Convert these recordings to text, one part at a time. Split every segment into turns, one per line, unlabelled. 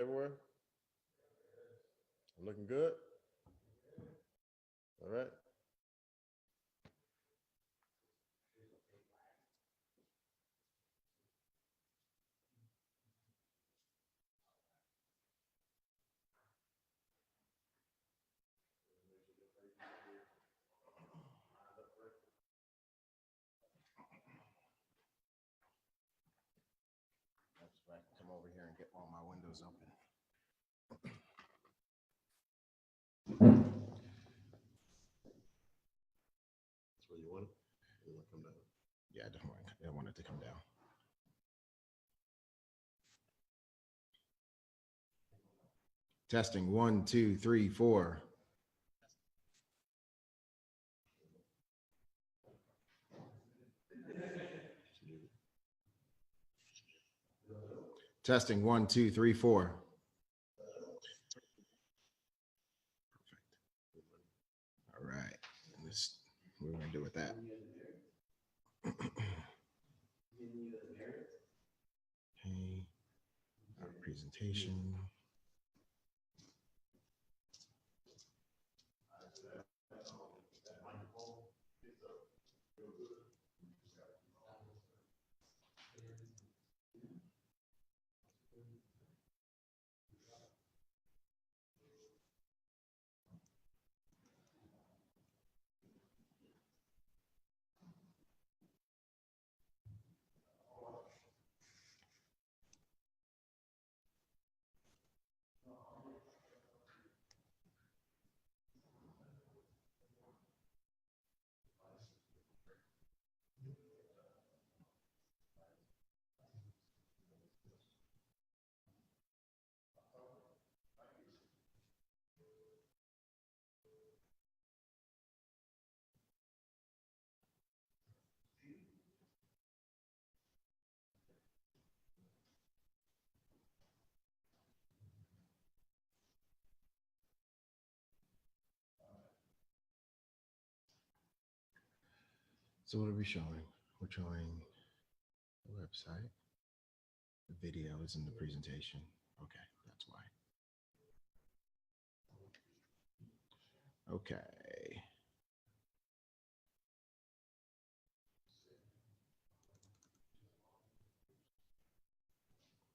everywhere? I'm looking good? All right. That's right. Come over here and get all my windows open. That's where you want it? You want to come down? Yeah, I don't want it to come down. Testing 1, 2, 3, 4. Testing 1, 2, 3, 4. Perfect. All right. And this, what are we going to do with that? Okay. Our presentation. So what are we showing? We're showing the website. The video is in the presentation. Okay, that's why. Okay.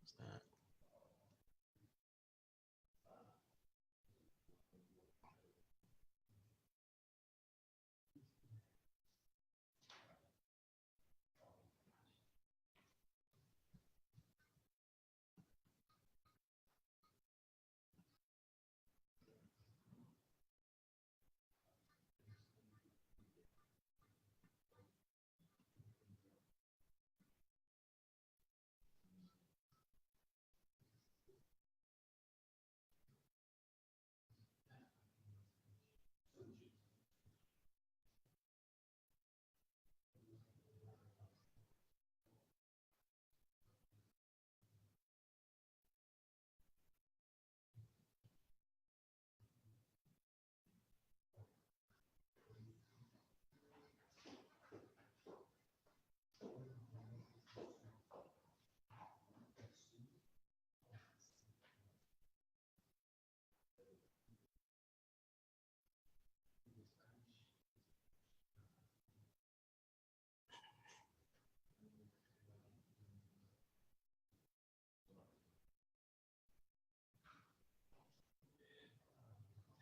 What's that?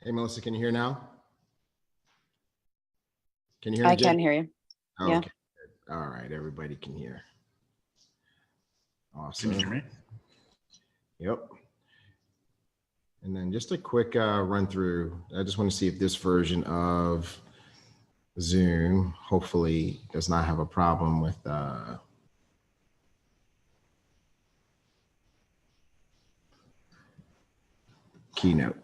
Hey, Melissa, can you hear now? Can you hear me?
I can hear you.
Oh,
Yeah.
okay. All right, everybody can hear. Awesome.
Can you hear me?
Yep. And then just a quick run through. I just want to see if this version of Zoom hopefully does not have a problem with Keynote.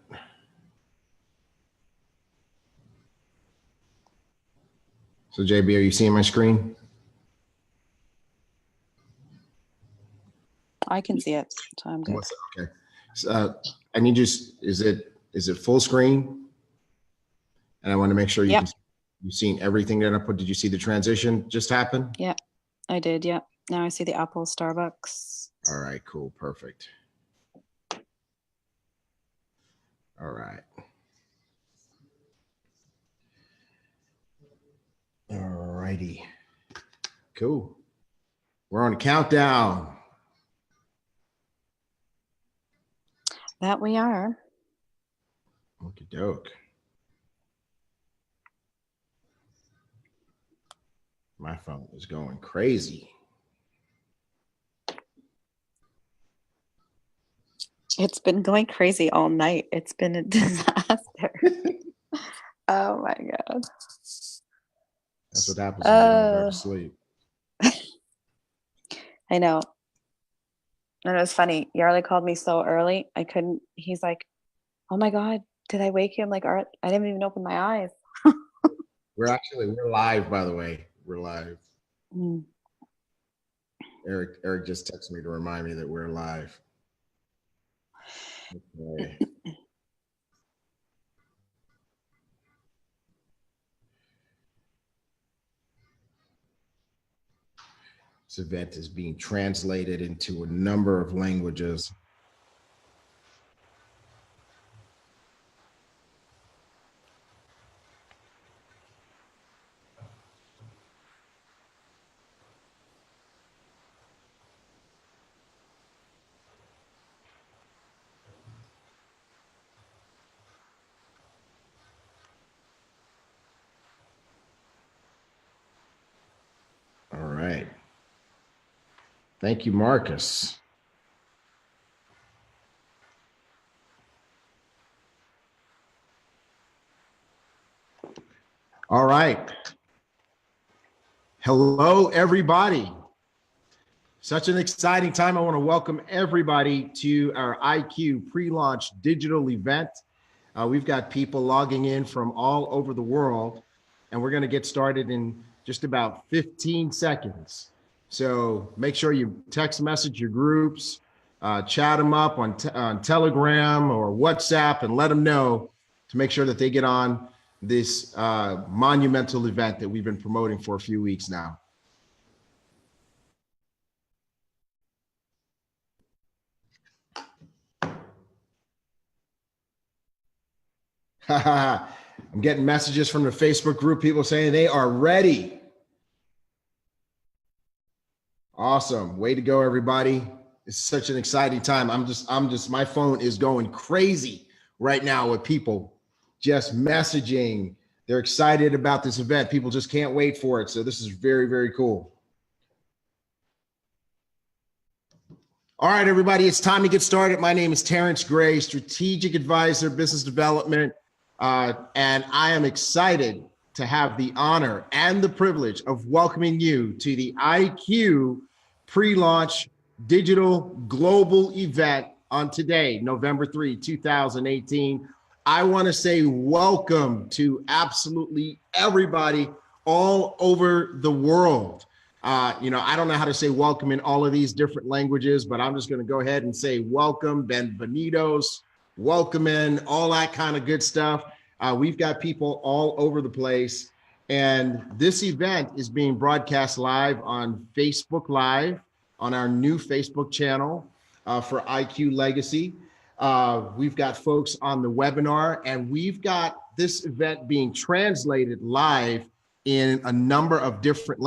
So JB, are you seeing my screen?
I can see it, so I'm good.
Okay. So, I need you, is it full screen? And I want to make sure you've seen everything that I put. Did you see the transition just happen?
Yeah, I did. Yeah. Now I see the Apple Starbucks.
All right, cool. Perfect. All right. All righty. Cool. We're on a countdown.
That we are.
Okie doke. My phone is going crazy.
It's been going crazy all night. It's been a disaster. Oh my God.
That's what happens when you don't go to sleep.
I know. And it was funny. Yarly called me so early. I couldn't. He's like, "Oh my God, did I wake you?" I'm like, "I didn't even open my eyes."
We're live, by the way. We're live.
Mm.
Eric just texted me to remind me that we're live. Okay. This event is being translated into a number of languages. All right. Thank you, Marcus. All right. Hello, everybody. Such an exciting time. I want to welcome everybody to our IQ pre-launch digital event. We've got people logging in from all over the world, and we're going to get started in just about 15 seconds. So make sure you text message your groups, chat them up on Telegram or WhatsApp, and let them know to make sure that they get on this monumental event that we've been promoting for a few weeks now. I'm getting messages from the Facebook group, people saying they are ready. Awesome. Way to go, everybody. It's such an exciting time. My phone is going crazy right now with people just messaging. They're excited about this event. People just can't wait for it. So this is very, very cool. All right, everybody, it's time to get started. My name is Terrence Gray, Strategic Advisor, Business Development, and I am excited to have the honor and the privilege of welcoming you to the IQ pre-launch digital global event on today, November 3, 2018. I want to say welcome to absolutely everybody all over the world. I don't know how to say welcome in all of these different languages, but I'm just going to go ahead and say welcome, bienvenidos, welcome in, all that kind of good stuff. We've got people all over the place. And this event is being broadcast live on Facebook Live, on our new Facebook channel for IQ Legacy. We've got folks on the webinar, and we've got this event being translated live in a number of different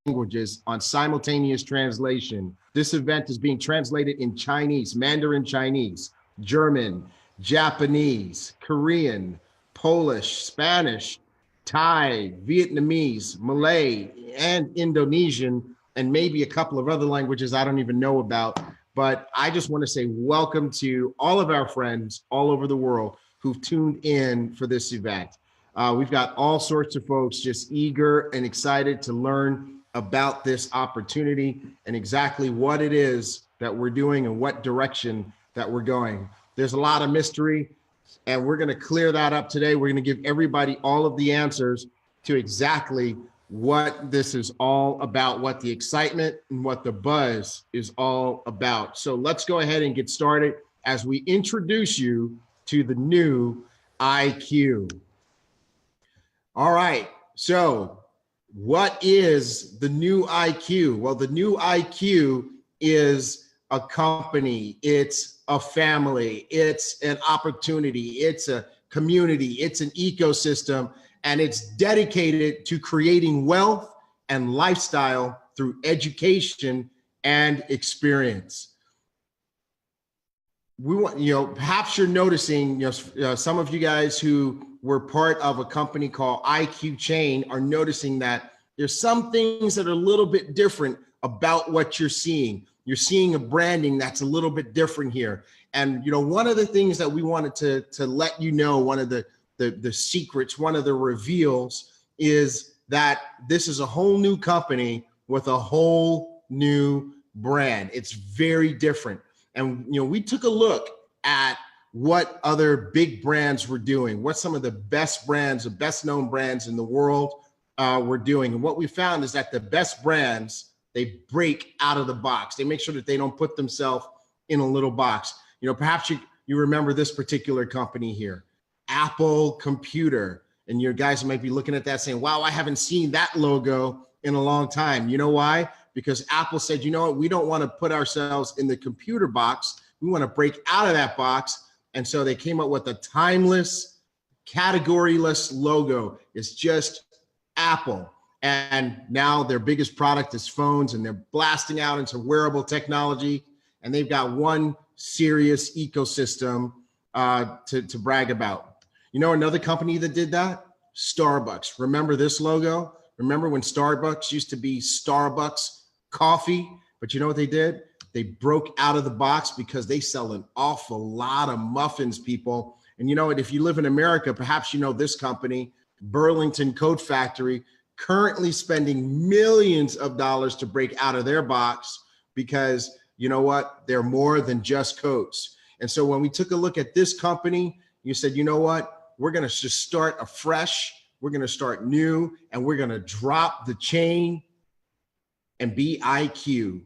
languages on simultaneous translation. This event is being translated in Chinese, Mandarin Chinese, German, Japanese, Korean, Polish, Spanish, Thai, Vietnamese, Malay, and Indonesian, and maybe a couple of other languages I don't even know about. But I just want to say welcome to all of our friends all over the world who've tuned in for this event. We've got all sorts of folks just eager and excited to learn about this opportunity and exactly what it is that we're doing and what direction that we're going. There's a lot of mystery, and we're going to clear that up today. We're going to give everybody all of the answers to exactly what this is all about, what the excitement and what the buzz is all about. So let's go ahead and get started as we introduce you to the new IQ. All right, so what is the new IQ? Well, the new IQ is a company, it's a family, it's an opportunity, it's a community, it's an ecosystem, and it's dedicated to creating wealth and lifestyle through education and experience. We want, perhaps you're noticing, some of you guys who were part of a company called IQ Chain are noticing that there's some things that are a little bit different about what you're seeing. You're seeing a branding that's a little bit different here. And, one of the things that we wanted to let you know, one of the secrets, one of the reveals is that this is a whole new company with a whole new brand. It's very different. And, we took a look at what other big brands were doing, what some of the best brands, the best known brands in the world were doing. And what we found is that the best brands, they break out of the box. They make sure that they don't put themselves in a little box. Perhaps you remember this particular company here, Apple Computer. And your guys might be looking at that saying, wow, I haven't seen that logo in a long time. You know why? Because Apple said, you know what, we don't want to put ourselves in the computer box. We want to break out of that box. And so they came up with a timeless, categoryless logo. It's just Apple. And now their biggest product is phones, and they're blasting out into wearable technology. And they've got one serious ecosystem to brag about. Another company that did that? Starbucks. Remember this logo? Remember when Starbucks used to be Starbucks coffee? But you know what they did? They broke out of the box because they sell an awful lot of muffins, people. And you know what? If you live in America, perhaps you know this company, Burlington Coat Factory, currently spending millions of dollars to break out of their box because you know what? They're more than just coats. And so when we took a look at this company, you said, you know what? We're going to just start afresh. We're going to start new, and we're going to drop the chain and be IQ.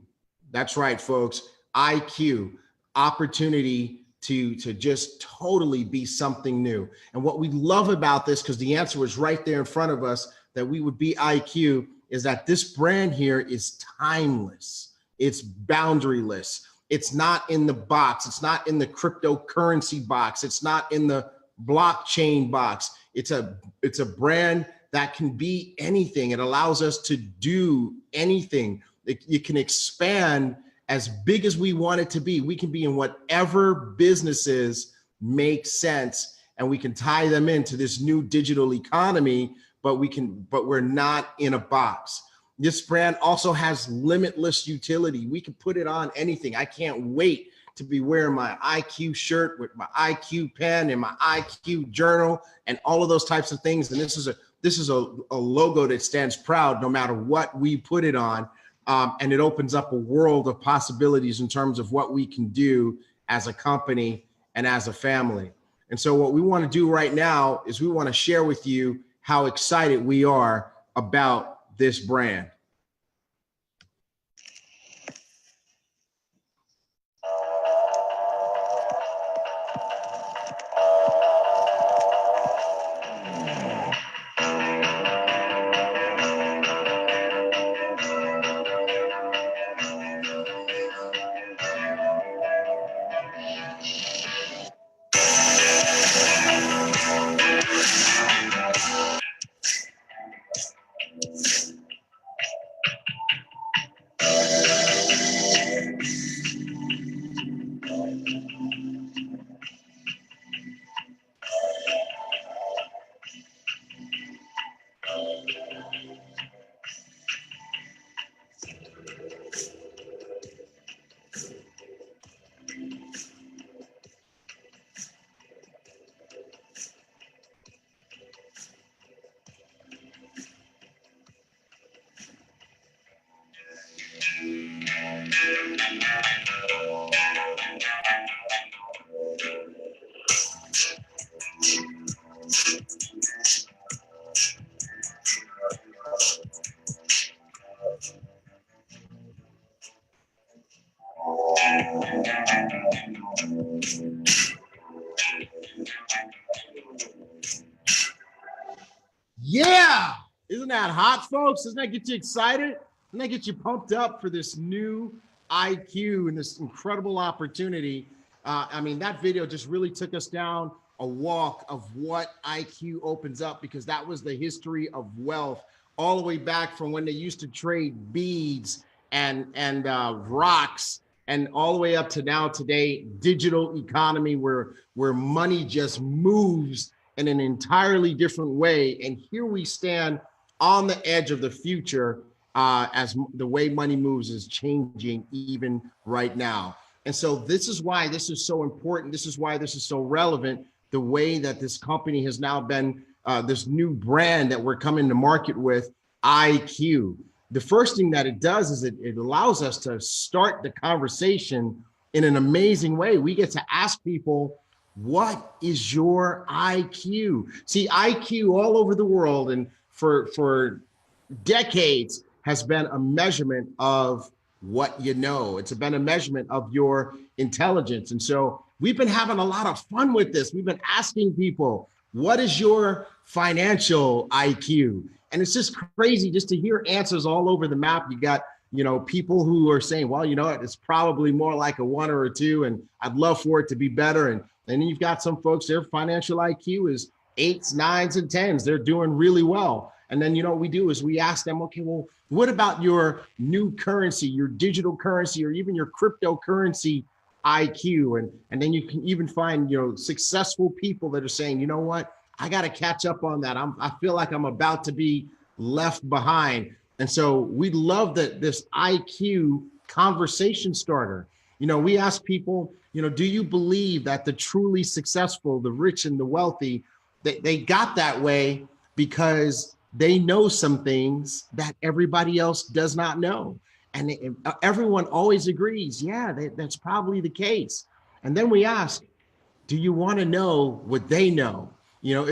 That's right, folks. IQ, opportunity to just totally be something new. And what we love about this, because the answer was right there in front of us, that we would be IQ, is that this brand here is timeless. It's boundaryless. It's not in the box. It's not in the cryptocurrency box. It's not in the blockchain box. It's a brand that can be anything. It allows us to do anything. You can expand as big as we want it to be. We can be in whatever businesses make sense, and we can tie them into this new digital economy, but we're not in a box. This brand also has limitless utility. We can put it on anything. I can't wait to be wearing my IQ shirt with my IQ pen and my IQ journal and all of those types of things. And this is a logo that stands proud no matter what we put it on. And it opens up a world of possibilities in terms of what we can do as a company and as a family. And so what we want to do right now is we want to share with you how excited we are about this brand. Yeah, isn't that hot, folks? Doesn't that get you excited? Doesn't that get you pumped up for this new IQ and this incredible opportunity. I mean, that video just really took us down a walk of what IQ opens up, because that was the history of wealth all the way back from when they used to trade beads and rocks, and all the way up to now today, digital economy where money just moves in an entirely different way. And here we stand on the edge of the future, as the way money moves is changing even right now. And so this is why this is so important. This is why this is so relevant. The way that this company has now been, this new brand that we're coming to market with, IQ. The first thing that it does is it allows us to start the conversation in an amazing way. We get to ask people, what is your IQ? See, IQ all over the world and for decades has been a measurement of what you know. It's been a measurement of your intelligence. And so we've been having a lot of fun with this. We've been asking people, what is your financial IQ? And it's just crazy just to hear answers all over the map. You got, people who are saying, well, it's probably more like a 1 or a 2, and I'd love for it to be better. And then you've got some folks, their financial IQ is 8s, 9s, and 10s. They're doing really well. And then, what we do is we ask them, okay, well, what about your new currency, your digital currency, or even your cryptocurrency IQ? And then you can even find, successful people that are saying, you know what, I got to catch up on that. I feel like I'm about to be left behind. And so we love that this IQ conversation starter. We ask people, do you believe that the truly successful, the rich and the wealthy, they got that way because they know some things that everybody else does not know. And everyone always agrees, yeah, that's probably the case. And then we ask, do you want to know what they know? Do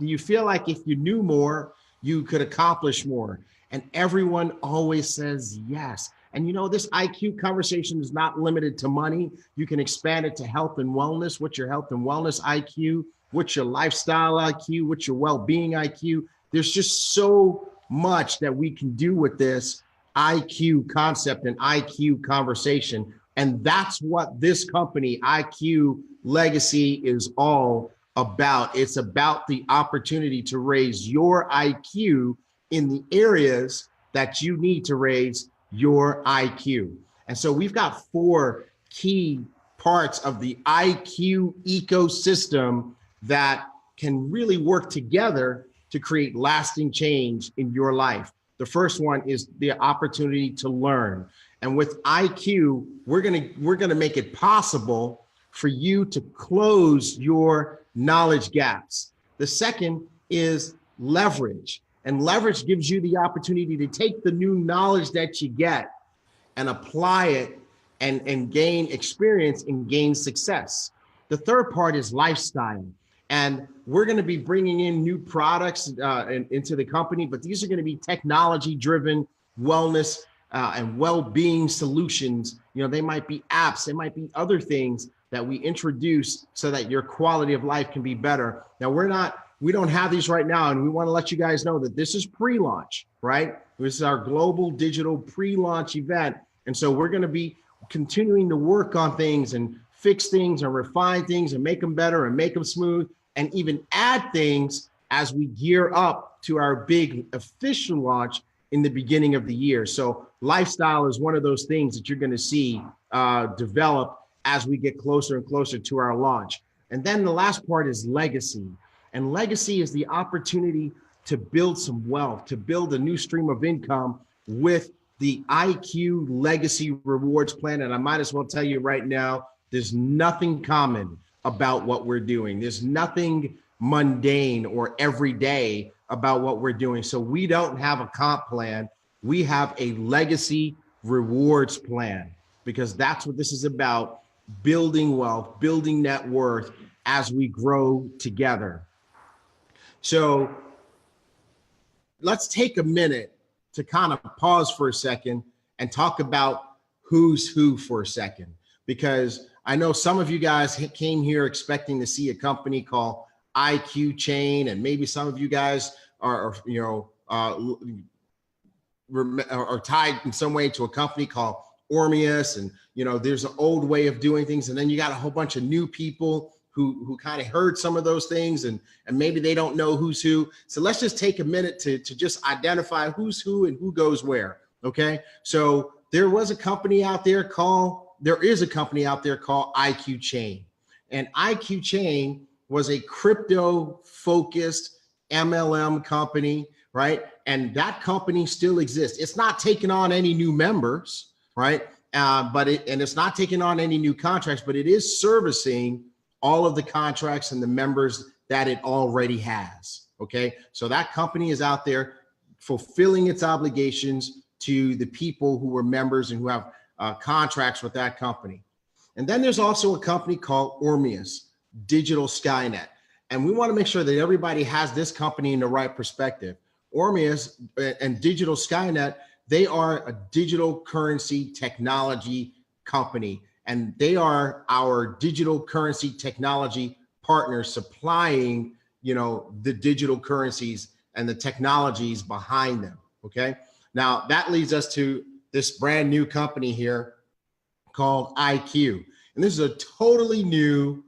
you feel like if you knew more, you could accomplish more? And everyone always says yes. And this IQ conversation is not limited to money. You can expand it to health and wellness. What's your health and wellness IQ? What's your lifestyle IQ? What's your well-being IQ? There's just so much that we can do with this IQ concept and IQ conversation. And that's what this company, IQ Legacy, is all about. It's about the opportunity to raise your IQ in the areas that you need to raise your IQ. And so we've got 4 key parts of the IQ ecosystem that can really work together to create lasting change in your life. The first one is the opportunity to learn. And with IQ, we're gonna make it possible for you to close your knowledge gaps. The second is leverage. And leverage gives you the opportunity to take the new knowledge that you get and apply it and gain experience and gain success. The third part is lifestyle. And we're going to be bringing in new products into the company, but these are going to be technology-driven wellness and well-being solutions. They might be apps, they might be other things that we introduce so that your quality of life can be better. Now, we don't have these right now, and we want to let you guys know that this is pre-launch, right? This is our global digital pre-launch event. And so we're going to be continuing to work on things and fix things and refine things and make them better and make them smooth, and even add things as we gear up to our big official launch in the beginning of the year. So lifestyle is one of those things that you're going to see develop as we get closer and closer to our launch. And then the last part is legacy. And legacy is the opportunity to build some wealth, to build a new stream of income with the IQ Legacy Rewards Plan. And I might as well tell you right now, there's nothing common about what we're doing. There's nothing mundane or everyday about what we're doing. So we don't have a comp plan. We have a legacy rewards plan, because that's what this is about: building wealth, building net worth as we grow together. So let's take a minute to kind of pause for a second and talk about who's who for a second, because I know some of you guys came here expecting to see a company called IQ Chain, and maybe some of you guys are tied in some way to a company called Ormeus, and there's an old way of doing things, and then you got a whole bunch of new people who kind of heard some of those things, and maybe they don't know who's who. So let's just take a minute to just identify who's who and who goes where. Okay, so there is a company out there called IQ Chain, and IQ Chain was a crypto focused MLM company, right? And that company still exists. It's not taking on any new members, right? And it's not taking on any new contracts, but it is servicing all of the contracts and the members that it already has. Okay, so that company is out there fulfilling its obligations to the people who were members and who have contracts with that company. And then there's also a company called Ormeus Digital Skynet. And we want to make sure that everybody has this company in the right perspective. Ormeus and Digital Skynet, they are a digital currency technology company, and they are our digital currency technology partners supplying, the digital currencies and the technologies behind them. Okay. Now that leads us to this brand new company here called IQ. And this is a totally new,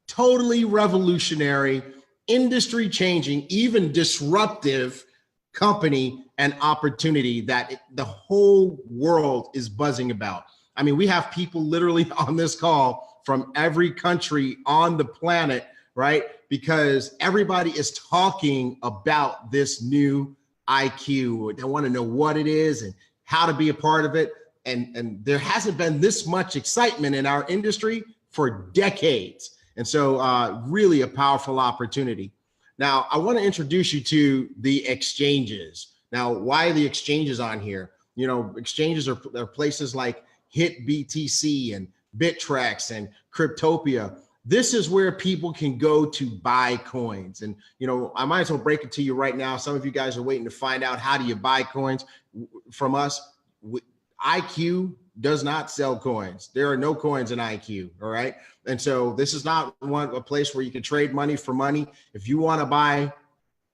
totally revolutionary, industry changing, even disruptive company and opportunity that the whole world is buzzing about. I mean, we have people literally on this call from every country on the planet, right? Because everybody is talking about this new IQ. They want to know what it is and how to be a part of it. And there hasn't been this much excitement in our industry for decades. And so really a powerful opportunity. Now, I want to introduce you to the exchanges. Now, why are the exchanges on here? Exchanges are places like HitBTC and Bittrex and Cryptopia. This is where people can go to buy coins. And, I might as well break it to you right now. Some of you guys are waiting to find out, how do you buy coins from us? IQ does not sell coins. There are no coins in IQ. All right. And so this is not a place where you can trade money for money. If you want to buy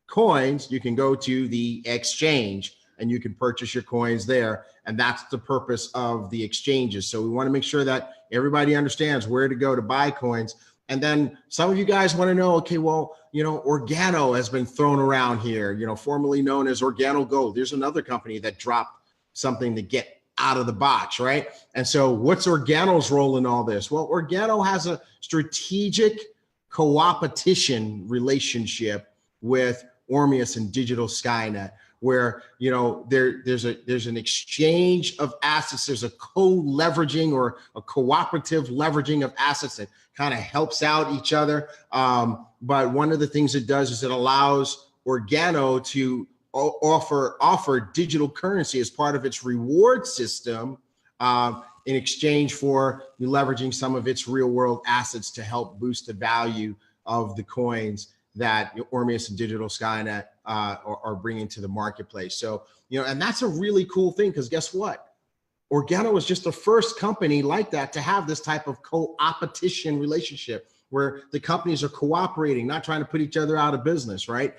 coins, you can go to the exchange and you can purchase your coins there. And that's the purpose of the exchanges. So we want to make sure that everybody understands where to go to buy coins. And then some of you guys want to know, okay, well, Organo has been thrown around here, formerly known as Organo Gold. There's another company that dropped something to get out of the box, right? And so what's Organo's role in all this? Well, Organo has a strategic co-opetition relationship with Ormeus and Digital Skynet, where there's an exchange of assets. There's a co-leveraging or a cooperative leveraging of assets that kind of helps out each other. But one of the things it does is it allows Organo to offer digital currency as part of its reward system in exchange for leveraging some of its real world assets to help boost the value of the coins that Ormeus and Digital Skynet are bringing to the marketplace. So, and that's a really cool thing, because guess what? Organo was just the first company like that to have this type of co-opetition relationship where the companies are cooperating, not trying to put each other out of business, right?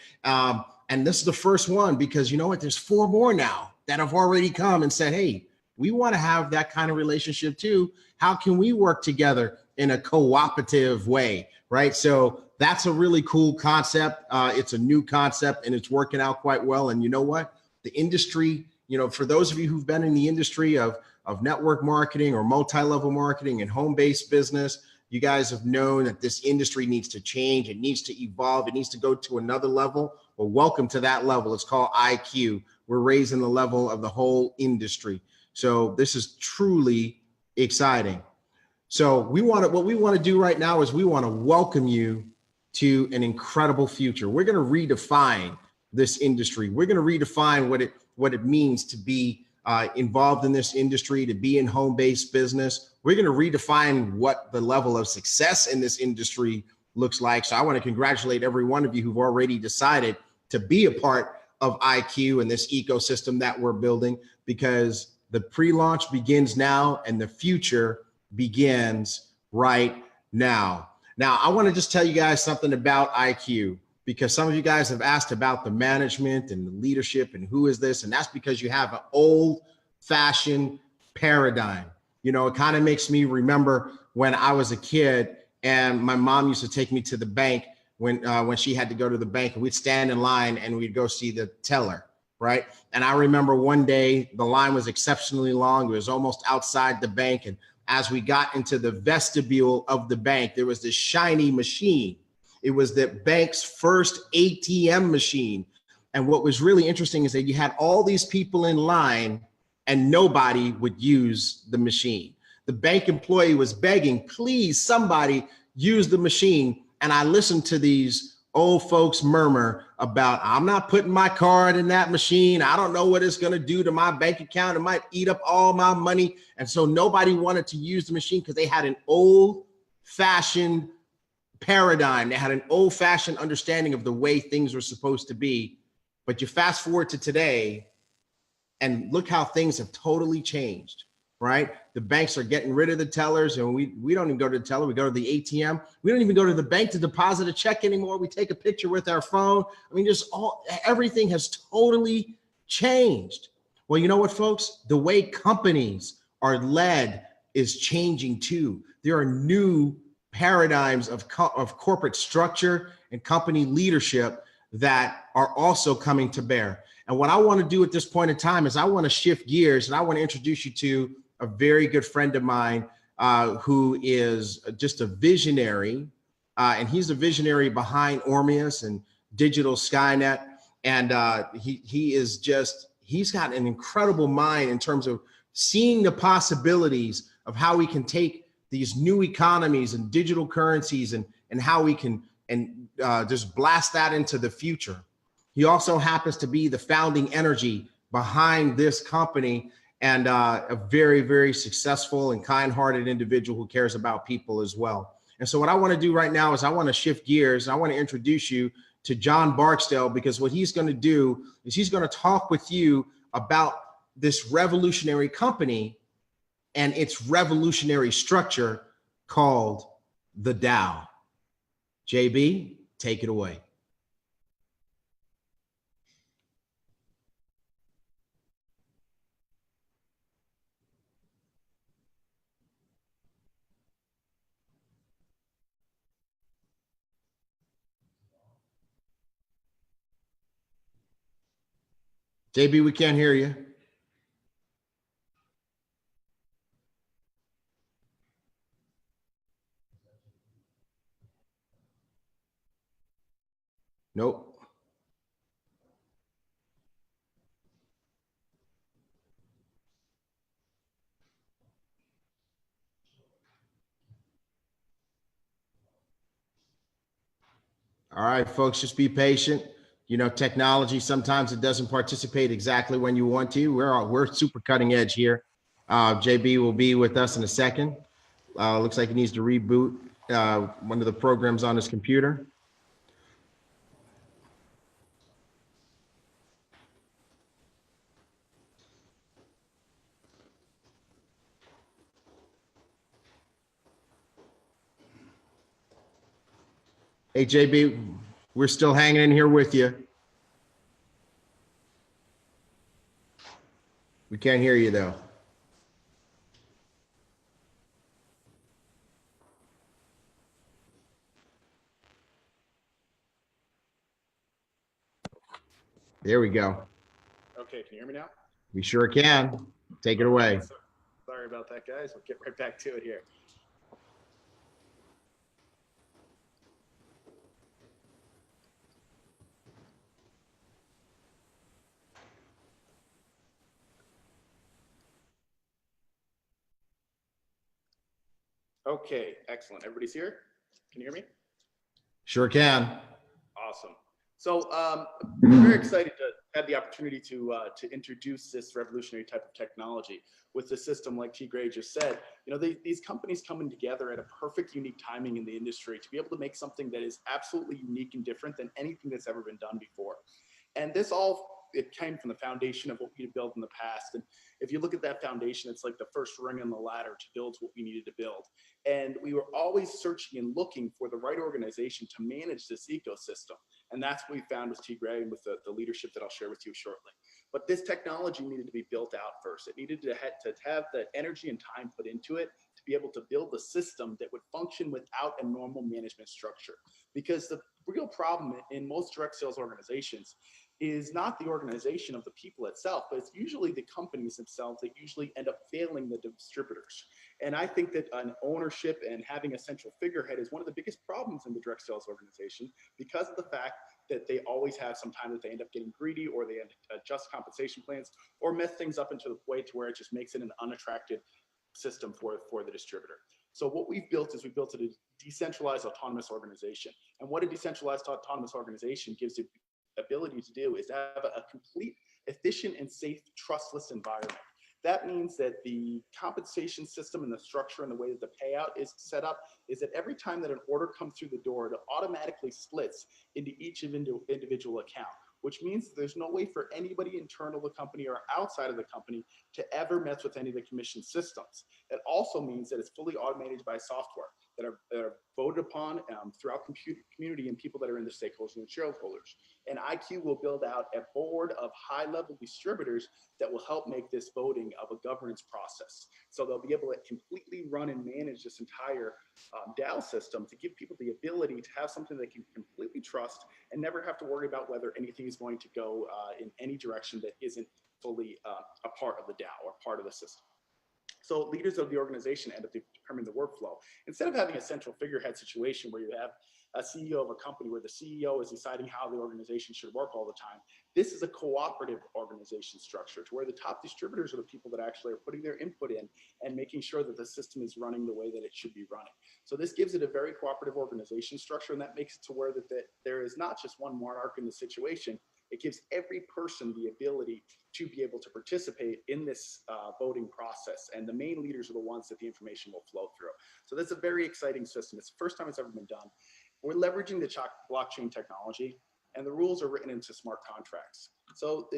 And this is the first one, because you know what? There's 4 more now that have already come and said, hey, we want to have that kind of relationship too. How can we work together in a cooperative way, right? So that's a really cool concept. It's a new concept and it's working out quite well. And you know what? The industry, for those of you who've been in the industry of network marketing or multi-level marketing and home-based business, you guys have known that this industry needs to change. It needs to evolve. It needs to go to another level. Well, welcome to that level. It's called IQ. We're raising the level of the whole industry. So this is truly exciting. So what we want to do right now is we want to welcome you to an incredible future. We're going to redefine this industry. We're going to redefine what it means to be involved in this industry, to be in home-based business. We're going to redefine what the level of success in this industry looks like. So I want to congratulate every one of you who've already decided to be a part of IQ and this ecosystem that we're building, because the pre-launch begins now and the future begins right now. Now, I want to just tell you guys something about IQ, because some of you guys have asked about the management and the leadership and who is this, and that's because you have an old-fashioned paradigm. You know, it kind of makes me remember when I was a kid and my mom used to take me to the bank when she had to go to the bank, and we'd stand in line and we'd go see the teller, right? And I remember one day the line was exceptionally long. It was almost outside the bank. And as we got into the vestibule of the bank, there was this shiny machine. It was the bank's first ATM machine. And what was really interesting is that you had all these people in line and nobody would use the machine. The bank employee was begging, please, somebody use the machine. And I listened to these old folks murmur about, I'm not putting my card in that machine. I don't know what it's going to do to my bank account. It might eat up all my money. And so nobody wanted to use the machine because they had an old-fashioned paradigm. They had an old-fashioned understanding of the way things were supposed to be. But you fast forward to today, and look how things have totally changed, right? The banks are getting rid of the tellers, and we don't even go to the teller. We go to the ATM. We don't even go to the bank to deposit a check anymore. We take a picture with our phone. I mean, everything has totally changed. Well, you know what, folks? The way companies are led is changing too. There are new paradigms of corporate structure and company leadership that are also coming to bear. And what I want to do at this point in time is I want to shift gears, and I want to introduce you to a very good friend of mine who is just a visionary. And he's a visionary behind Ormeus and Digital Skynet. And he's got an incredible mind in terms of seeing the possibilities of how we can take these new economies and digital currencies and how we can just blast that into the future. He also happens to be the founding energy behind this company, and a very, very successful and kind-hearted individual who cares about people as well. And so what I want to do right now is I want to shift gears, and I want to introduce you to John Barksdale, because what he's going to do is he's going to talk with you about this revolutionary company and its revolutionary structure called the Dow. JB, take it away. JB, we can't hear you. Nope. All right, folks, just be patient. You know, technology, sometimes it doesn't participate exactly when you want to. We're super cutting edge here. JB will be with us in a second. Looks like he needs to reboot one of the programs on his computer. Hey, JB, we're still hanging in here with you. We can't hear you though. There we go.
Okay, can you hear me now?
We sure can. Take it away.
Sorry about that, guys. We'll get right back to it here. Okay, excellent. Everybody's here? Can you hear me?
Sure can.
Awesome. So we're very excited to have the opportunity to introduce this revolutionary type of technology with the system, like T. Gray just said. You know, these companies coming together at a perfect, unique timing in the industry to be able to make something that is absolutely unique and different than anything that's ever been done before. And this it came from the foundation of what we had built in the past. And if you look at that foundation, it's like the first ring on the ladder to build what we needed to build. And we were always searching and looking for the right organization to manage this ecosystem. And that's what we found with T. Gray and with the leadership that I'll share with you shortly. But this technology needed to be built out first. It needed to have the energy and time put into it to be able to build a system that would function without a normal management structure. Because the real problem in most direct sales organizations is not the organization of the people itself, but it's usually the companies themselves that usually end up failing the distributors. And I think that an ownership and having a central figurehead is one of the biggest problems in the direct sales organization, because of the fact that they always have some time that they end up getting greedy, or they adjust compensation plans, or mess things up into the way to where it just makes it an unattractive system for the distributor. So what we've built is we built a decentralized autonomous organization. And what a decentralized autonomous organization gives you ability to do is to have a complete, efficient, and safe, trustless environment. That means that the compensation system and the structure and the way that the payout is set up is that every time that an order comes through the door, it automatically splits into each individual account, which means there's no way for anybody internal to the company or outside of the company to ever mess with any of the commission systems. It also means that it's fully automated by software that are voted upon throughout community and people that are in the stakeholders and shareholders. And IQ will build out a board of high-level distributors that will help make this voting of a governance process. So they'll be able to completely run and manage this entire DAO system to give people the ability to have something they can completely trust and never have to worry about whether anything is going to go in any direction that isn't fully a part of the DAO or part of the system. So leaders of the organization end up determining the workflow. Instead of having a central figurehead situation where you have a CEO of a company where the CEO is deciding how the organization should work all the time, this is a cooperative organization structure to where the top distributors are the people that actually are putting their input in and making sure that the system is running the way that it should be running. So this gives it a very cooperative organization structure, and that makes it to where that there is not just one monarch in the situation. It gives every person the ability to be able to participate in this voting process. And the main leaders are the ones that the information will flow through. So that's a very exciting system. It's the first time it's ever been done. We're leveraging the blockchain technology, and the rules are written into smart contracts. So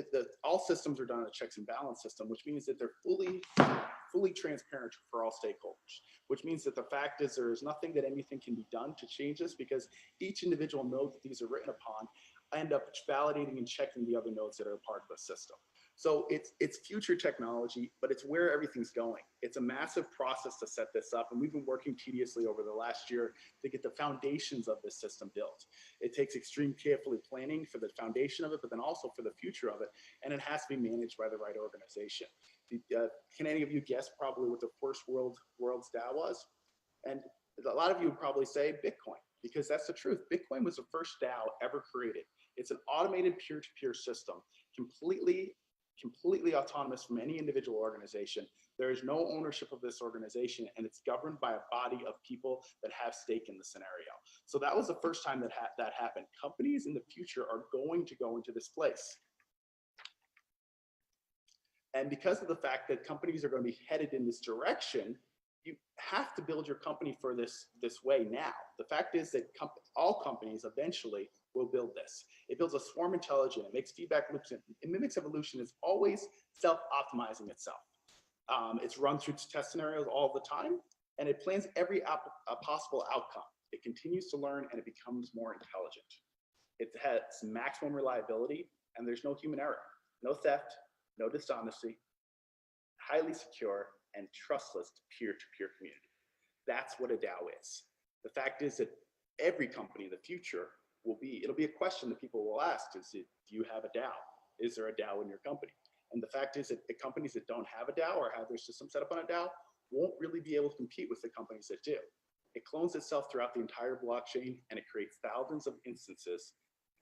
all systems are done on a checks and balance system, which means that they're fully transparent for all stakeholders, which means that the fact is there is nothing that anything can be done to change this, because each individual node that these are written upon end up validating and checking the other nodes that are a part of the system. So it's future technology, but it's where everything's going. It's a massive process to set this up, and we've been working tediously over the last year to get the foundations of this system built. It takes extreme carefully planning for the foundation of it, but then also for the future of it, and it has to be managed by the right organization. Can any of you guess probably what the first world's DAO was? And a lot of you would probably say Bitcoin, because that's the truth. Bitcoin was the first DAO ever created. It's an automated peer-to-peer system, completely autonomous from any individual organization. There is no ownership of this organization, and it's governed by a body of people that have stake in the scenario. So that was the first time that that happened. Companies in the future are going to go into this place. And because of the fact that companies are going to be headed in this direction, you have to build your company for this way now. The fact is that all companies eventually will build this. It builds a swarm intelligence. It makes feedback loops. It mimics evolution. It's always self-optimizing itself. It's run through test scenarios all the time, and it plans every possible outcome. It continues to learn, and it becomes more intelligent. It has maximum reliability, and there's no human error, no theft, no dishonesty, highly secure, and trustless peer-to-peer community. That's what a DAO is. The fact is that every company in the future it'll be a question that people will ask is, do you have a DAO? Is there a DAO in your company? And the fact is that the companies that don't have a DAO or have their system set up on a DAO won't really be able to compete with the companies that do. It clones itself throughout the entire blockchain, and it creates thousands of instances,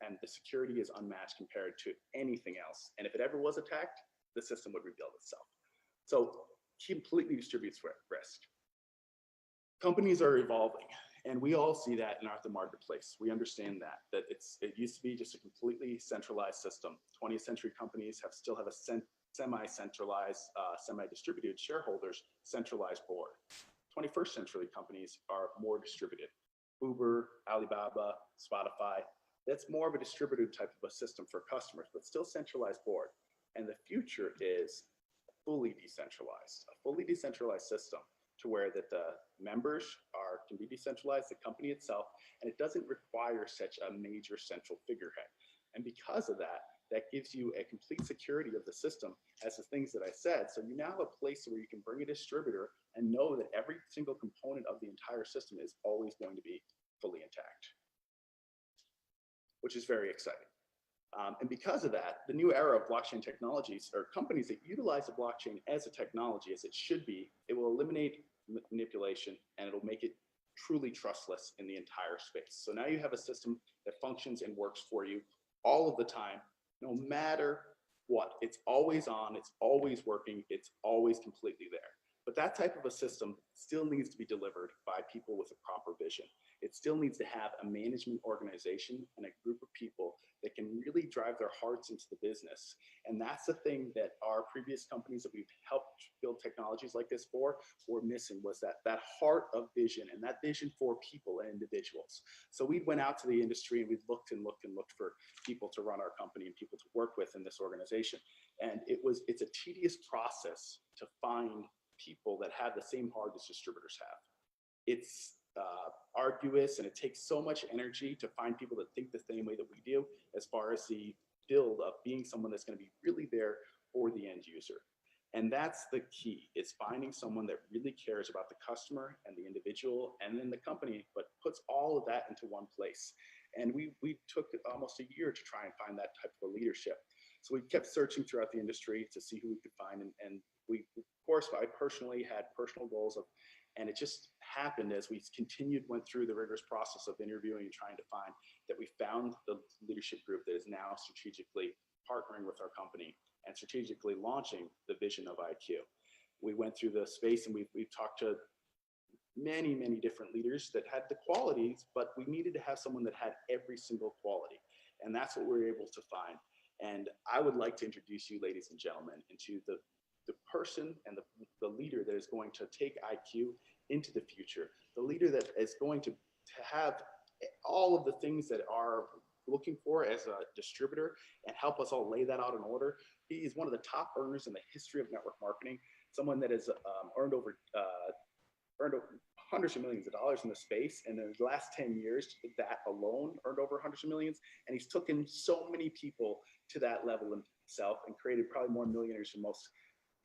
and the security is unmatched compared to anything else. And if it ever was attacked, the system would rebuild itself. So completely distributes risk. Companies are evolving, and we all see that in the marketplace. We understand that it used to be just a completely centralized system. 20th century companies still have a semi-centralized, semi-distributed shareholders, centralized board. 21st century companies are more distributed. Uber, Alibaba, Spotify, that's more of a distributed type of a system for customers, but still centralized board. And the future is fully decentralized, a fully decentralized system to where that the members can be decentralized, the company itself, and it doesn't require such a major central figurehead. And because of that, that gives you a complete security of the system as the things that I said. So you now have a place where you can bring a distributor and know that every single component of the entire system is always going to be fully intact, which is very exciting. And because of that, the new era of blockchain technologies or companies that utilize the blockchain as a technology, as it should be, it will eliminate manipulation and it'll make it truly trustless in the entire space. So now you have a system that functions and works for you all of the time, no matter what. It's always on, it's always working, it's always completely there. But that type of a system still needs to be delivered by people with a proper vision. It still needs to have a management organization and a group of people that can really drive their hearts into the business. And that's the thing that our previous companies that we've helped build technologies like this for were missing, was that heart of vision and that vision for people and individuals. So we went out to the industry and we looked and looked and looked for people to run our company and people to work with in this organization. And it's a tedious process to find people that have the same heart as distributors have. It's arduous, and it takes so much energy to find people that think the same way that we do, as far as the build of being someone that's going to be really there for the end user. And that's the key, is finding someone that really cares about the customer and the individual and then the company, but puts all of that into one place. And we took almost a year to try and find that type of a leadership. So we kept searching throughout the industry to see who we could find. And we, of course, I personally had personal goals of, and it just happened as we went through the rigorous process of interviewing and trying to find, that we found the leadership group that is now strategically partnering with our company and strategically launching the vision of IQ. We went through the space and we've talked to many, many different leaders that had the qualities, but we needed to have someone that had every single quality. And that's what we were able to find. And I would like to introduce you, ladies and gentlemen, into the person and the leader that is going to take IQ into the future, the leader that is going to have all of the things that are looking for as a distributor and help us all lay that out in order. He is one of the top earners in the history of network marketing, someone that has earned over hundreds of millions of dollars in the space. And in the last 10 years, that alone earned over hundreds of millions. And he's taken so many people to that level himself and created probably more millionaires than most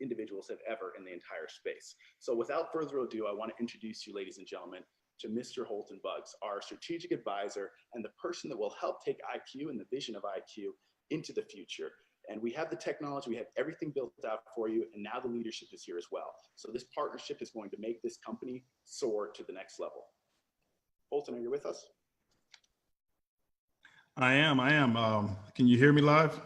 individuals have ever in the entire space. So without further ado, I want to introduce you, ladies and gentlemen, to Mr. Holton Buggs, our strategic advisor and the person that will help take IQ and the vision of IQ into the future. And we have the technology, we have everything built out for you, and now the leadership is here as well. So this partnership is going to make this company soar to the next level. Holton, are you with us?
I am. Can you hear me live?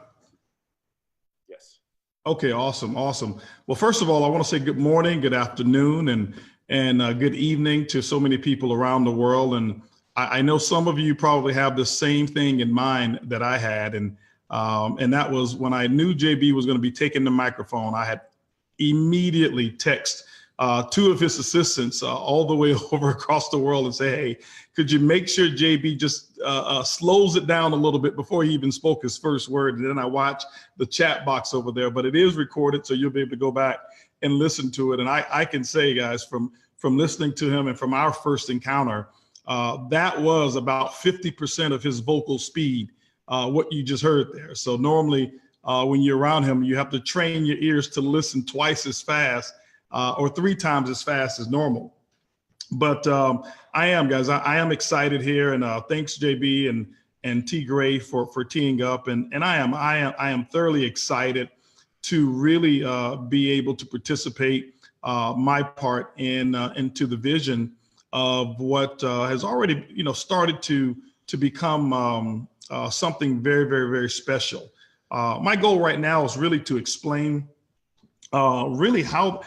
Yes.
Okay, awesome. Well, first of all, I want to say good morning, good afternoon, and good evening to so many people around the world. And I know some of you probably have the same thing in mind that I had, and that was when I knew JB was going to be taking the microphone. I had immediately texted two of his assistants all the way over across the world and say, hey, could you make sure JB just slows it down a little bit before he even spoke his first word? And then I watched the chat box over there, but it is recorded, so you'll be able to go back and listen to it. And I can say, guys, from listening to him and from our first encounter, that was about 50% of his vocal speed, what you just heard there. So normally when you're around him, you have to train your ears to listen twice as fast or 3 times as fast as normal. But I am, guys, I am excited here, and thanks JB and T Gray for teeing up, and I am thoroughly excited to really be able to participate my part into the vision of what has already started to become something very, very, very special. My goal right now is really to explain really how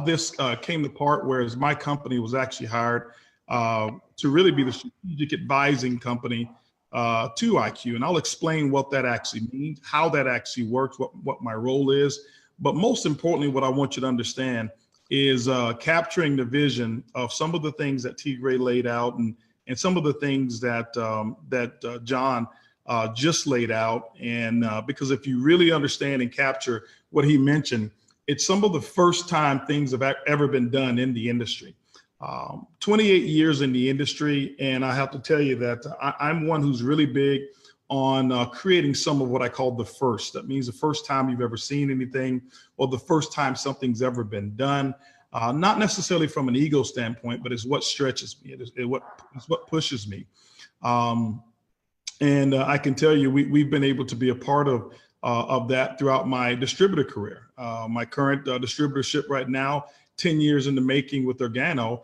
this came to part, whereas my company was actually hired to really be the strategic advising company to IQ. And I'll explain what that actually means, how that actually works, what my role is. But most importantly, what I want you to understand is capturing the vision of some of the things that T. Gray laid out and some of the things that John just laid out. And because if you really understand and capture what he mentioned, it's some of the first time things have ever been done in the industry. 28 years in the industry, and I have to tell you that I'm one who's really big creating some of what I call the first. That means the first time you've ever seen anything, or the first time something's ever been done. Not necessarily from an ego standpoint, but it's what stretches me. It's what pushes me. And I can tell you, we've been able to be a part of that throughout my distributor career. My current distributorship right now, 10 years in the making with Organo,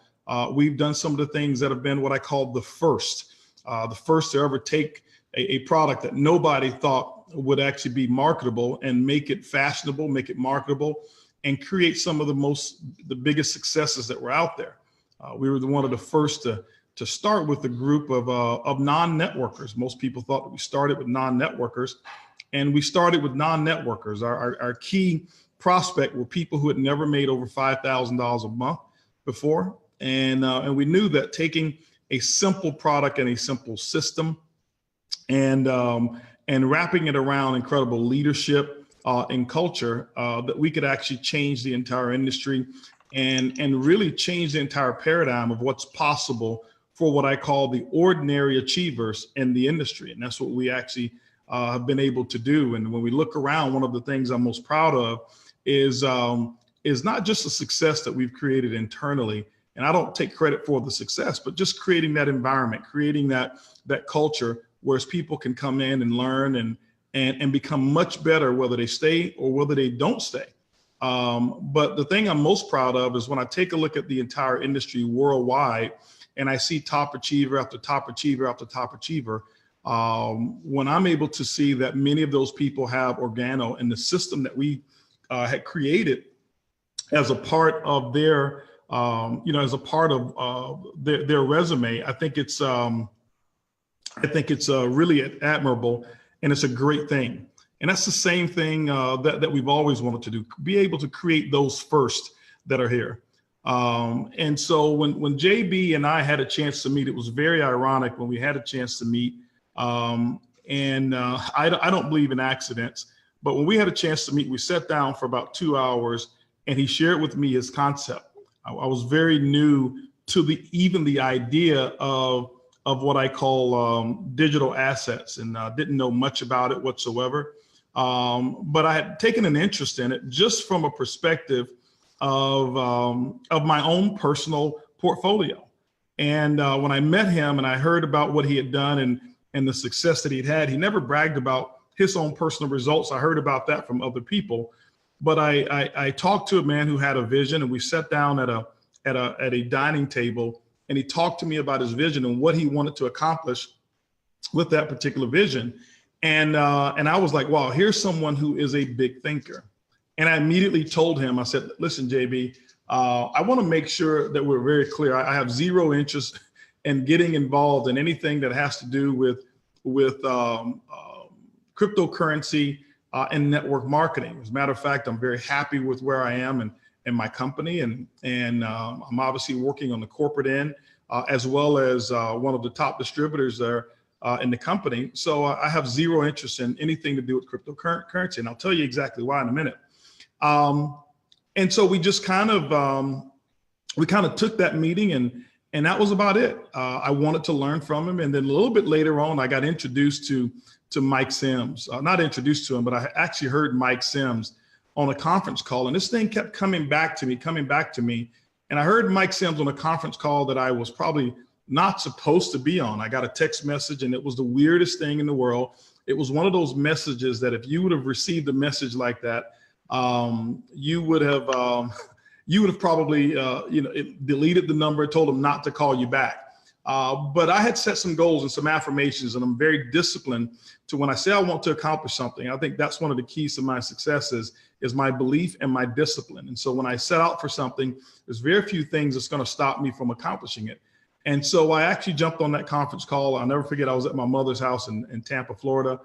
we've done some of the things that have been what I call the first to ever take a product that nobody thought would actually be marketable and make it fashionable, make it marketable, and create some of the biggest successes that were out there. We were one of the first to start with a group of non-networkers. Most people thought that we started with non-networkers, and we started with non-networkers. Our key prospect were people who had never made over $5,000 a month before. And we knew that taking a simple product and a simple system and wrapping it around incredible leadership and culture, that we could actually change the entire industry and really change the entire paradigm of what's possible for what I call the ordinary achievers in the industry. And that's what we actually have been able to do. And when we look around, one of the things I'm most proud of is not just the success that we've created internally. And I don't take credit for the success, but just creating that environment, creating that culture where people can come in and learn and become much better, whether they stay or whether they don't stay. But the thing I'm most proud of is when I take a look at the entire industry worldwide and I see top achiever after top achiever after top achiever, when I'm able to see that many of those people have Organo and the system that we had created as a part of their, as a part of their resume, I think it's really admirable, and it's a great thing. And that's the same thing that we've always wanted to do, be able to create those first that are here. And so when JB and I had a chance to meet, it was very ironic when we had a chance to meet. I don't believe in accidents, but when we had a chance to meet, we sat down for about 2 hours and he shared with me his concept. I was very new to the idea of what I call digital assets, and didn't know much about it whatsoever. But I had taken an interest in it just from a perspective of my own personal portfolio. And when I met him and I heard about what he had done and the success that he'd had, he never bragged about his own personal results. I heard about that from other people. But I talked to a man who had a vision, and we sat down at a dining table, and he talked to me about his vision and what he wanted to accomplish with that particular vision. And I was like, wow, here's someone who is a big thinker. And I immediately told him, I said, listen, JB, I want to make sure that we're very clear. I have zero interest in getting involved in anything that has to do with cryptocurrency and network marketing. As a matter of fact, I'm very happy with where I am and my company, and I'm obviously working on the corporate end as well as one of the top distributors there in the company. So I have zero interest in anything to do with cryptocurrency, and I'll tell you exactly why in a minute. And so we just kind of took that meeting, and that was about it. I wanted to learn from him, and then a little bit later on, I got introduced to Mike Sims. Not introduced to him, but I actually heard Mike Sims on a conference call, and this thing kept coming back to me. And I heard Mike Sims on a conference call that I was probably not supposed to be on. I got a text message, and it was the weirdest thing in the world. It was one of those messages that if you would have received a message like that, you would have probably deleted the number, told them not to call you back. But I had set some goals and some affirmations, and I'm very disciplined to when I say I want to accomplish something. I think that's one of the keys to my success is my belief and my discipline. And so when I set out for something, there's very few things that's going to stop me from accomplishing it. And so I actually jumped on that conference call. I'll never forget, I was at my mother's house in Tampa, Florida.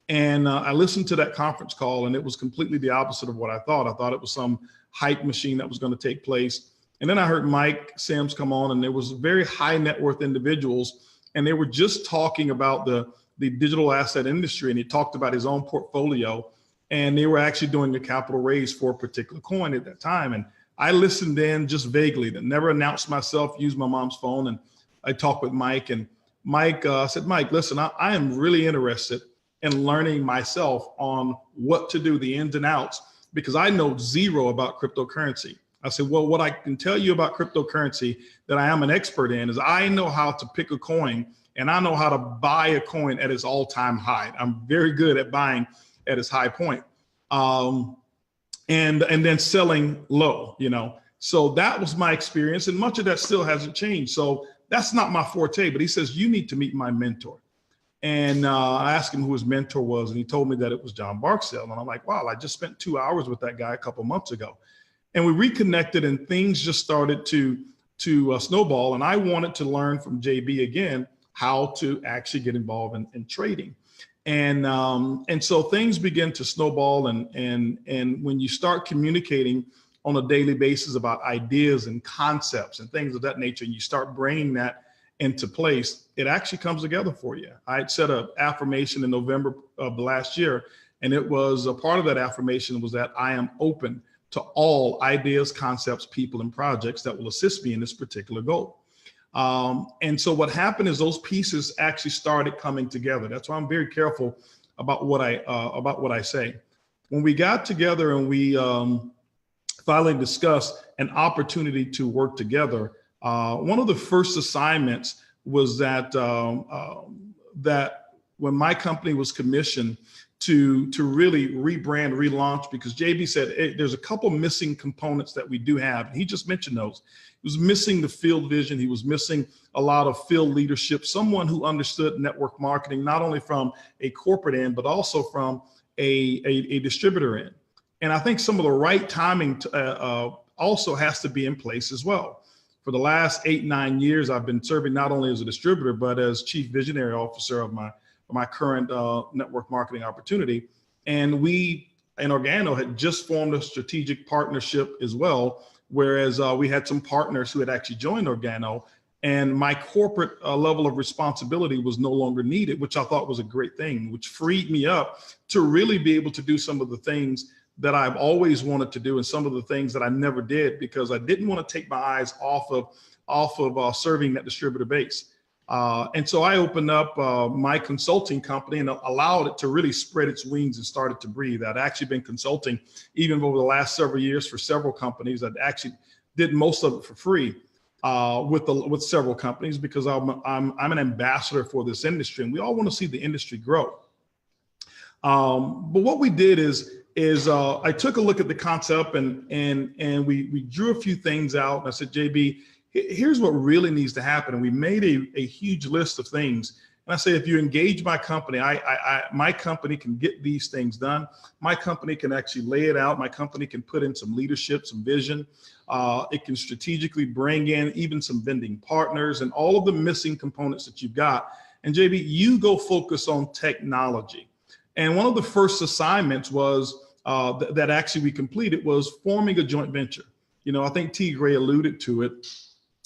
And I listened to that conference call, and it was completely the opposite of what I thought. I thought it was some hype machine that was going to take place. And then I heard Mike Sims come on, and there was very high net worth individuals, and they were just talking about the digital asset industry, and he talked about his own portfolio, and they were actually doing a capital raise for a particular coin at that time. And I listened in just vaguely, that never announced myself, used my mom's phone, and I talked with Mike, and Mike said, Mike, listen, I am really interested and learning myself on what to do, the ins and outs, because I know zero about cryptocurrency. I said, well, what I can tell you about cryptocurrency that I am an expert in is I know how to pick a coin, and I know how to buy a coin at its all-time high. I'm very good at buying at its high point, and then selling low, you know. So that was my experience, and much of that still hasn't changed. So that's not my forte, but he says, you need to meet my mentor. And I asked him who his mentor was, and he told me that it was John Barksdale. And I'm like, wow, I just spent 2 hours with that guy a couple months ago. And we reconnected, and things just started to snowball. And I wanted to learn from JB again how to actually get involved in trading. And so things begin to snowball. And when you start communicating on a daily basis about ideas and concepts and things of that nature, and you start bringing that into place, it actually comes together for you. I had set an affirmation in November of last year, and it was a part of that affirmation was that I am open to all ideas, concepts, people, and projects that will assist me in this particular goal. And so what happened is those pieces actually started coming together. That's why I'm very careful about what I say. When we got together and we finally discussed an opportunity to work together, one of the first assignments was that when my company was commissioned to really rebrand, relaunch, because JB said, hey, there's a couple missing components that we do have. And he just mentioned those. He was missing the field vision. He was missing a lot of field leadership, someone who understood network marketing, not only from a corporate end, but also from a distributor end. And I think some of the right timing also has to be in place as well. For the last 8-9 years, I've been serving not only as a distributor, but as chief visionary officer of my current network marketing opportunity. And we in Organo had just formed a strategic partnership as well, whereas we had some partners who had actually joined Organo, and my corporate level of responsibility was no longer needed, which I thought was a great thing, which freed me up to really be able to do some of the things that I've always wanted to do, and some of the things that I never did because I didn't want to take my eyes off of serving that distributor base. And so I opened up my consulting company and allowed it to really spread its wings and started to breathe. I'd actually been consulting even over the last several years for several companies. I'd actually did most of it for free with several companies because I'm an ambassador for this industry, and we all want to see the industry grow. But what we did is I took a look at the concept and we drew a few things out. And I said, JB, here's what really needs to happen. And we made a huge list of things. And I say, if you engage my company, my company can get these things done. My company can actually lay it out. My company can put in some leadership, some vision. It can strategically bring in even some vending partners and all of the missing components that you've got. And JB, you go focus on technology. And one of the first assignments was that actually we completed was forming a joint venture. You know, I think T. Gray alluded to it,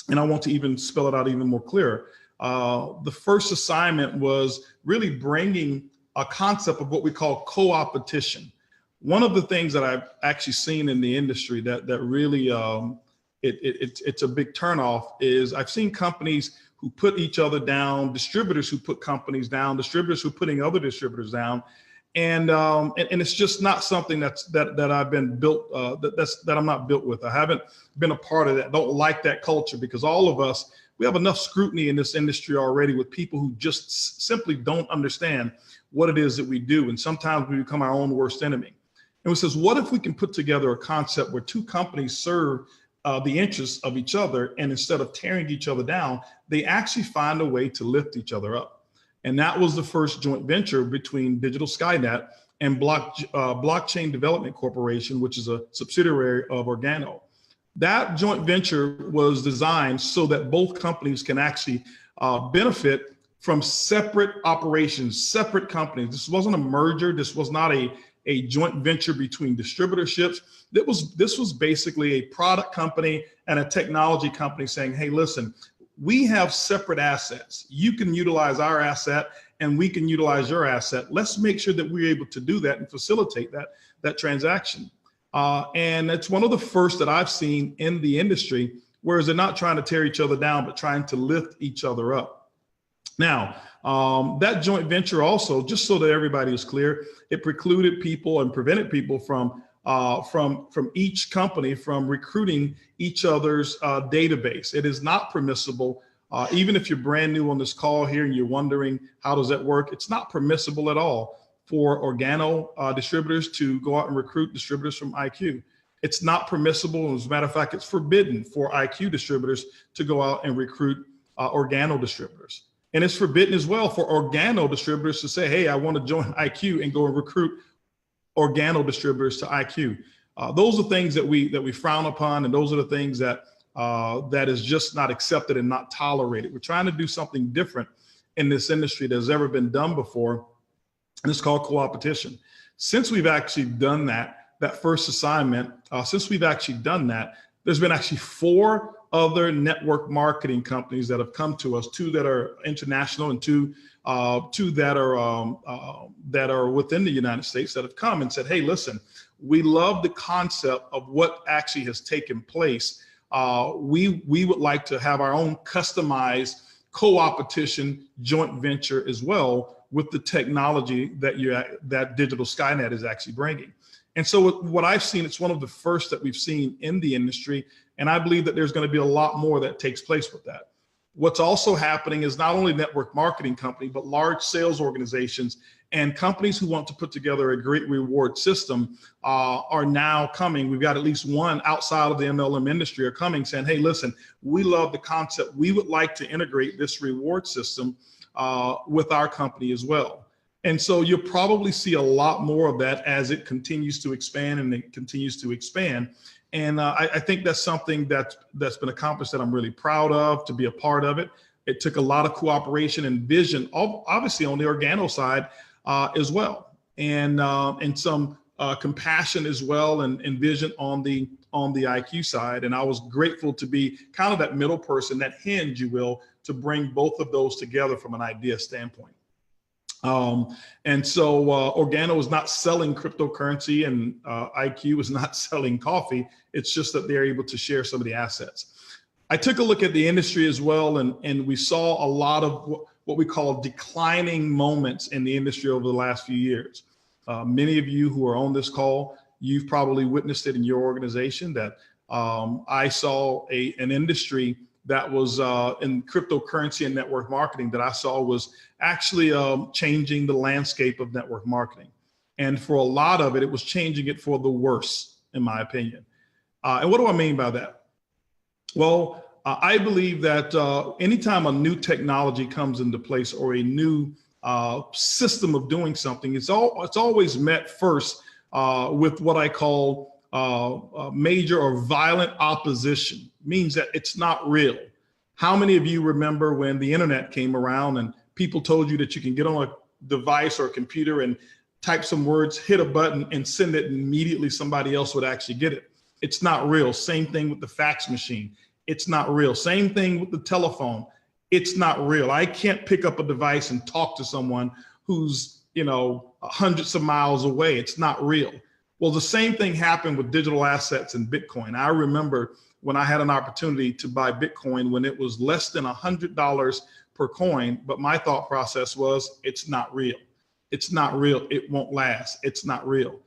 and I want to even spell it out even more clear. The first assignment was really bringing a concept of what we call co-opetition. One of the things that I've actually seen in the industry that really it's a big turnoff is I've seen companies who put each other down, distributors who put companies down, distributors who putting other distributors down, and it's just not something that I've been built that I'm not built with. I haven't been a part of that. Don't like that culture because all of us, we have enough scrutiny in this industry already with people who just simply don't understand what it is that we do, and sometimes we become our own worst enemy. And we says, what if we can put together a concept where two companies serve the interests of each other, and instead of tearing each other down, they actually find a way to lift each other up. And that was the first joint venture between Digital Skynet and Blockchain Development Corporation, which is a subsidiary of Organo. That joint venture was designed so that both companies can actually benefit from separate operations, separate companies. This wasn't a merger. This was not a joint venture between distributorships. This was basically a product company and a technology company saying, hey, listen, we have separate assets. You can utilize our asset and we can utilize your asset. Let's make sure that we're able to do that and facilitate that transaction. And it's one of the first that I've seen in the industry, whereas they're not trying to tear each other down, but trying to lift each other up. Now, That joint venture also, just so that everybody is clear, it precluded people and prevented people from each company from recruiting each other's database. It is not permissible. Even if you're brand new on this call here and you're wondering how does that work, it's not permissible at all for organo distributors to go out and recruit distributors from IQ. It's not permissible. As a matter of fact, it's forbidden for IQ distributors to go out and recruit organo distributors. And it's forbidden as well for organo distributors to say, hey, I want to join IQ and go and recruit organo distributors to IQ. Those are things that we frown upon, and those are the things that that is just not accepted and not tolerated. We're trying to do something different in this industry that has ever been done before, and it's called co-opetition. Since we've actually done that first assignment, since we've actually done that, there's been actually 4 other network marketing companies that have come to us, 2 that are international and 2 that are within the United States that have come and said, hey, listen, we love the concept of what actually has taken place. We would like to have our own customized co-opetition joint venture as well with the technology that Digital Skynet is actually bringing. And so what I've seen, it's one of the first that we've seen in the industry. And I believe that there's going to be a lot more that takes place with that. What's also happening is not only network marketing company, but large sales organizations and companies who want to put together a great reward system are now coming. We've got at least one outside of the MLM industry are coming saying, hey, listen, we love the concept. We would like to integrate this reward system with our company as well. And so you'll probably see a lot more of that as it continues to expand and it continues to expand. And I think that's something that's been accomplished that I'm really proud of, to be a part of it. It took a lot of cooperation and vision, obviously on the organo side as well, and some compassion as well, and vision on the IQ side. And I was grateful to be kind of that middle person, that hinge, you will, to bring both of those together from an idea standpoint. And so Organo is not selling cryptocurrency and IQ is not selling coffee. It's just that they're able to share some of the assets. I took a look at the industry as well, and we saw a lot of what we call declining moments in the industry over the last few years. Many of you who are on this call, you've probably witnessed it in your organization that I saw an industry that was in cryptocurrency and network marketing that I saw was actually changing the landscape of network marketing. And for a lot of it, it was changing it for the worse, in my opinion. And what do I mean by that? Well, I believe that anytime a new technology comes into place or a new system of doing something, it's always met first with what I call major or violent opposition. Means that it's not real. How many of you remember when the internet came around and people told you that you can get on a device or a computer and type some words, hit a button and send it, and immediately somebody else would actually get it? It's not real. Same thing with the fax machine. It's not real. Same thing with the telephone. It's not real. I can't pick up a device and talk to someone who's, hundreds of miles away. It's not real. Well, the same thing happened with digital assets and Bitcoin. I remember when I had an opportunity to buy Bitcoin when it was less than $100 per coin, but my thought process was, it's not real. It's not real. It won't last. It's not real.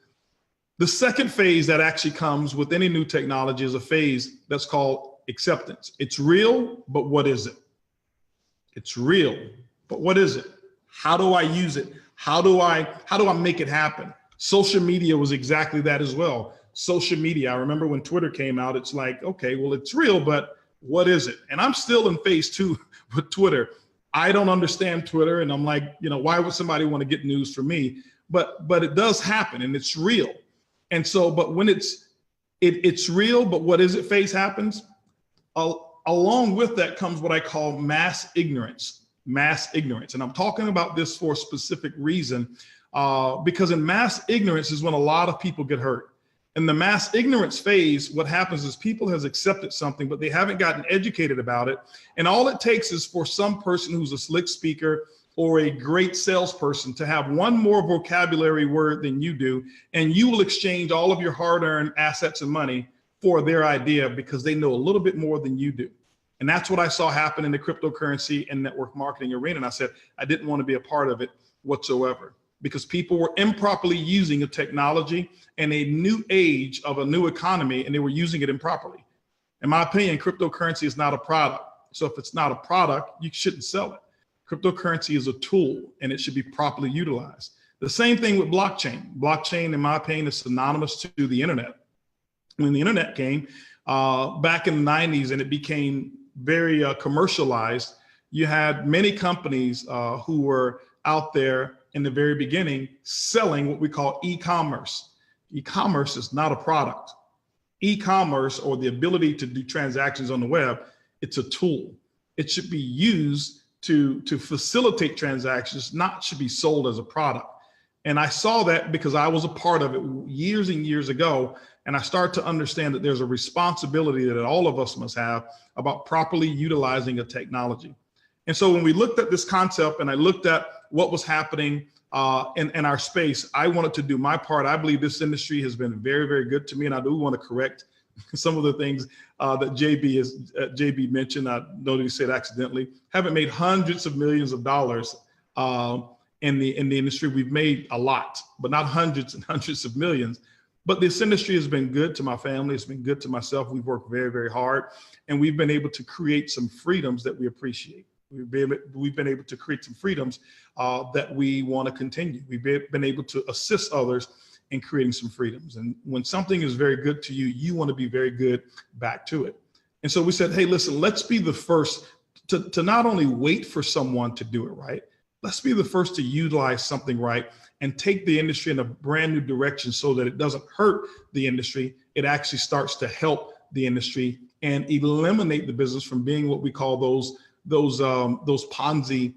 The second phase that actually comes with any new technology is a phase that's called acceptance. It's real, but what is it? It's real, but what is it? How do I use it? How do I make it happen? Social media was exactly that as well. Social media, I remember when Twitter came out, it's like, okay, well, it's real, but what is it? And I'm still in phase 2 with Twitter. I don't understand Twitter, and I'm like, why would somebody want to get news from me? But it does happen, and it's real. And so, but when it's real, but what is it phase happens, along with that comes what I call mass ignorance. And I'm talking about this for a specific reason, because in mass ignorance is when a lot of people get hurt. In the mass ignorance phase, what happens is people has accepted something, but they haven't gotten educated about it. And all it takes is for some person who's a slick speaker or a great salesperson to have one more vocabulary word than you do, and you will exchange all of your hard-earned assets and money for their idea because they know a little bit more than you do. And that's what I saw happen in the cryptocurrency and network marketing arena. And I said, I didn't want to be a part of it whatsoever, because people were improperly using a technology and a new age of a new economy, and they were using it improperly. In my opinion, cryptocurrency is not a product. So if it's not a product, you shouldn't sell it. Cryptocurrency is a tool, and it should be properly utilized. The same thing with blockchain. Blockchain, in my opinion, is synonymous to the internet. When the internet came back in the 90s and it became very commercialized, you had many companies who were out there in the very beginning selling what we call e-commerce. E-commerce is not a product. E-commerce, or the ability to do transactions on the web, it's a tool. It should be used to facilitate transactions, not should be sold as a product. And I saw that because I was a part of it years and years ago. And I started to understand that there's a responsibility that all of us must have about properly utilizing a technology. And so when we looked at this concept and I looked at what was happening in our space, I wanted to do my part. I believe this industry has been very, very good to me. And I do want to correct some of the things that JB mentioned. I know that he said accidentally. Haven't made hundreds of millions of dollars in the industry. We've made a lot, but not hundreds and hundreds of millions. But this industry has been good to my family. It's been good to myself. We've worked very, very hard, and we've been able to create some freedoms that we appreciate. We've been able to create some freedoms that we want to continue. We've been able to assist others in creating some freedoms. And when something is very good to you, you want to be very good back to it. And so we said, hey, listen, let's be the first to not only wait for someone to do it right, let's be the first to utilize something right and take the industry in a brand new direction so that it doesn't hurt the industry. It actually starts to help the industry and eliminate the business from being what we call those Ponzi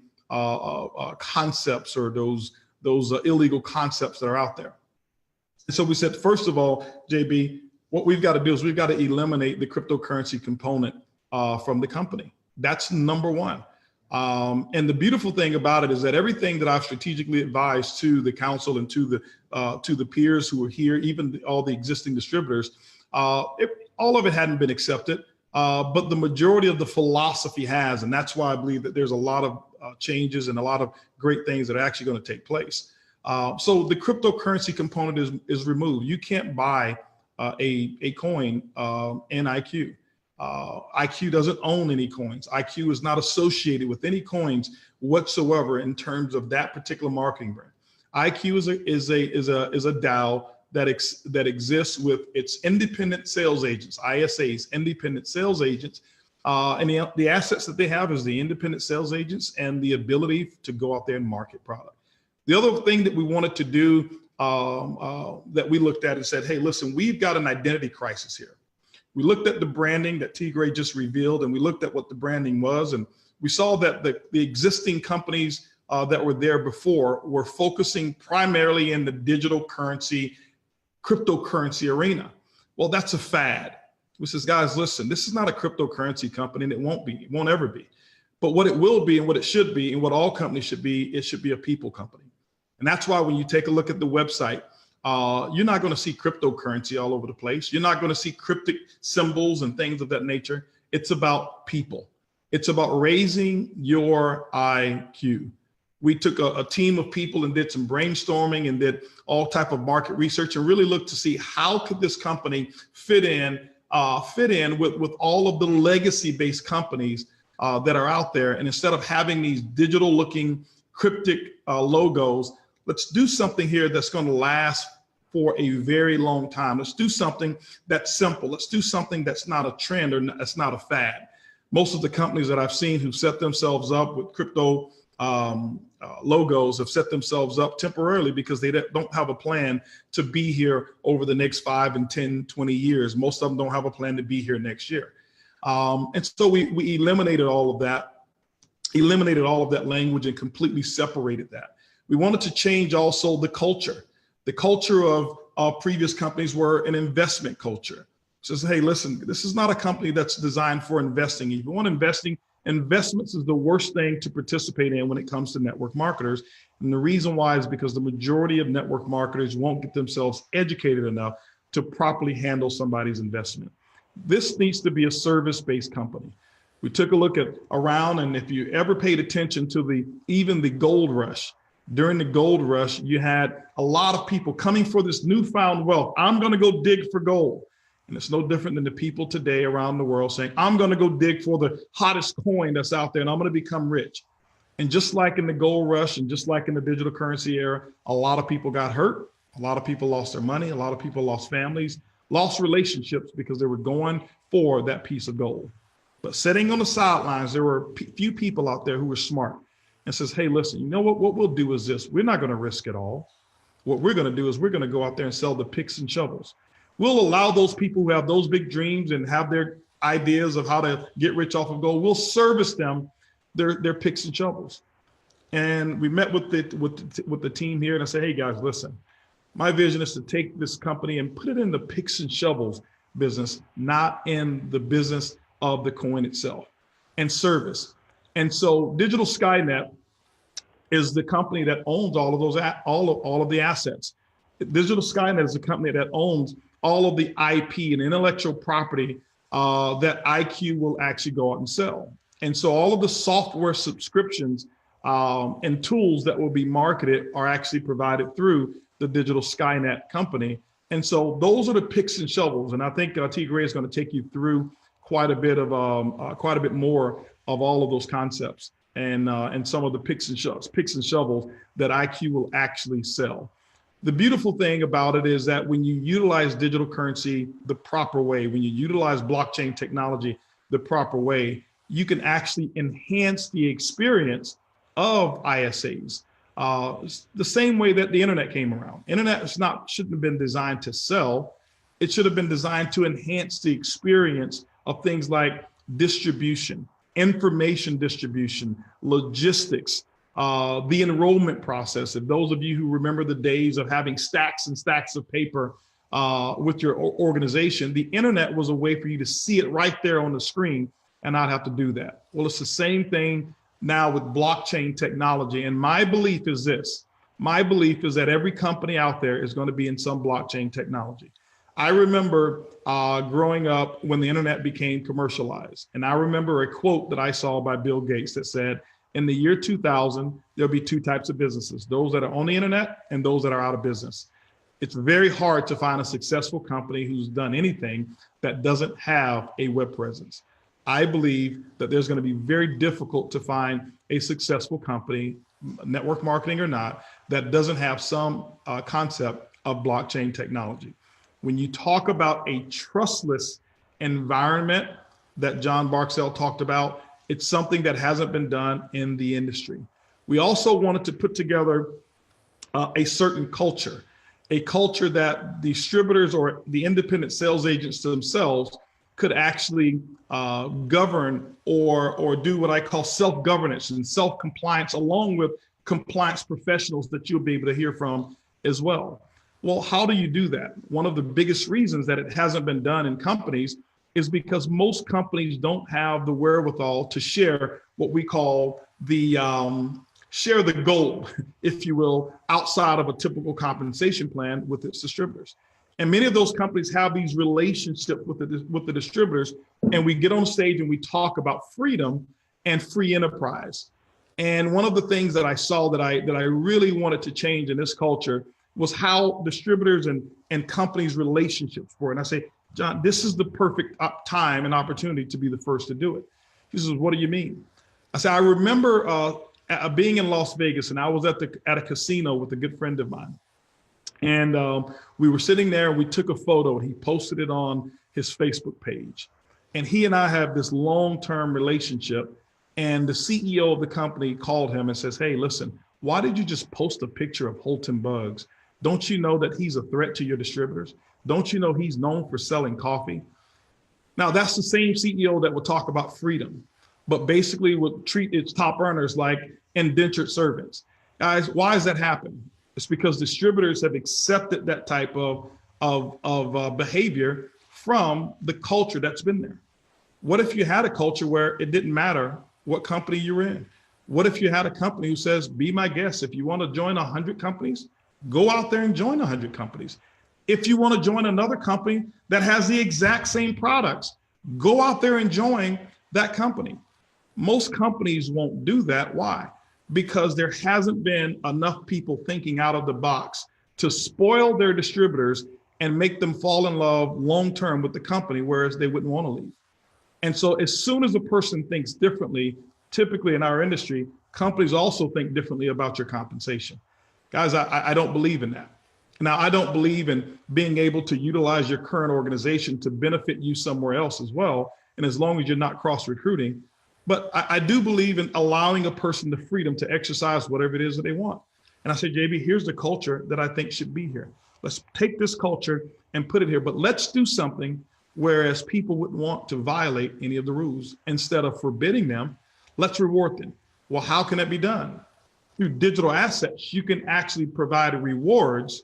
concepts, or those illegal concepts that are out there. And so we said, first of all, JB, what we've got to do is we've got to eliminate the cryptocurrency component from the company. That's number one. And the beautiful thing about it is that everything that I've strategically advised to the council and to the peers who are here, even all the existing distributors, all of it hadn't been accepted, but the majority of the philosophy has, and that's why I believe that there's a lot of changes and a lot of great things that are actually going to take place. So the cryptocurrency component is removed. You can't buy a coin in IQ. IQ doesn't own any coins. IQ is not associated with any coins whatsoever in terms of that particular marketing brand. IQ is a DAO that exists with its independent sales agents, ISAs, independent sales agents, and the assets that they have is the independent sales agents and the ability to go out there and market product. The other thing that we wanted to do that we looked at and said, hey, listen, we've got an identity crisis here. We looked at the branding that T. Gray just revealed, and we looked at what the branding was, and we saw that the existing companies that were there before were focusing primarily in the digital currency, cryptocurrency arena. Well, that's a fad. We says, guys, listen, this is not a cryptocurrency company, and it won't be. It won't ever be. But what it will be and what it should be and what all companies should be, it should be a people company. And that's why when you take a look at the website, you're not going to see cryptocurrency all over the place. You're not going to see cryptic symbols and things of that nature. It's about people. It's about raising your IQ. We took a team of people and did some brainstorming and did all type of market research and really looked to see how could this company fit in with all of the legacy-based companies that are out there. And instead of having these digital-looking cryptic logos, let's do something here that's going to last for a very long time. Let's do something that's simple. Let's do something that's not a trend or that's not a fad. Most of the companies that I've seen who set themselves up with crypto logos have set themselves up temporarily because they don't have a plan to be here over the next 5 and 10, 20 years. Most of them don't have a plan to be here next year. And so we eliminated all of that, language and completely separated that. We wanted to change also the culture. The culture of previous companies were an investment culture. Says, hey, listen, this is not a company that's designed for investing. If you want investing, investments is the worst thing to participate in when it comes to network marketers. And the reason why is because the majority of network marketers won't get themselves educated enough to properly handle somebody's investment. This needs to be a service-based company. We took a look at around, and if you ever paid attention to even the gold rush, during the gold rush, you had a lot of people coming for this newfound wealth. I'm going to go dig for gold. And it's no different than the people today around the world saying, I'm going to go dig for the hottest coin that's out there and I'm going to become rich. And just like in the gold rush and just like in the digital currency era, a lot of people got hurt. A lot of people lost their money. A lot of people lost families, lost relationships because they were going for that piece of gold. But sitting on the sidelines, there were a few people out there who were smart and says, hey, listen, you know what we'll do is this. We're not going to risk it all. What we're going to do is we're going to go out there and sell the picks and shovels. We'll allow those people who have those big dreams and have their ideas of how to get rich off of gold. We'll service them their picks and shovels. And we met with the team here, and I said, hey guys, listen, my vision is to take this company and put it in the picks and shovels business, not in the business of the coin itself, and service. And so Digital Skynet is the company that owns all of those all of the assets. Digital Skynet is a company that owns all of the IP and intellectual property that IQ will actually go out and sell. And so all of the software subscriptions and tools that will be marketed are actually provided through the Digital Skynet company. And so those are the picks and shovels. And I think T. Gray is going to take you through quite a bit more of all of those concepts and some of the picks and shovels that IQ will actually sell. The beautiful thing about it is that when you utilize digital currency the proper way, when you utilize blockchain technology the proper way, you can actually enhance the experience of ISAs. The same way that the internet came around. Internet shouldn't have been designed to sell. It should have been designed to enhance the experience of things like distribution, information distribution, logistics, the enrollment process. If those of you who remember the days of having stacks and stacks of paper with your organization, the internet was a way for you to see it right there on the screen and not have to do that. Well, it's the same thing now with blockchain technology. And my belief is this. My belief is that every company out there is going to be in some blockchain technology. I remember growing up when the internet became commercialized. And I remember a quote that I saw by Bill Gates that said, in the year 2000, there'll be two types of businesses, those that are on the internet and those that are out of business. It's very hard to find a successful company who's done anything that doesn't have a web presence. I believe that there's going to be very difficult to find a successful company, network marketing or not, that doesn't have some concept of blockchain technology. When you talk about a trustless environment that John Barksdale talked about, it's something that hasn't been done in the industry. We also wanted to put together a certain culture, a culture that distributors or the independent sales agents themselves could actually govern or do what I call self-governance and self-compliance, along with compliance professionals that you'll be able to hear from as well. Well, how do you do that? One of the biggest reasons that it hasn't been done in companies is because most companies don't have the wherewithal to share what we call the share the gold, if you will, outside of a typical compensation plan with its distributors. And many of those companies have these relationships with the distributors, and we get on stage and we talk about freedom and free enterprise. And one of the things that I saw that I really wanted to change in this culture was how distributors and companies' relationships were. And I say, John, this is the perfect time and opportunity to be the first to do it. He says, what do you mean? I said, I remember being in Las Vegas, and I was at a casino with a good friend of mine. And we were sitting there, and we took a photo, and he posted it on his Facebook page. And he and I have this long-term relationship. And the CEO of the company called him and says, hey, listen, why did you just post a picture of Holton Buggs? Don't you know that he's a threat to your distributors? Don't you know he's known for selling coffee? Now, that's the same CEO that will talk about freedom, but basically would treat its top earners like indentured servants. Guys, why does that happen? It's because distributors have accepted that type of behavior from the culture that's been there. What if you had a culture where it didn't matter what company you're in? What if you had a company who says, be my guest, if you want to join 100 companies, go out there and join 100 companies. If you want to join another company that has the exact same products, go out there and join that company. Most companies won't do that. Why? Because there hasn't been enough people thinking out of the box to spoil their distributors and make them fall in love long-term with the company, whereas they wouldn't want to leave. And so as soon as a person thinks differently, typically in our industry, companies also think differently about your compensation. Guys, I don't believe in that. Now, I don't believe in being able to utilize your current organization to benefit you somewhere else as well. And as long as you're not cross-recruiting, but I do believe in allowing a person the freedom to exercise whatever it is that they want. And I said, JB, here's the culture that I think should be here. Let's take this culture and put it here, but let's do something whereas people wouldn't want to violate any of the rules. Instead of forbidding them, let's reward them. Well, how can that be done? Through digital assets, you can actually provide rewards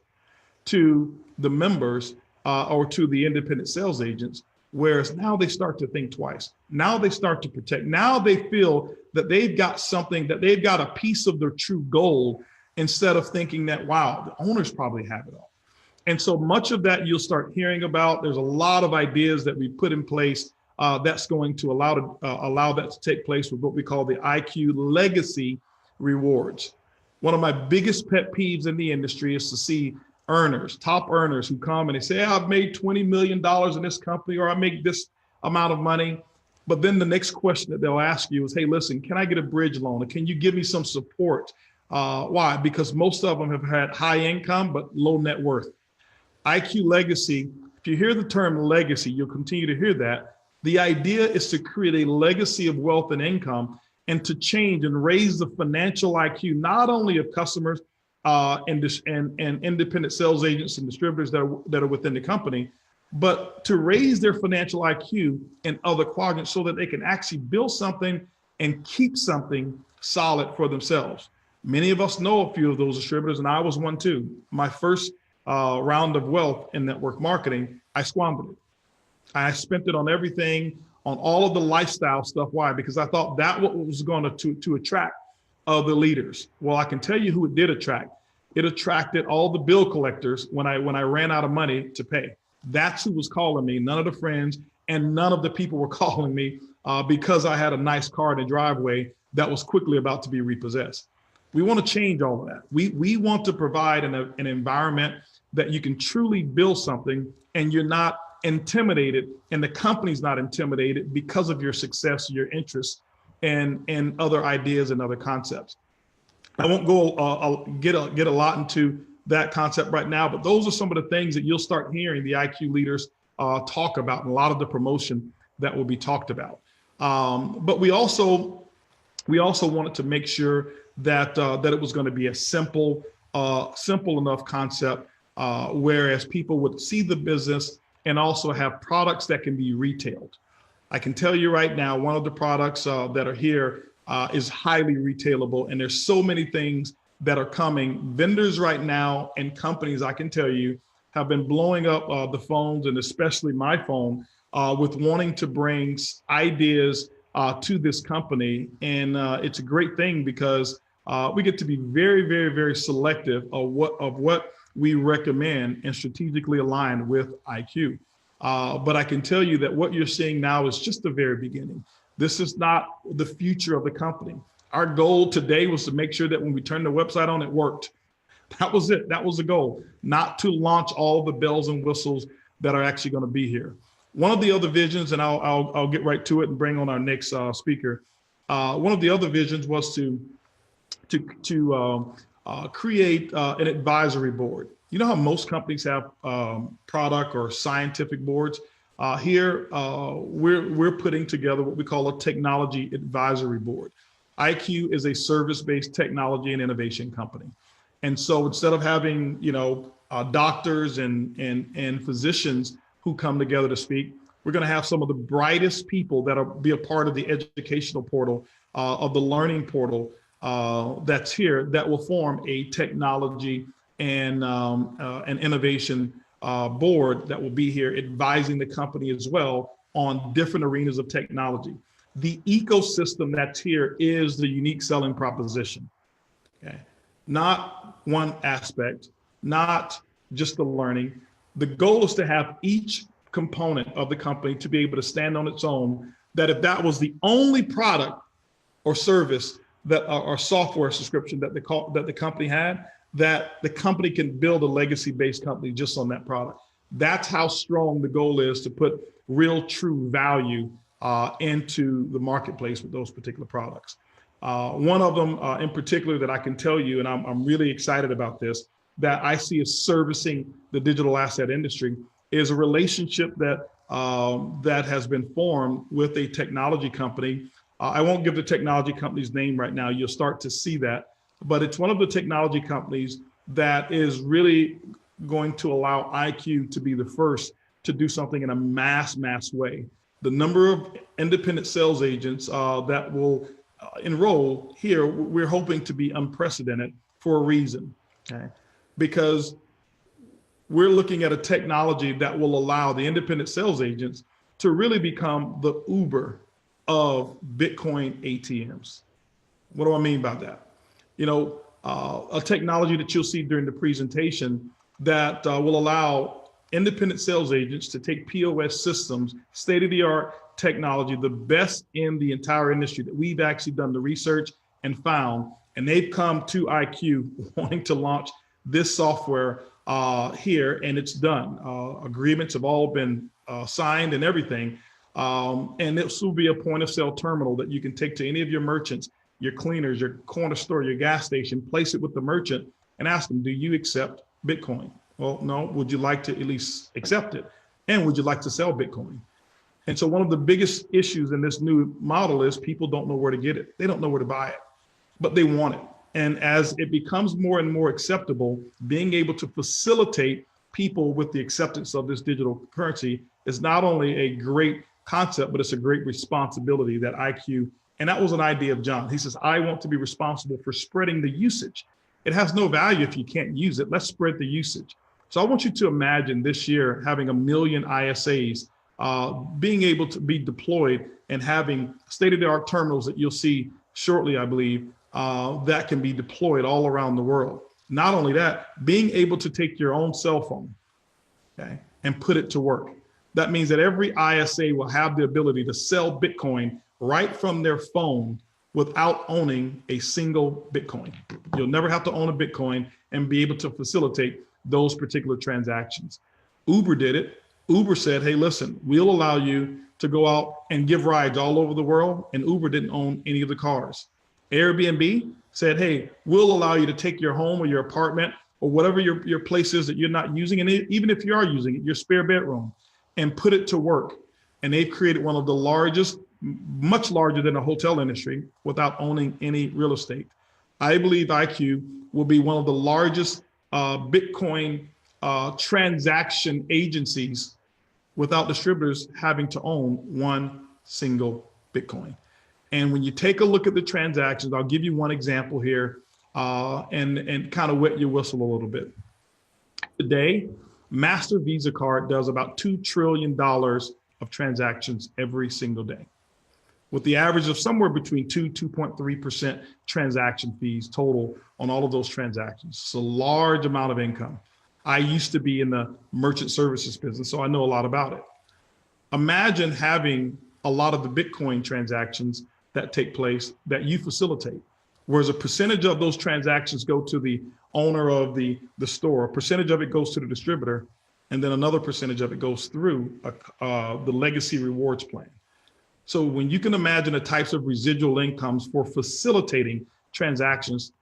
to the members or to the independent sales agents, whereas now they start to think twice. Now they start to protect. Now they feel that they've got something, that they've got a piece of their true gold, instead of thinking that, wow, the owners probably have it all. And so much of that you'll start hearing about. There's a lot of ideas that we put in place that's going to allow that to take place with what we call the IQ legacy rewards. One of my biggest pet peeves in the industry is to see earners, top earners who come and they say, hey, I've made $20 million in this company, or I make this amount of money. But then the next question that they'll ask you is, hey, listen, can I get a bridge loan? Or can you give me some support? Why? Because most of them have had high income, but low net worth. IQ legacy, if you hear the term legacy, you'll continue to hear that. The idea is to create a legacy of wealth and income, and to change and raise the financial IQ, not only of customers and independent sales agents and distributors that are within the company, but to raise their financial IQ in other quadrants so that they can actually build something and keep something solid for themselves. Many of us know a few of those distributors, and I was one too. My first round of wealth in network marketing, I squandered it. I spent it on everything, on all of the lifestyle stuff. Why? Because I thought that was going to attract other leaders. Well, I can tell you who it did attract. It attracted all the bill collectors when I ran out of money to pay. That's who was calling me. None of the friends and none of the people were calling me because I had a nice car in the driveway that was quickly about to be repossessed. We want to change all of that. We want to provide an environment that you can truly build something and you're not intimidated, and the company's not intimidated because of your success, your interests, and other ideas and other concepts. I won't go I'll get a lot into that concept right now, but those are some of the things that you'll start hearing the IQ leaders talk about, and a lot of the promotion that will be talked about. But we also wanted to make sure that it was going to be a simple enough concept, whereas people would see the business and also have products that can be retailed. I can tell you right now, one of the products that are here is highly retailable, and there's so many things that are coming. Vendors right now and companies, I can tell you, have been blowing up the phones, and especially my phone, with wanting to bring ideas to this company. And it's a great thing because we get to be very, very, very selective of what we recommend and strategically aligned with IQ. But I can tell you that what you're seeing now is just the very beginning. This is not the future of the company. Our goal today was to make sure that when we turned the website on, it worked. That was it. That was the goal, not to launch all the bells and whistles that are actually going to be here. One of the other visions, and I'll get right to it and bring on our next speaker. One of the other visions was to create an advisory board. You know how most companies have product or scientific boards? Here, we're putting together what we call a technology advisory board. IQ is a service-based technology and innovation company. And so instead of having, doctors and physicians who come together to speak, we're going to have some of the brightest people that'll be a part of the educational portal, of the learning portal that's here, that will form a technology and an innovation board that will be here advising the company as well on different arenas of technology. The ecosystem that's here is the unique selling proposition. Okay, not one aspect, not just the learning. The goal is to have each component of the company to be able to stand on its own that if that was the only product or service that or software subscription that the company had, that the company can build a legacy-based company just on that product. That's how strong the goal is, to put real true value into the marketplace with those particular products. One of them in particular that I can tell you, and I'm really excited about this, that I see as servicing the digital asset industry, is a relationship that that has been formed with a technology company. I won't give the technology company's name right now. You'll start to see that, but it's one of the technology companies that is really going to allow IQ to be the first to do something in a mass way. The number of independent sales agents that will enroll here, we're hoping to be unprecedented for a reason, okay? Because we're looking at a technology that will allow the independent sales agents to really become the Uber of Bitcoin ATMs. What do I mean by that? You know, a technology that you'll see during the presentation that will allow independent sales agents to take POS systems, state-of-the-art technology, the best in the entire industry, that we've actually done the research and found, and they've come to IQ wanting to launch this software here, and it's done. Agreements have all been signed and everything. And this will be a point of sale terminal that you can take to any of your merchants, your cleaners, your corner store, your gas station, place it with the merchant and ask them, do you accept Bitcoin? Well, no. Would you like to at least accept it? And would you like to sell Bitcoin? And so one of the biggest issues in this new model is people don't know where to get it. They don't know where to buy it, but they want it. And as it becomes more and more acceptable, being able to facilitate people with the acceptance of this digital currency is not only a great concept, but it's a great responsibility that IQ, and that was an idea of John. He says, I want to be responsible for spreading the usage. It has no value if you can't use it. Let's spread the usage. So I want you to imagine this year having 1 million ISAs being able to be deployed and having state-of-the-art terminals that you'll see shortly, I believe, that can be deployed all around the world. Not only that, being able to take your own cell phone, okay, and put it to work. That means that every ISA will have the ability to sell Bitcoin right from their phone without owning a single Bitcoin. You'll never have to own a Bitcoin and be able to facilitate those particular transactions. Uber did it. Uber said, hey, listen, we'll allow you to go out and give rides all over the world, and Uber didn't own any of the cars. Airbnb said, hey, we'll allow you to take your home or your apartment or whatever your place is that you're not using, and even if you are using it, your spare bedroom, and put it to work. And they've created one of the largest, much larger than the hotel industry, without owning any real estate. I believe IQ will be one of the largest Bitcoin transaction agencies without distributors having to own one single Bitcoin. And when you take a look at the transactions, I'll give you one example here and kind of wet your whistle a little bit. Today, Master Visa card does about $2 trillion of transactions every single day, with the average of somewhere between 2.3% transaction fees total on all of those transactions. It's a large amount of income. I used to be in the merchant services business, so I know a lot about it. Imagine having a lot of the Bitcoin transactions that take place that you facilitate, whereas a percentage of those transactions go to the owner of the store, a percentage of it goes to the distributor, and then another percentage of it goes through the legacy rewards plan. So when you can imagine the types of residual incomes for facilitating transactions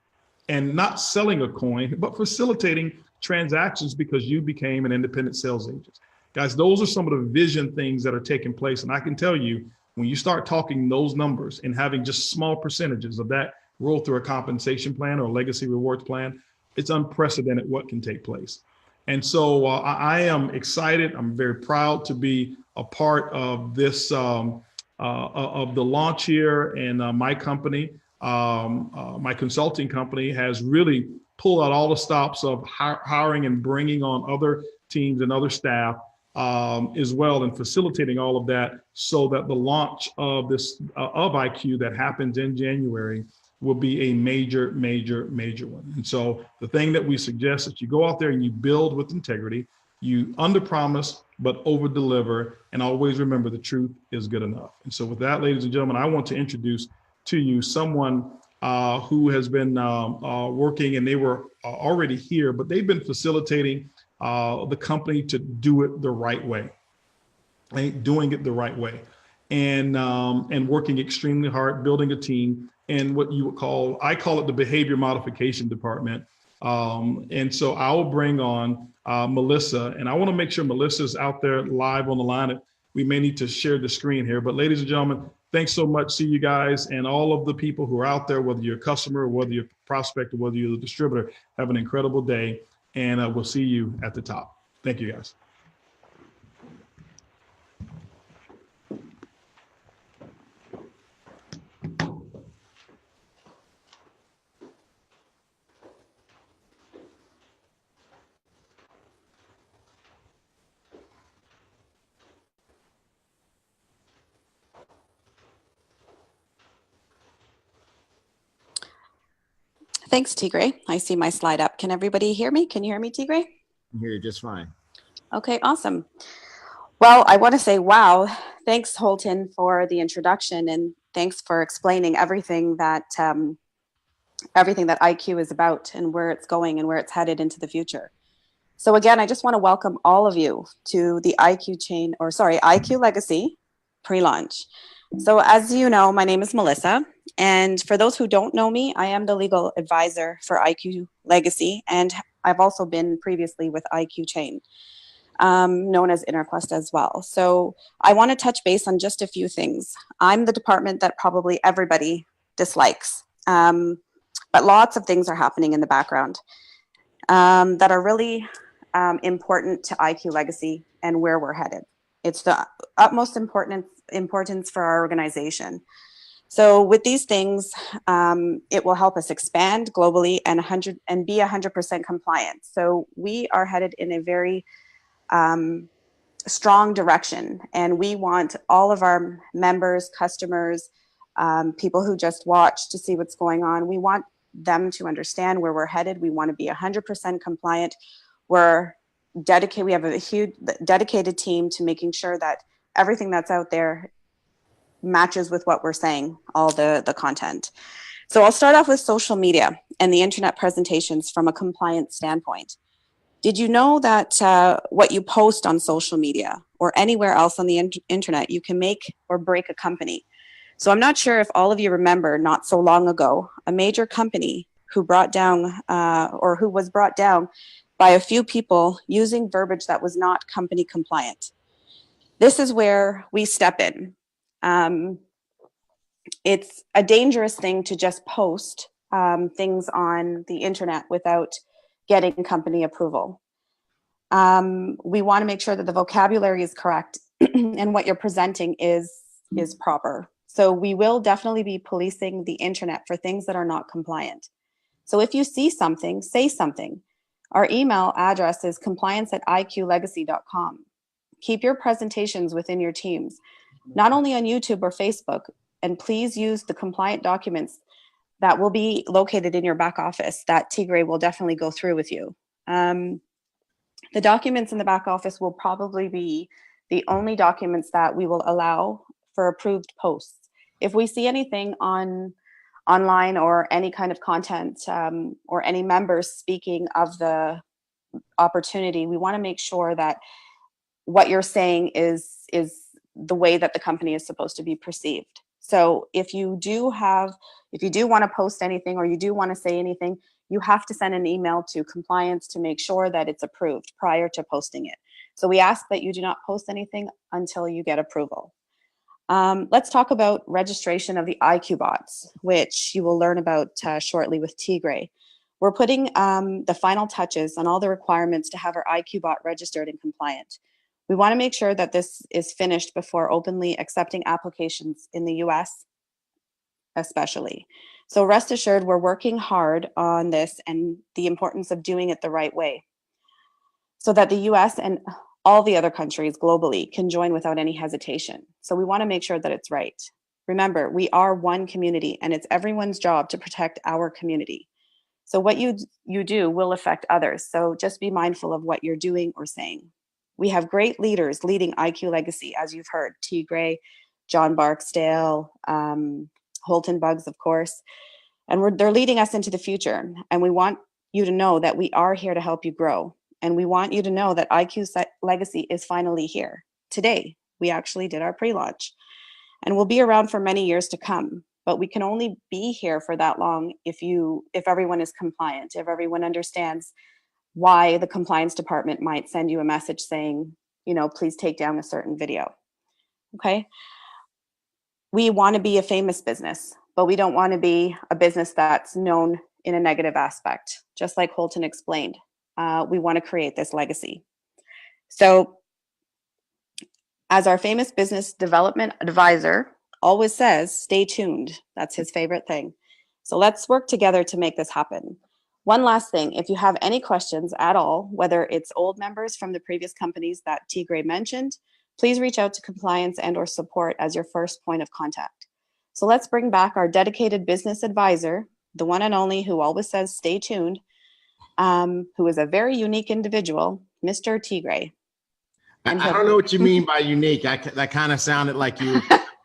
and not selling a coin, but facilitating transactions because you became an independent sales agent. Guys, those are some of the vision things that are taking place. And I can tell you, when you start talking those numbers and having just small percentages of that roll through a compensation plan or a legacy rewards plan, it's unprecedented what can take place. And so I am excited. I'm very proud to be a part of this, of the launch here. And my company, my consulting company, has really pulled out all the stops of hiring and bringing on other teams and other staff as well, and facilitating all of that so that the launch of this of IQ that happens in January will be a major one. And so the thing that we suggest is you go out there and you build with integrity, you under promise but over deliver. And always remember the truth is good enough. And so with that, ladies and gentlemen, I want to introduce to you someone who has been working, and they were already here, but they've been facilitating the company to do it the right way, right? Doing it the right way, and working extremely hard, building a team, and what you would call, I call it the behavior modification department. And so I will bring on Melissa, and I want to make sure Melissa's out there live on the line. We may need to share the screen here, but ladies and gentlemen, thanks so much. See you guys, and all of the people who are out there, whether you're a customer, whether you're a prospect, or whether you're a distributor, have an incredible day, and we'll see you at the top. Thank you, guys.
Thanks, Tigray. I see my slide up. Can everybody hear me? Can you hear me, Tigray?
I hear you just fine.
Okay, awesome. Well, I want to say, wow, thanks, Holton, for the introduction, and thanks for explaining everything that IQ is about and where it's going and where it's headed into the future. So again, I just want to welcome all of you to the IQ Legacy pre-launch. So as you know, my name is Melissa. And for those who don't know me, I am the legal advisor for IQ Legacy. And I've also been previously with IQ Chain, known as InterQuest as well. So I want to touch base on just a few things. I'm the department that probably everybody dislikes. But lots of things are happening in the background that are really important to IQ Legacy and where we're headed. It's the utmost importance for our organization. So with these things, it will help us expand globally and be 100% compliant. So we are headed in a very strong direction, and we want all of our members, customers, people who just watch to see what's going on. We want them to understand where we're headed. We want to be 100% compliant. We're dedicated. We have a huge dedicated team to making sure that everything that's out there matches with what we're saying, all the content. So I'll start off with social media and the internet presentations from a compliance standpoint. Did you know that what you post on social media or anywhere else on the internet, you can make or break a company? So I'm not sure if all of you remember, not so long ago, a major company who was brought down by a few people using verbiage that was not company compliant. This is where we step in. It's a dangerous thing to just post things on the internet without getting company approval. We want to make sure that the vocabulary is correct and what you're presenting is proper. So we will definitely be policing the internet for things that are not compliant. So if you see something, say something. Our email address is compliance@iqlegacy.com. Keep your presentations within your teams, not only on YouTube or Facebook, and please use the compliant documents that will be located in your back office that Tigray will definitely go through with you. The documents in the back office will probably be the only documents that we will allow for approved posts. If we see anything online or any kind of content or any members speaking of the opportunity, we want to make sure that what you're saying is the way that the company is supposed to be perceived. So if you do want to post anything or you do want to say anything, you have to send an email to compliance to make sure that it's approved prior to posting it. So we ask that you do not post anything until you get approval. Let's talk about registration of the IQ bots, which you will learn about shortly with Tigray. We're putting the final touches on all the requirements to have our IQ bot registered and compliant. We want to make sure that this is finished before openly accepting applications in the US, especially. So rest assured, we're working hard on this and the importance of doing it the right way so that the US and all the other countries globally can join without any hesitation. So we want to make sure that it's right. Remember, we are one community and it's everyone's job to protect our community. So what you do will affect others. So just be mindful of what you're doing or saying. We have great leaders leading IQ Legacy, as you've heard, T. Gray, John Barksdale, Holton Buggs, of course, and they're leading us into the future. And we want you to know that we are here to help you grow. And we want you to know that IQ Legacy is finally here. Today, we actually did our pre-launch, and we'll be around for many years to come. But we can only be here for that long if everyone is compliant, if everyone understands why the compliance department might send you a message saying, please take down a certain video. Okay. We want to be a famous business, but we don't want to be a business that's known in a negative aspect. Just like Holton explained, we want to create this legacy. So as our famous business development advisor always says, stay tuned. That's his favorite thing. So let's work together to make this happen. One last thing, if you have any questions at all, whether it's old members from the previous companies that T. Gray mentioned, please reach out to compliance and or support as your first point of contact. So let's bring back our dedicated business advisor, the one and only who always says, stay tuned, who is a very unique individual, Mr. T. Gray.
I don't know what you mean by unique. That kind of sounded like you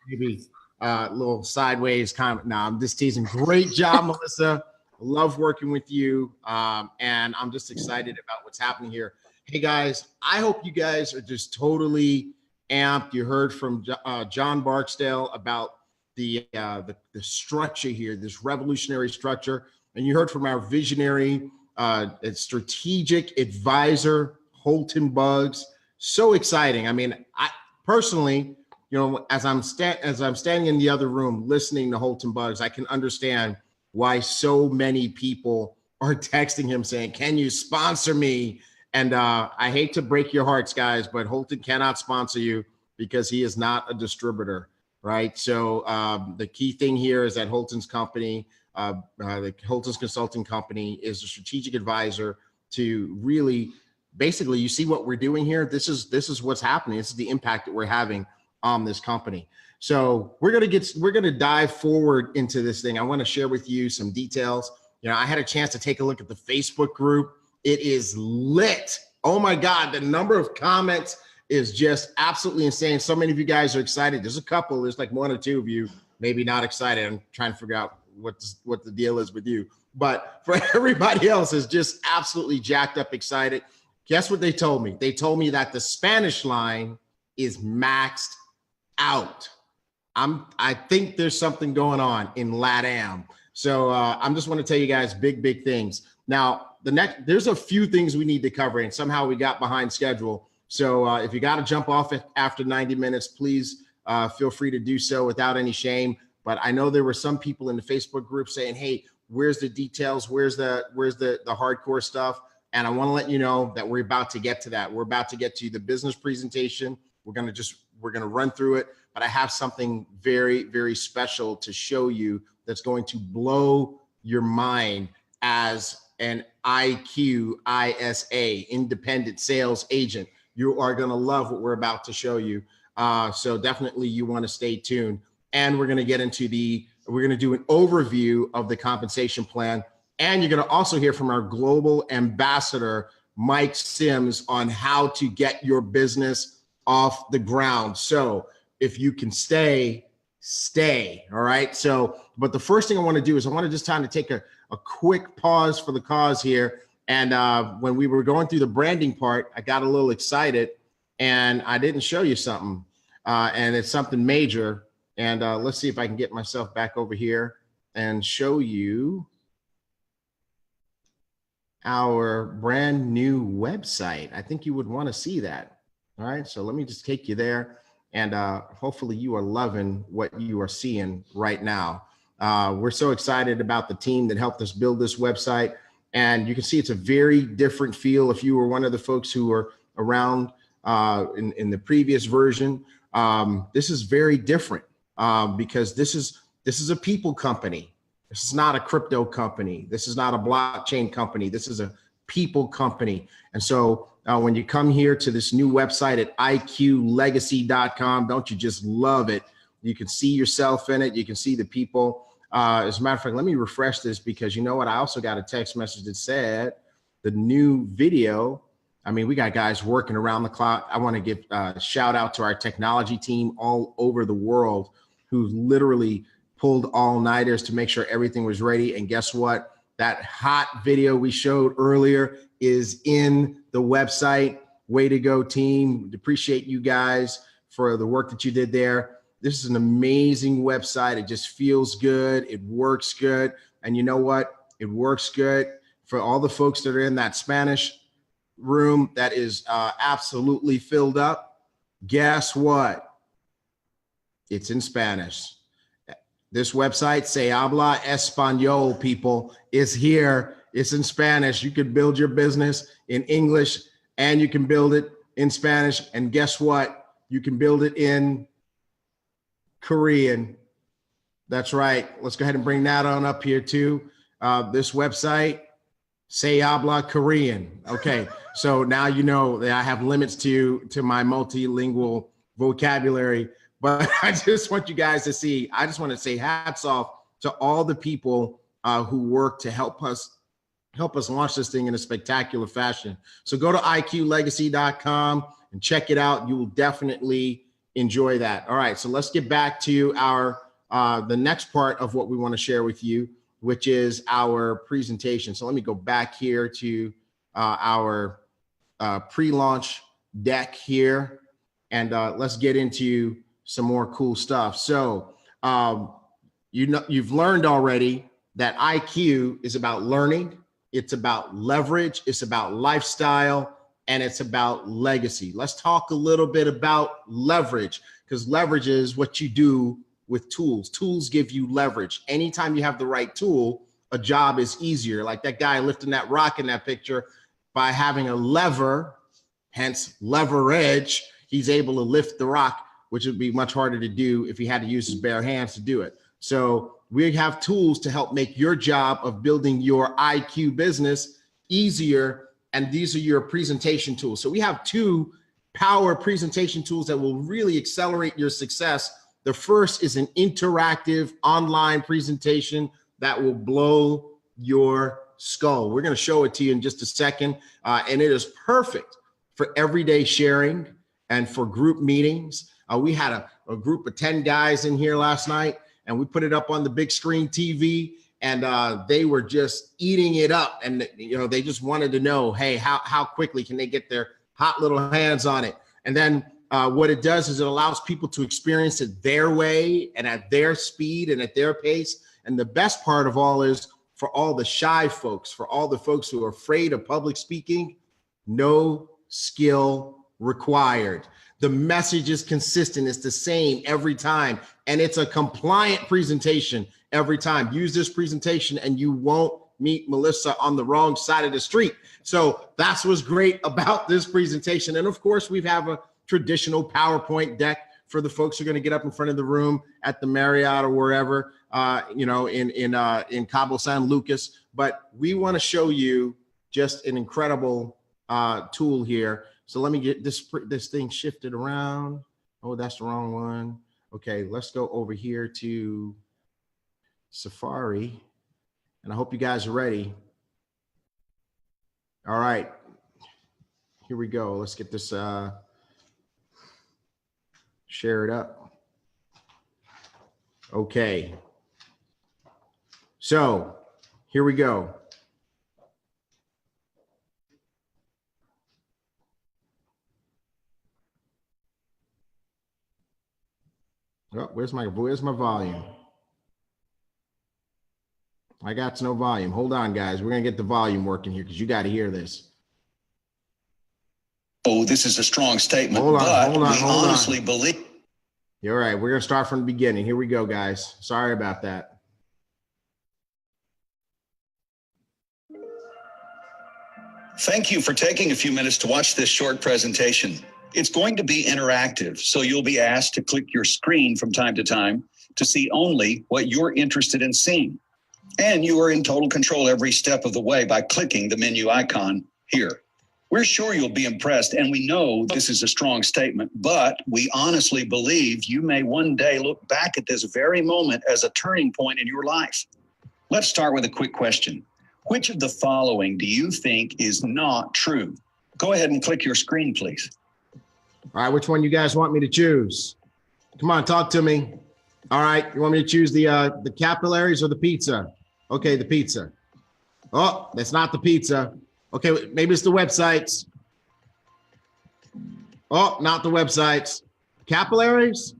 maybe a little sideways comment. No, I'm just teasing. Great job, Melissa. Love working with you. And I'm just excited about what's happening here. Hey guys, I hope you guys are just totally amped. You heard from John Barksdale about the structure here, this revolutionary structure. And you heard from our visionary strategic advisor, Holton Buggs. So exciting. I mean, I personally, as I'm standing in the other room listening to Holton Buggs, I can understand why so many people are texting him saying, can you sponsor me? And I hate to break your hearts, guys, but Holton cannot sponsor you because he is not a distributor, right? So the key thing here is that Holton's company, the Holton's Consulting Company, is a strategic advisor to really, basically, you see what we're doing here? This is what's happening. This is the impact that we're having on this company. So we're gonna dive forward into this thing. I want to share with you some details. I had a chance to take a look at the Facebook group. It is lit. Oh my God, the number of comments is just absolutely insane. So many of you guys are excited. There's a couple, there's like one or two of you maybe not excited. I'm trying to figure out what the deal is with you. But for everybody else is just absolutely jacked up excited. Guess what they told me? They told me that the Spanish line is maxed out. I think there's something going on in LATAM. So I'm just want to tell you guys big things. Now, there's a few things we need to cover, and somehow we got behind schedule. So if you got to jump off after 90 minutes, please feel free to do so without any shame. But I know there were some people in the Facebook group saying, hey, where's the details? Where's the hardcore stuff? And I want to let you know that we're about to get to that. We're about to get to the business presentation. We're going to run through it, but I have something very, very special to show you that's going to blow your mind as an IQ ISA, independent sales agent. You are going to love what we're about to show you. So definitely you want to stay tuned. And we're going to get into we're going to do an overview of the compensation plan. And you're going to also hear from our global ambassador, Mike Sims, on how to get your business off the ground. So if you can stay. All right. So, but the first thing I want to do is I want to just kind of take a quick pause for the cause here. And when we were going through the branding part, I got a little excited and I didn't show you something. And it's something major. And let's see if I can get myself back over here and show you our brand new website. I think you would want to see that. All right. So let me just take you there. And hopefully you are loving what you are seeing right now. We're so excited about the team that helped us build this website. And you can see it's a very different feel. If you were one of the folks who were around in the previous version, this is very different because this is a people company. This is not a crypto company. This is not a blockchain company. This is a people company. And so when you come here to this new website at iqlegacy.com, don't you just love it? You can see yourself in it. You can see the people. As a matter of fact, let me refresh this because you know what? I also got a text message that said the new video I mean, we got guys working around the clock. I want to give a shout out to our technology team all over the world who literally pulled all-nighters to make sure everything was ready. And guess what? That hot video we showed earlier is in the website. Way to go, team. Appreciate you guys for the work that you did there. This is an amazing website. It just feels good. It works good. And you know what? It works good for all the folks that are in that Spanish room that is absolutely filled up. Guess what? It's in Spanish. This website, Se Habla Español, people, is here. It's in Spanish. You can build your business in English and you can build it in Spanish. And guess what? You can build it in Korean. That's right. Let's go ahead and bring that on up here too. This website, Se Habla Korean. Okay, so now you know that I have limits to my multilingual vocabulary, but I just want you guys to see, I just want to say hats off to all the people who work to help us launch this thing in a spectacular fashion. So go to iqlegacy.com and check it out. You will definitely enjoy that. All right, so let's get back to our the next part of what we want to share with you, which is our presentation. So let me go back here to our pre-launch deck here, and let's get into some more cool stuff. So you've learned already that IQ is about learning, it's about leverage, it's about lifestyle, and it's about legacy. Let's talk a little bit about leverage, because leverage is what you do with tools. Tools give you leverage. Anytime you have the right tool, a job is easier. Like that guy lifting that rock in that picture, by having a lever, hence leverage, he's able to lift the rock, which would be much harder to do if he had to use his bare hands to do it. So we have tools to help make your job of building your IQ business easier. And these are your presentation tools. So we have 2 power presentation tools that will really accelerate your success. The first is an interactive online presentation that will blow your skull. We're going to show it to you in just a second. And it is perfect for everyday sharing and for group meetings. We had a group of 10 guys in here last night, and we put it up on the big screen TV, and they were just eating it up. And they just wanted to know, hey, how quickly can they get their hot little hands on it? And then what it does is it allows people to experience it their way and at their speed and at their pace. And the best part of all is, for all the shy folks, for all the folks who are afraid of public speaking, no skill required. The message is consistent. It's the same every time. And it's a compliant presentation every time. Use this presentation and you won't meet Melissa on the wrong side of the street. So that's what's great about this presentation. And of course, we have a traditional PowerPoint deck for the folks who are going to get up in front of the room at the Marriott or wherever, in Cabo San Lucas. But we want to show you just an incredible tool here. So let me get this thing shifted around. Oh, that's the wrong one. Okay, let's go over here to Safari. And I hope you guys are ready. All right, here we go. Let's get this shared up. Okay. So here we go. Oh, where's my volume? I got no volume. Hold on, guys. We're gonna get the volume working here because you got to hear this.
Oh, this is a strong statement.
Hold on,
but
hold on,
we
hold
honestly
on.
believe.
You're right. We're gonna start from the beginning. Here we go, guys. Sorry about that.
Thank you for taking a few minutes to watch this short presentation. It's going to be interactive, so you'll be asked to click your screen from time to time to see only what you're interested in seeing. And you are in total control every step of the way by clicking the menu icon here. We're sure you'll be impressed, and we know this is a strong statement, but we honestly believe you may one day look back at this very moment as a turning point in your life. Let's start with a quick question. Which of the following do you think is not true? Go ahead and click your screen, please.
All right, which one you guys want me to choose? Come on, talk to me. All right, you want me to choose the capillaries or the pizza? Okay, the pizza. Oh, that's not the pizza. Okay, maybe it's the websites. Oh, not the websites. Capillaries?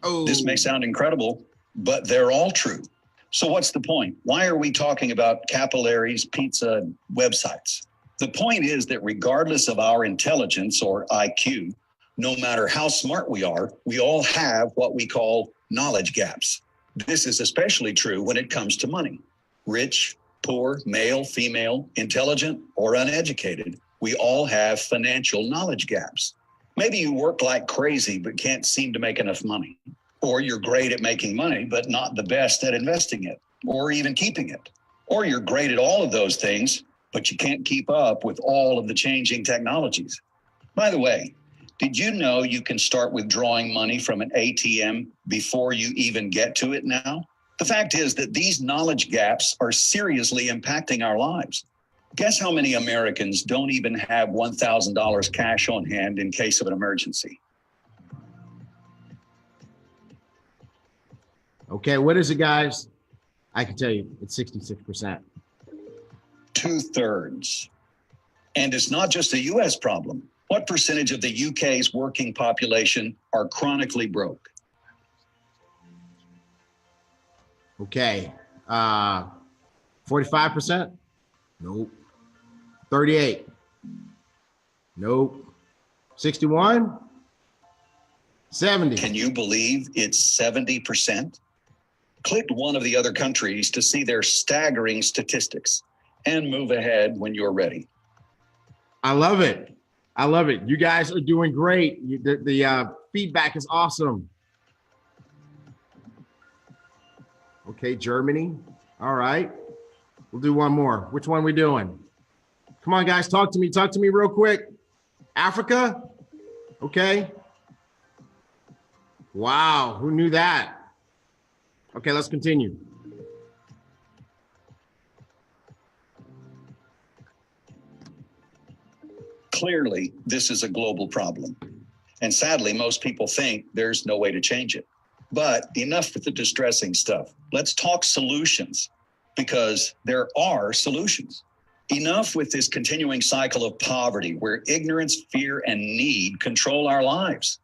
Oh.
This may sound incredible, but they're all true. So what's the point? Why are we talking about capillaries, pizza, and websites? The point is that regardless of our intelligence or IQ, no matter how smart we are, we all have what we call knowledge gaps. This is especially true when it comes to money. Rich, poor, male, female, intelligent, or uneducated, we all have financial knowledge gaps. Maybe you work like crazy but can't seem to make enough money. Or you're great at making money but not the best at investing it, or even keeping it. Or you're great at all of those things, but you can't keep up with all of the changing technologies. By the way, did you know you can start withdrawing money from an ATM before you even get to it now? The fact is that these knowledge gaps are seriously impacting our lives. Guess how many Americans don't even have $1,000 cash on hand in case of an emergency?
Okay, what is it, guys? I can tell you, it's 66%.
2/3. And it's not just a US problem. What percentage of the UK's working population are chronically broke?
Okay, 45%? Nope. 38? Nope. 61? 70?
Can you believe it's 70%? Click one of the other countries to see their staggering statistics and move ahead when you're ready.
I love it. I love it. You guys are doing great. The feedback is awesome. Okay, Germany. All right. We'll do one more. Which one are we doing? Come on, guys. Talk to me. Talk to me real quick. Africa? Okay. Wow. Who knew that? Okay, let's continue.
Clearly, this is a global problem. And sadly, most people think there's no way to change it. But enough with the distressing stuff. Let's talk solutions, because there are solutions. Enough with this continuing cycle of poverty where ignorance, fear, and need control our lives.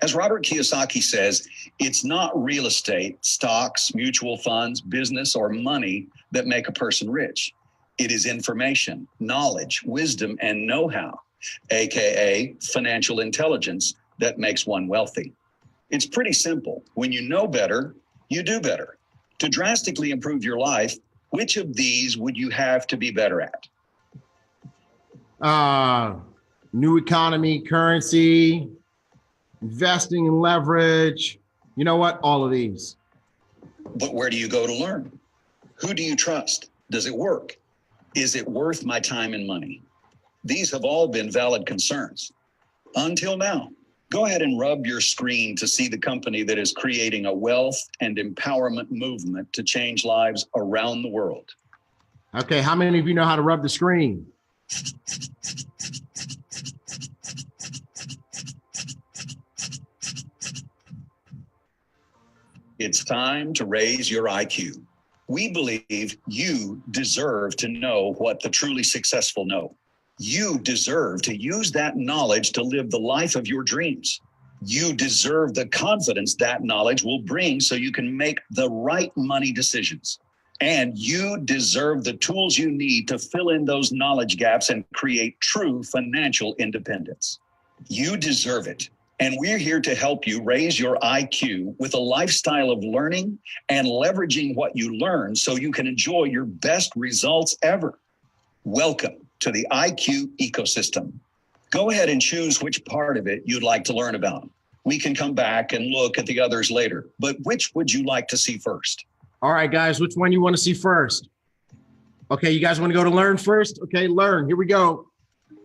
As Robert Kiyosaki says, it's not real estate, stocks, mutual funds, business, or money that make a person rich. It is information, knowledge, wisdom, and know-how, aka financial intelligence, that makes one wealthy. It's pretty simple. When you know better, you do better. To drastically improve your life, which of these would you have to be better at?
New economy, currency, investing in leverage. You know what? All of these.
But where do you go to learn? Who do you trust? Does it work? Is it worth my time and money? These have all been valid concerns. Until now. Go ahead and rub your screen to see the company that is creating a wealth and empowerment movement to change lives around the world.
Okay, how many of you know how to rub the screen?
It's time to raise your IQ. We believe you deserve to know what the truly successful know. You deserve to use that knowledge to live the life of your dreams. You deserve the confidence that knowledge will bring so you can make the right money decisions. And you deserve the tools you need to fill in those knowledge gaps and create true financial independence. You deserve it. And we're here to help you raise your IQ with a lifestyle of learning and leveraging what you learn so you can enjoy your best results ever. Welcome to the IQ ecosystem. Go ahead and choose which part of it you'd like to learn about. We can come back and look at the others later, but which would you like to see first?
All right, guys, which one you want to see first? Okay, you guys want to go to learn first? Okay, learn. Here we go.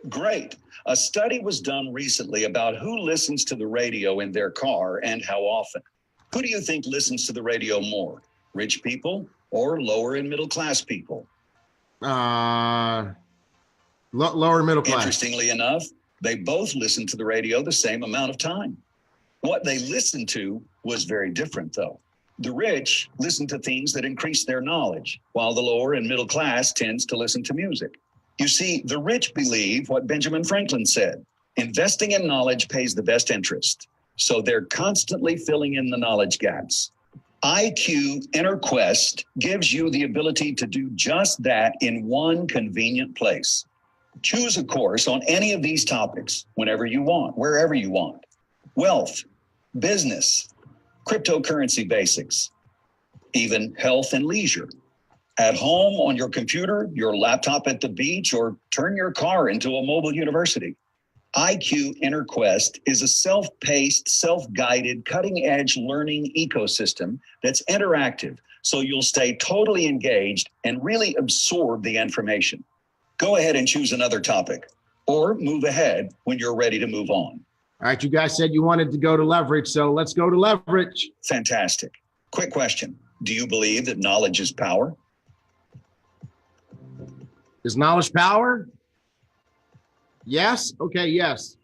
Great. A study was done recently about who listens to the radio in their car and how often. Who do you think listens to the radio more? Rich people or lower and middle class people?
Lower middle class.
Interestingly enough, they both listened to the radio the same amount of time. What they listened to was very different, though. The rich listen to things that increase their knowledge, while the lower and middle class tends to listen to music. You see, the rich believe what Benjamin Franklin said: investing in knowledge pays the best interest. So they're constantly filling in the knowledge gaps. IQ Inner Quest gives you the ability to do just that in one convenient place. Choose a course on any of these topics whenever you want, wherever you want. Wealth, business, cryptocurrency basics, even health and leisure. At home, on your computer, your laptop at the beach, or turn your car into a mobile university. IQ Inner Quest is a self-paced, self-guided, cutting-edge learning ecosystem that's interactive, so you'll stay totally engaged and really absorb the information. Go ahead and choose another topic, or move ahead when you're ready to move on.
All right, you guys said you wanted to go to leverage, so let's go to leverage.
Fantastic. Quick question. Do you believe that knowledge is power?
Is knowledge power? Yes? Okay, yes.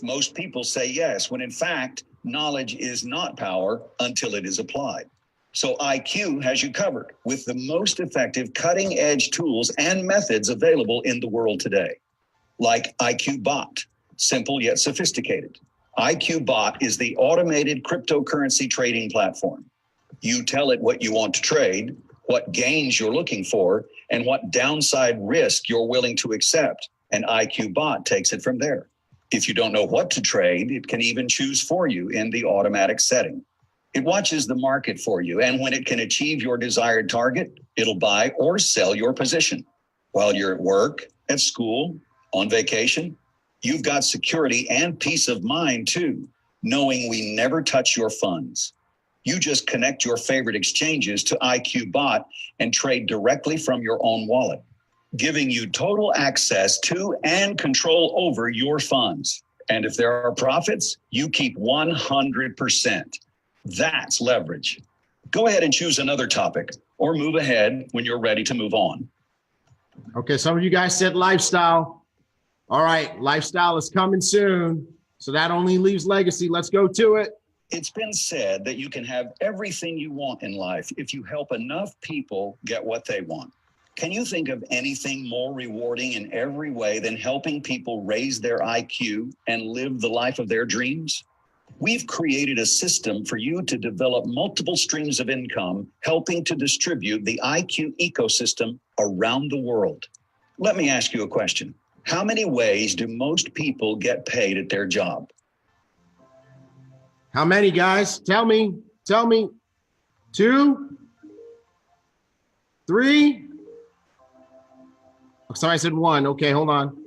Most people say yes, when in fact, knowledge is not power until it is applied. So IQ has you covered with the most effective cutting edge tools and methods available in the world today. Like IQ Bot, simple yet sophisticated. IQ Bot is the automated cryptocurrency trading platform. You tell it what you want to trade, what gains you're looking for, and what downside risk you're willing to accept, and IQ Bot takes it from there. If you don't know what to trade, it can even choose for you in the automatic setting. It watches the market for you, and when it can achieve your desired target, it'll buy or sell your position. While you're at work, at school, on vacation, you've got security and peace of mind too, knowing we never touch your funds. You just connect your favorite exchanges to IQ Bot and trade directly from your own wallet, giving you total access to and control over your funds. And if there are profits, you keep 100%. That's leverage. Go ahead and choose another topic or move ahead when you're ready to move on.
Okay, some of you guys said lifestyle. All right, lifestyle is coming soon. So that only leaves legacy. Let's go to it.
It's been said that you can have everything you want in life if you help enough people get what they want. Can you think of anything more rewarding in every way than helping people raise their IQ and live the life of their dreams? We've created a system for you to develop multiple streams of income, helping to distribute the IQ ecosystem around the world. Let me ask you a question. How many ways do most people get paid at their job?
How many, guys? Tell me. 2, 3. Oh, sorry, I said 1. Okay, hold on.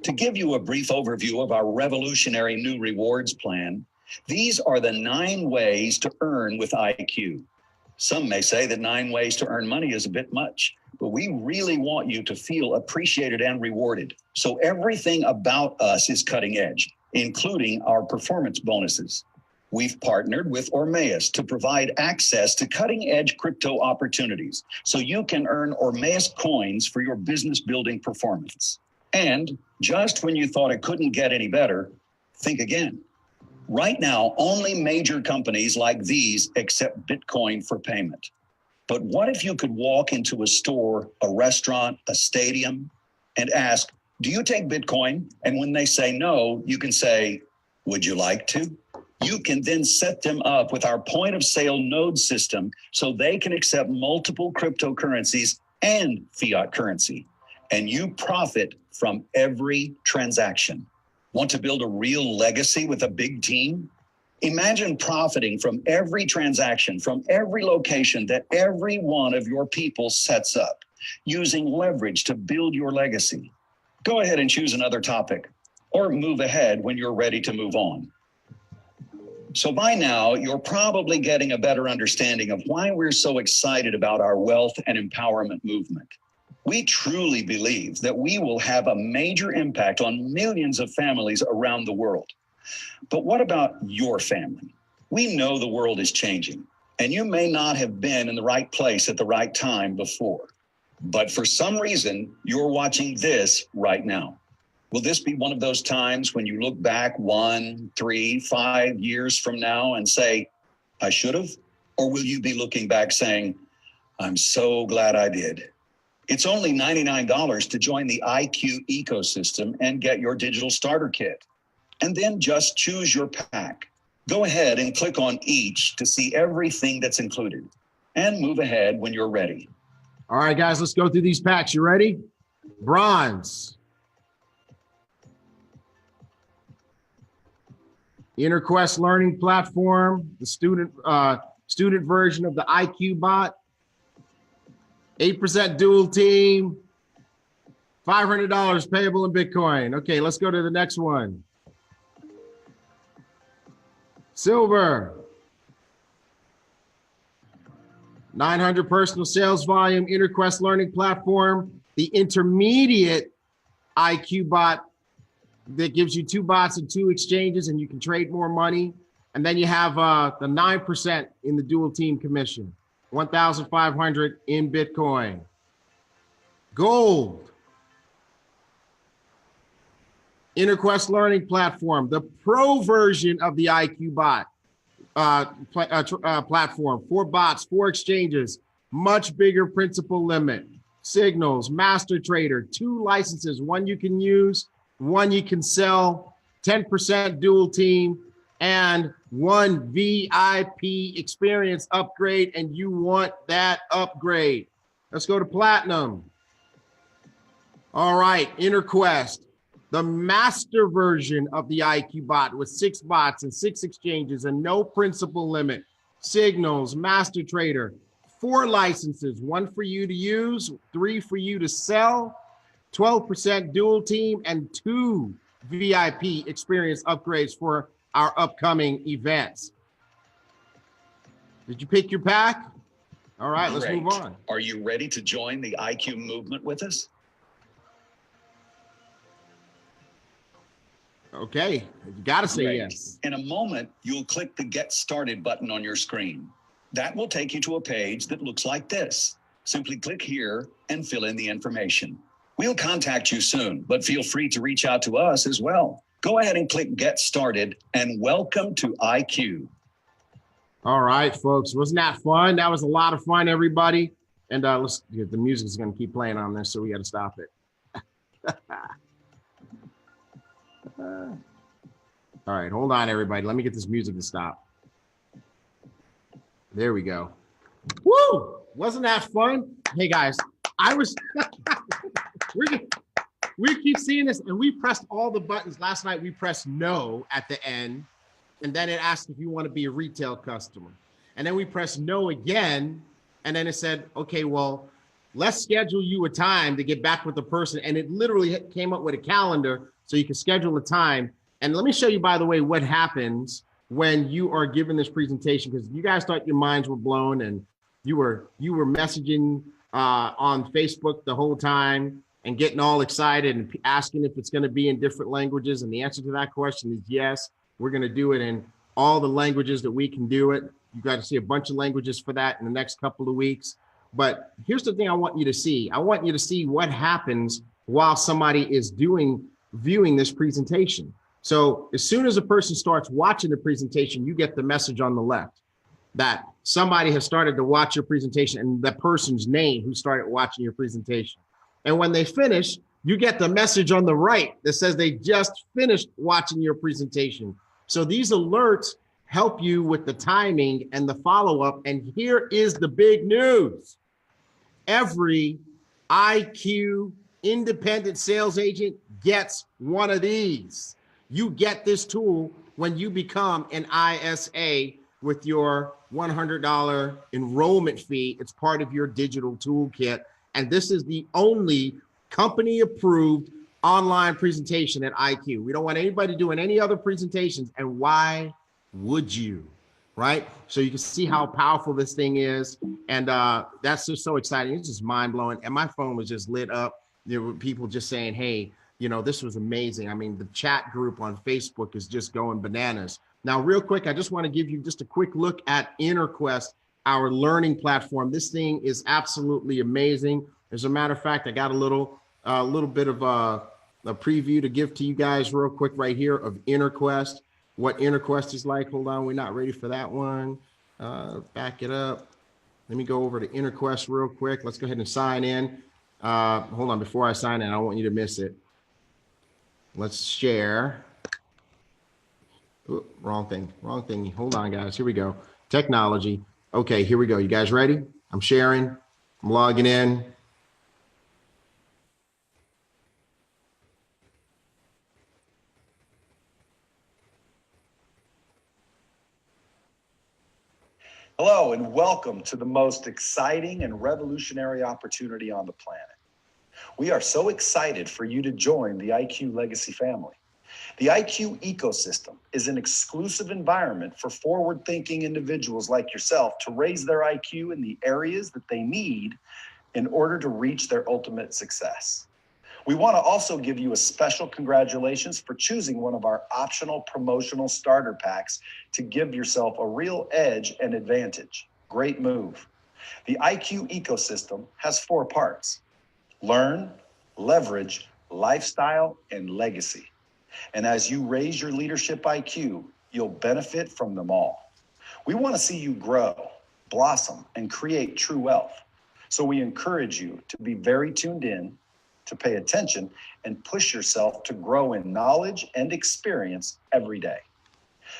To give you a brief overview of our revolutionary new rewards plan, these are the 9 ways to earn with IQ. Some may say that 9 ways to earn money is a bit much, but we really want you to feel appreciated and rewarded. So everything about us is cutting edge, including our performance bonuses. We've partnered with Ormeus to provide access to cutting-edge crypto opportunities so you can earn Ormeus coins for your business building performance. And just when you thought it couldn't get any better, think again. Right now, only major companies like these accept Bitcoin for payment. But what if you could walk into a store, a restaurant, a stadium, and ask, do you take Bitcoin? And when they say no, you can say, would you like to? You can then set them up with our point of sale node system so they can accept multiple cryptocurrencies and fiat currency. And you profit from every transaction. Want to build a real legacy with a big team? Imagine profiting from every transaction, from every location that every one of your people sets up, using leverage to build your legacy. Go ahead and choose another topic, or move ahead when you're ready to move on. So by now, you're probably getting a better understanding of why we're so excited about our wealth and empowerment movement. We truly believe that we will have a major impact on millions of families around the world. But what about your family? We know the world is changing, And you may not have been in the right place at the right time before, but for some reason, you're watching this right now. Will this be one of those times when you look back 1, 3, 5 years from now and say, I should have? Or will you be looking back saying, I'm so glad I did? It's only $99 to join the IQ ecosystem and get your digital starter kit. And then just choose your pack. Go ahead and click on each to see everything that's included and move ahead when you're ready.
All right, guys, let's go through these packs. You ready? Bronze. InterQuest Learning Platform, the student version of the IQ bot. 8% dual team. $500 payable in Bitcoin. Okay, let's go to the next one. Silver. 900 personal sales volume, InterQuest Learning Platform, the intermediate IQ bot that gives you 2 bots and 2 exchanges, and you can trade more money. And then you have the 9% in the dual team commission, 1,500 in Bitcoin. Gold. InterQuest Learning Platform, the pro version of the IQ bot platform. 4 bots, 4 exchanges, much bigger principal limit. Signals, master trader, 2 licenses, 1 you can use, 1 you can sell, 10% dual team, and 1 VIP experience upgrade, and you want that upgrade. Let's go to platinum. All right, InterQuest, the master version of the IQ bot with 6 bots and 6 exchanges and no principal limit. Signals, master trader, 4 licenses, 1 for you to use, 3 for you to sell, 12% dual team, and 2 VIP experience upgrades for our upcoming events. Did you pick your pack? All right, let's move on.
Are you ready to join the IQ movement with us?
Okay, you gotta say
Great.
yes.
In a moment, you'll click the Get Started button on your screen. That will take you to a page that looks like this. Simply click here and fill in the information. We'll contact you soon, but feel free to reach out to us as well. Go ahead and click Get Started, and welcome to IQ.
All right, folks, wasn't that fun? That was a lot of fun, everybody. And let's the music is gonna keep playing on this, so we gotta stop it. All right, hold on, everybody. Let me get this music to stop. There we go. Woo! Wasn't that fun? Hey, guys, I was, we keep seeing this, and we pressed all the buttons. Last night, we pressed no at the end, and then it asked if you want to be a retail customer. And then we pressed no again, and then it said, okay, well, let's schedule you a time to get back with the person. And it literally came up with a calendar so you can schedule a time. And let me show you, by the way, what happens when you are given this presentation, because you guys thought your minds were blown and you were messaging on Facebook the whole time and getting all excited and asking if it's going to be in different languages. And the answer to that question is yes. We're going to do it in all the languages that we can do it. You got to see a bunch of languages for that in the next couple of weeks. But here's the thing I want you to see. I want you to see what happens while somebody is viewing this presentation. So as soon as a person starts watching the presentation, you get the message on the left that somebody has started to watch your presentation and the person's name who started watching your presentation. And when they finish, you get the message on the right that says they just finished watching your presentation. So these alerts help you with the timing and the follow-up. And here is the big news. Every IQ independent sales agent gets one of these. You get this tool when you become an ISA with your $100 enrollment fee. It's part of your digital toolkit. And this is the only company approved online presentation at IQ. We don't want anybody doing any other presentations. And why would you? Right? So you can see how powerful this thing is. And that's just so exciting. It's just mind blowing. And my phone was just lit up. There were people just saying, hey, you know, this was amazing. I mean, the chat group on Facebook is just going bananas. Now, real quick, I just want to give you just a quick look at InterQuest our learning platform. This thing is absolutely amazing. As a matter of fact, I got a little bit of a preview to give to you guys real quick right here of InterQuest, what InterQuest is like. Hold on, we're not ready for that one. Back it up. Let me go over to InterQuest real quick. Let's go ahead and sign in. Hold on, before I sign in, I don't want you to miss it. Let's share. Ooh, wrong thing. Hold on, guys. Here we go. Technology. Okay, here we go. You guys ready? I'm sharing. I'm logging in.
Hello, and welcome to the most exciting and revolutionary opportunity on the planet. We are so excited for you to join the IQ Legacy family. The IQ ecosystem is an exclusive environment for forward-thinking individuals like yourself to raise their IQ in the areas that they need in order to reach their ultimate success. We want to also give you a special congratulations for choosing one of our optional promotional starter packs to give yourself a real edge and advantage. Great move. The IQ ecosystem has 4 parts: learn, leverage, lifestyle, and legacy. And as you raise your leadership IQ, you'll benefit from them all. We want to see you grow, blossom, and create true wealth. So we encourage you to be very tuned in, to pay attention, and push yourself to grow in knowledge and experience every day.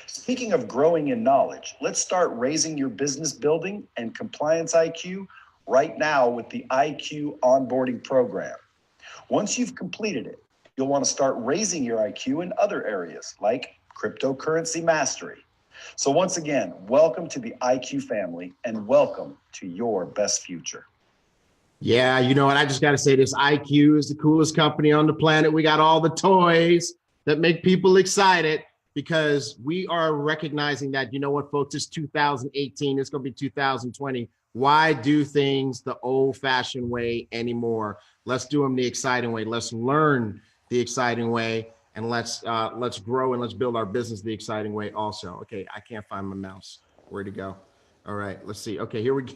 Speaking of growing in knowledge, let's start raising your business building and compliance IQ right now with the IQ onboarding program. Once you've completed it, you'll want to start raising your IQ in other areas like cryptocurrency mastery. So once again, welcome to the IQ family and welcome to your best future.
Yeah, you know what? I just got to say this. IQ is the coolest company on the planet. We got all the toys that make people excited because we are recognizing that, you know what, folks, it's 2018. It's going to be 2020. Why do things the old-fashioned way anymore? Let's do them the exciting way. Let's learn the exciting way, and let's grow and let's build our business the exciting way also. Okay, I can't find my mouse. Where'd it go? All right, let's see. Okay, here we go.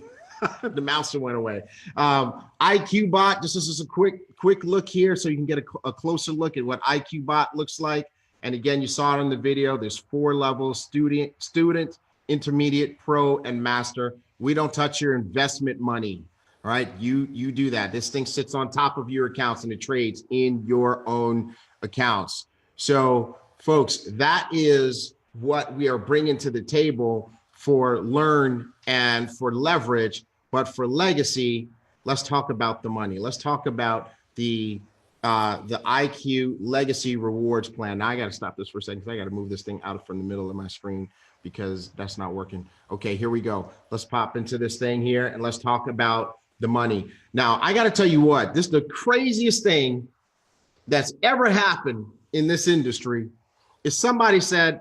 The mouse went away. IQ Bot, this is just a quick look here so you can get a closer look at what IQ Bot looks like. And again, you saw it in the video. There's 4 levels: student, intermediate, pro, and master. We don't touch your investment money. All right, you do that. This thing sits on top of your accounts and it trades in your own accounts. So folks, that is what we are bringing to the table for learn and for leverage. But for legacy, let's talk about the money. Let's talk about the IQ Legacy Rewards Plan. Now I got to stop this for a second because I got to move this thing out from the middle of my screen because that's not working. Okay, here we go. Let's pop into this thing here and let's talk about the money. Now, I got to tell you what, this is the craziest thing that's ever happened in this industry is somebody said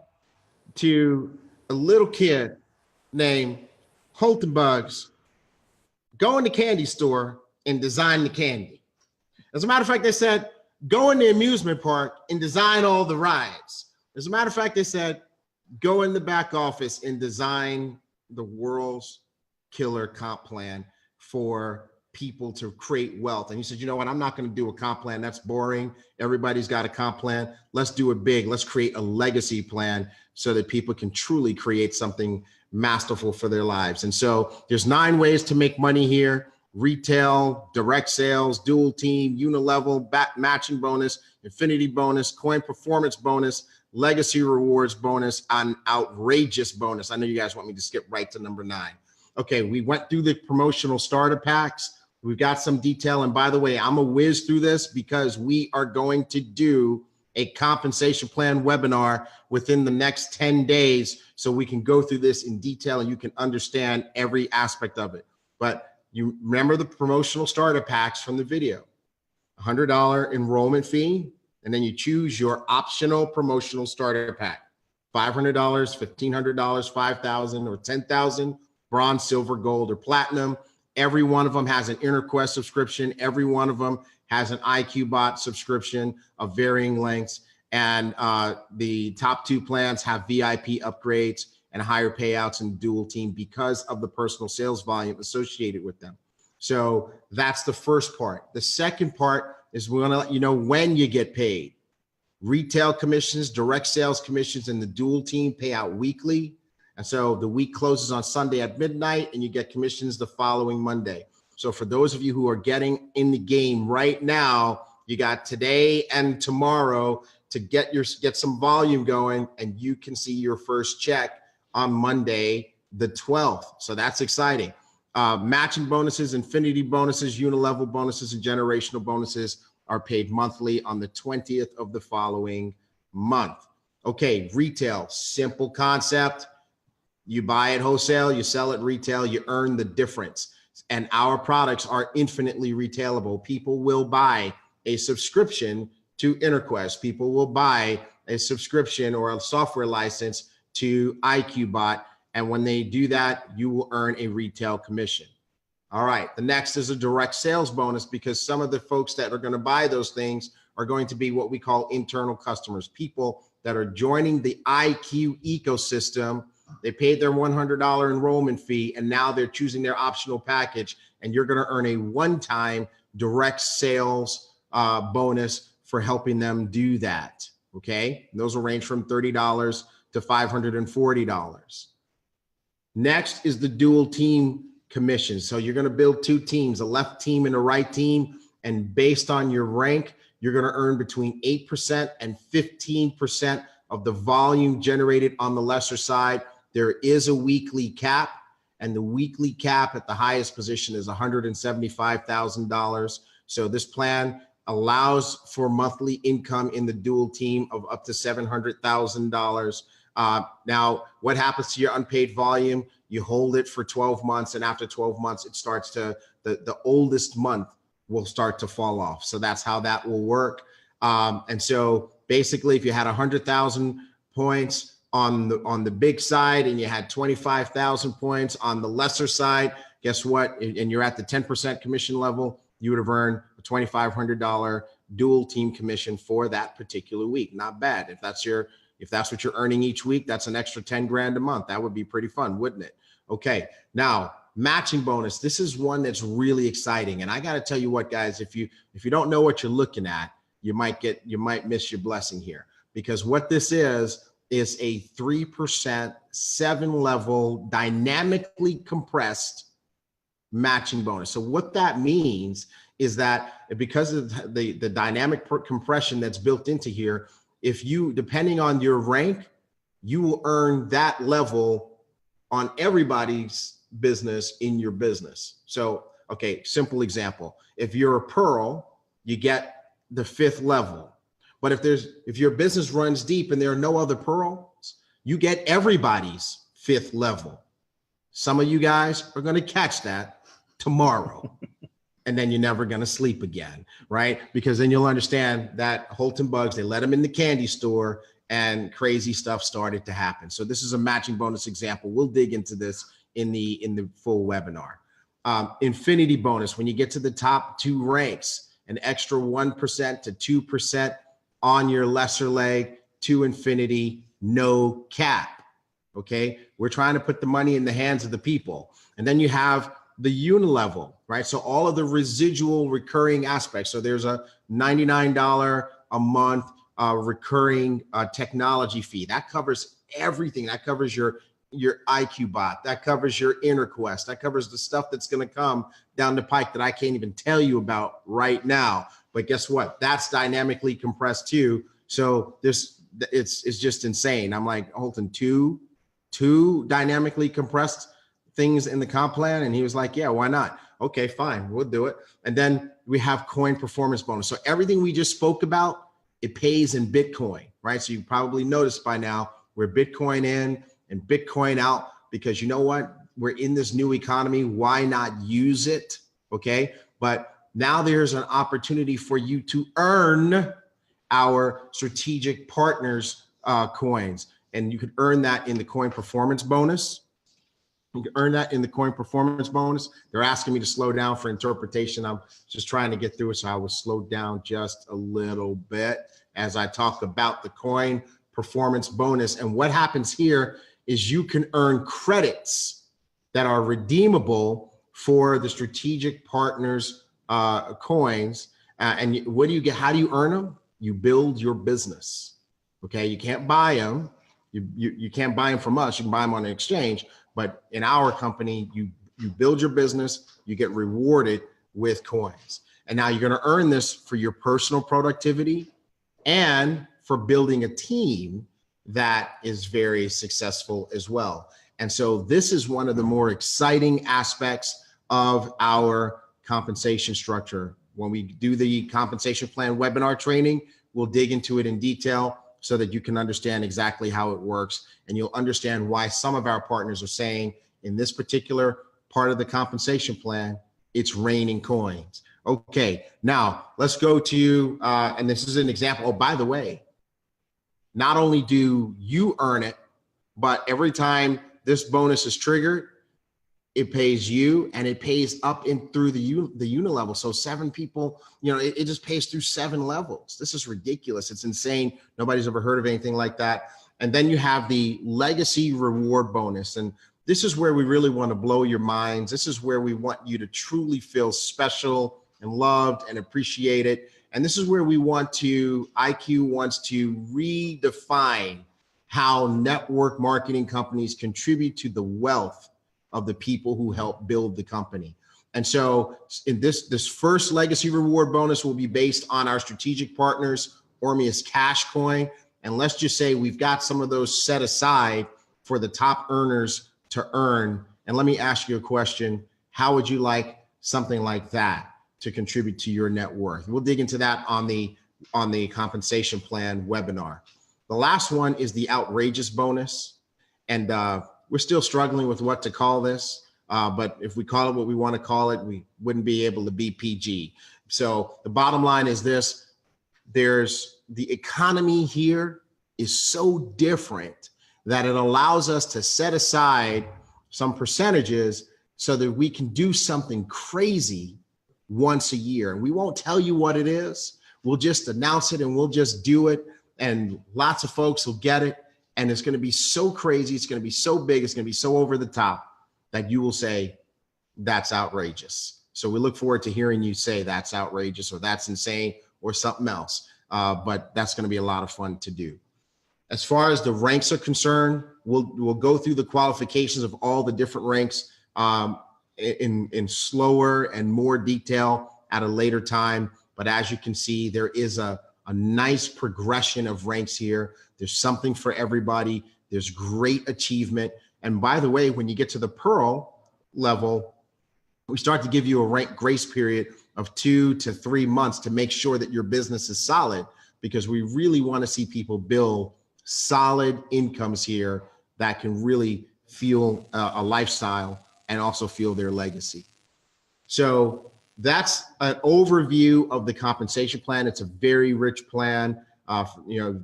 to a little kid named Holton Bugs, go in the candy store and design the candy. As a matter of fact, they said, go in the amusement park and design all the rides. As a matter of fact, they said, go in the back office and design the world's killer comp plan for people to create wealth. And he said, you know what? I'm not going to do a comp plan. That's boring. Everybody's got a comp plan. Let's do it big. Let's create a legacy plan so that people can truly create something masterful for their lives. And so there's 9 ways to make money here: retail, direct sales, dual team, unilevel, matching bonus, infinity bonus, coin performance bonus, legacy rewards bonus, and outrageous bonus. I know you guys want me to skip right to number 9. Okay, we went through the promotional starter packs. We've got some detail. And by the way, I'm a whiz through this because we are going to do a compensation plan webinar within the next 10 days so we can go through this in detail and you can understand every aspect of it. But you remember the promotional starter packs from the video: $100 enrollment fee, and then you choose your optional promotional starter pack: $500, $1,500, $5,000, or $10,000, bronze, silver, gold, or platinum. Every one of them has an InterQuest subscription. Every one of them has an IQ Bot subscription of varying lengths. And the top 2 plans have VIP upgrades. and higher payouts in dual team because of the personal sales volume associated with them. So that's the first part. The second part is we're going to let you know when you get paid. Retail commissions, direct sales commissions, and the dual team pay out weekly. And so the week closes on Sunday at midnight and you get commissions the following Monday. So for those of you who are getting in the game right now, you got today and tomorrow to get some volume going, and you can see your first check on Monday, the 12th. So that's exciting. Matching bonuses, infinity bonuses, unilevel bonuses, and generational bonuses are paid monthly on the 20th of the following month. Okay, retail, simple concept. You buy at wholesale, you sell at retail, you earn the difference. And our products are infinitely retailable. People will buy a subscription to Interquest. People will buy a subscription or a software license to IQBot. And when they do that, you will earn a retail commission. All right, the next is a direct sales bonus, because some of the folks that are going to buy those things are going to be what we call internal customers, people that are joining the IQ ecosystem. They paid their $100 enrollment fee, and now they're choosing their optional package, and you're going to earn a one-time direct sales bonus for helping them do that. Okay, and those will range from $30 to $540. Next is the dual team commission. So you're going to build two teams, a left team and a right team, and based on your rank, you're going to earn between 8% and 15% of the volume generated on the lesser side. There is a weekly cap, and the weekly cap at the highest position is $175,000. So this plan allows for monthly income in the dual team of up to $700,000. Now, what happens to your unpaid volume? You hold it for 12 months, and after 12 months, it starts to, the oldest month will start to fall off. So that's how that will work. And so basically, if you had 100,000 points on the big side and you had 25,000 points on the lesser side, guess what? And you're at the 10% commission level, you would have earned a $2,500 dual team commission for that particular week. Not bad. If that's what you're earning each week, that's an extra 10 grand a month. That would be pretty fun, wouldn't it? Okay. Now, matching bonus. This is one that's really exciting. And I got to tell you what, guys, if you don't know what you're looking at, you might miss your blessing here, because what this is a 3% 7-level dynamically compressed matching bonus. So what that means is that because of the dynamic compression that's built into here, if you, depending on your rank, you will earn that level on everybody's business in your business. So, okay, simple example. If you're a Pearl, you get the 5th level. But if your business runs deep and there are no other Pearls, you get everybody's 5th level. Some of you guys are going to catch that tomorrow. And then you're never going to sleep again, right? Because then you'll understand that Holton Bugs, they let them in the candy store and crazy stuff started to happen. So this is a matching bonus example. We'll dig into this in the full webinar. Infinity bonus, when you get to the top 2 ranks, an extra 1% to 2% on your lesser leg to infinity, no cap. Okay, we're trying to put the money in the hands of the people. And then you have the unilevel, right? So all of the residual recurring aspects. So there's a $99 a month recurring technology fee. That covers everything. That covers your IQBot. That covers your Interquest. That covers the stuff that's going to come down the pike that I can't even tell you about right now. But guess what? That's dynamically compressed too. So it's just insane. I'm like, Holton, two dynamically compressed things in the comp plan? And he was like, yeah, why not? Okay, fine, we'll do it. And then we have coin performance bonus. So everything we just spoke about, it pays in Bitcoin, right? So you probably noticed by now we're Bitcoin in and Bitcoin out, because you know what? We're in this new economy. Why not use it? Okay. But now there's an opportunity for you to earn our strategic partners coins. And you could earn that in the coin performance bonus. You can earn that in the coin performance bonus. They're asking me to slow down for interpretation. I'm just trying to get through it. So I will slow down just a little bit as I talk about the coin performance bonus. And what happens here is you can earn credits that are redeemable for the strategic partners coins. And what do you get? How do you earn them? You build your business. Okay, you can't buy them. You can't buy them from us. You can buy them on an exchange. But in our company, you build your business. You get rewarded with coins. And now you're going to earn this for your personal productivity and for building a team that is very successful as well. And so this is one of the more exciting aspects of our compensation structure. When we do the compensation plan webinar training, we'll dig into it in detail so that you can understand exactly how it works. And you'll understand why some of our partners are saying in this particular part of the compensation plan, it's raining coins. Okay, now let's go to, and this is an example. Oh, by the way, not only do you earn it, but every time this bonus is triggered, it pays you, and it pays up in through the unilevel. So 7 people, it just pays through 7 levels. This is ridiculous. It's insane. Nobody's ever heard of anything like that. And then you have the legacy reward bonus. And this is where we really want to blow your minds. This is where we want you to truly feel special and loved and appreciated. And this is where we want to, IQ wants to redefine how network marketing companies contribute to the wealth of the people who help build the company. And so in this first legacy reward bonus will be based on our strategic partners, Ormeus Cash Coin. And let's just say we've got some of those set aside for the top earners to earn. And let me ask you a question. How would you like something like that to contribute to your net worth? We'll dig into that on the compensation plan webinar. The last one is the outrageous bonus. And we're still struggling with what to call this. But if we call it what we want to call it, we wouldn't be able to be PG. So the bottom line is this: the economy here is so different that it allows us to set aside some percentages so that we can do something crazy once a year. And we won't tell you what it is. We'll just announce it and we'll just do it. And lots of folks will get it. And it's going to be so crazy. It's going to be so big. It's going to be so over the top that you will say, that's outrageous. So we look forward to hearing you say that's outrageous or that's insane or something else. But that's going to be a lot of fun to do. As far as the ranks are concerned, we'll go through the qualifications of all the different ranks in slower and more detail at a later time. But as you can see, there is a nice progression of ranks here. There's something for everybody. There's great achievement. And by the way, when you get to the Pearl level, we start to give you a rank grace period of 2 to 3 months to make sure that your business is solid, because we really want to see people build solid incomes here that can really feel a lifestyle and also feel their legacy. So that's an overview of the compensation plan. It's a very rich plan,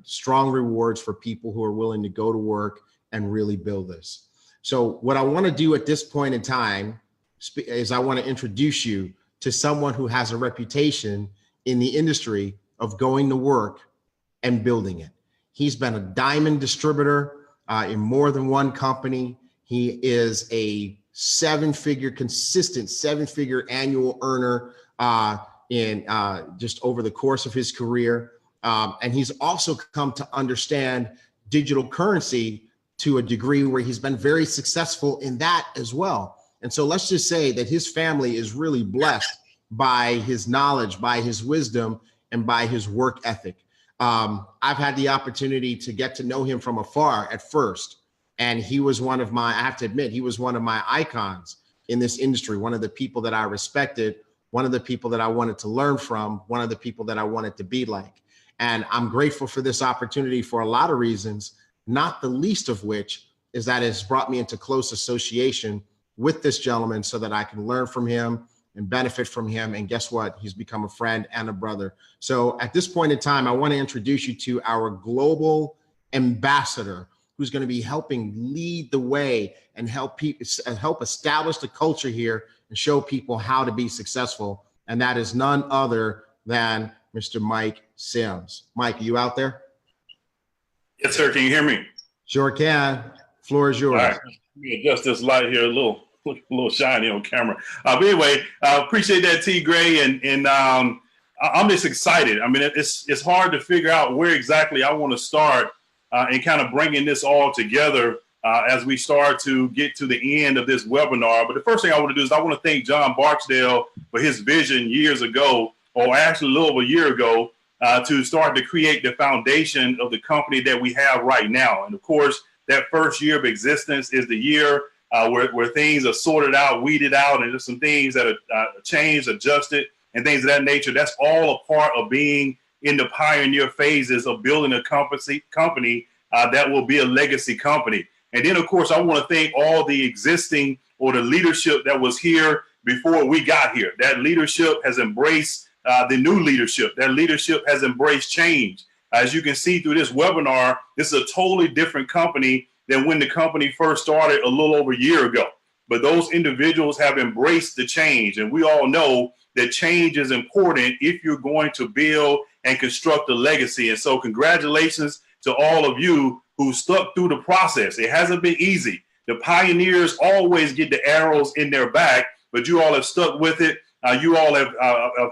strong rewards for people who are willing to go to work and really build this. So what I want to do at this point in time is I want to introduce you to someone who has a reputation in the industry of going to work and building it. He's been a diamond distributor in more than one company. He is a consistent seven-figure annual earner in just over the course of his career. And he's also come to understand digital currency to a degree where he's been very successful in that as well. And so let's just say that his family is really blessed by his knowledge, by his wisdom, and by his work ethic. I've had the opportunity to get to know him from afar at first. And he was I have to admit, he was one of my icons in this industry, one of the people that I respected, one of the people that I wanted to learn from, one of the people that I wanted to be like. And I'm grateful for this opportunity for a lot of reasons, not the least of which is that it's brought me into close association with this gentleman so that I can learn from him and benefit from him. And guess what? He's become a friend and a brother. So at this point in time, I want to introduce you to our global ambassador, who's going to be helping lead the way and help establish the culture here and show people how to be successful. And that is none other than Mr. Mike Sims. Mike, are you out there?
Yes, sir. Can you hear me?
Sure can. Floor is yours.
All right. Let me adjust this light here a little shiny on camera. But anyway, appreciate that, T. Gray, and I'm just excited. I mean, it's hard to figure out where exactly I want to start and kind of bringing this all together as we start to get to the end of this webinar. But the first thing I want to do is I want to thank John Barksdale for his vision years ago, or actually a little over a year ago, to start to create the foundation of the company that we have right now. And of course, that first year of existence is the year where things are sorted out, weeded out, and there's some things that are changed, adjusted, and things of that nature. That's all a part of being in the pioneer phases of building a company that will be a legacy company. And then, of course, I want to thank all the existing or the leadership that was here before we got here. That leadership has embraced the new leadership. That leadership has embraced change. As you can see through this webinar, this is a totally different company than when the company first started a little over a year ago. But those individuals have embraced the change. And we all know that change is important if you're going to build and construct a legacy. And so congratulations to all of you who stuck through the process. It hasn't been easy. The pioneers always get the arrows in their back, but you all have stuck with it. You all have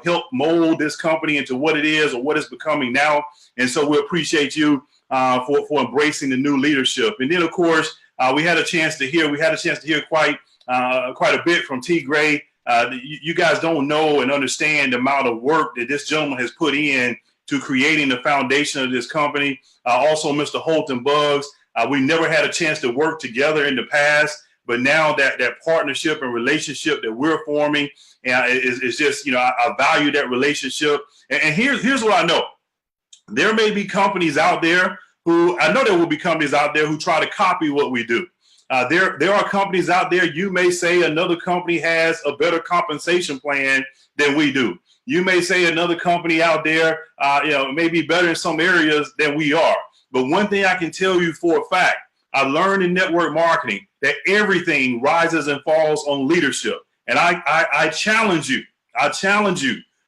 helped mold this company into what it is or what it's becoming now. And so we appreciate you for embracing the new leadership. And then, of course, we had a chance to hear quite a bit from T. Gray. You guys don't know and understand the amount of work that this gentleman has put in to creating the foundation of this company. Also, Mr. Holton Buggs, we never had a chance to work together in the past, but now that partnership and relationship that we're forming is just, I value that relationship. And here's what I know. There may be companies out there who try to copy what we do. There are companies out there, you may say another company has a better compensation plan than we do. You may say another company out there, may be better in some areas than we are. But one thing I can tell you for a fact, I learned in network marketing that everything rises and falls on leadership. And I challenge you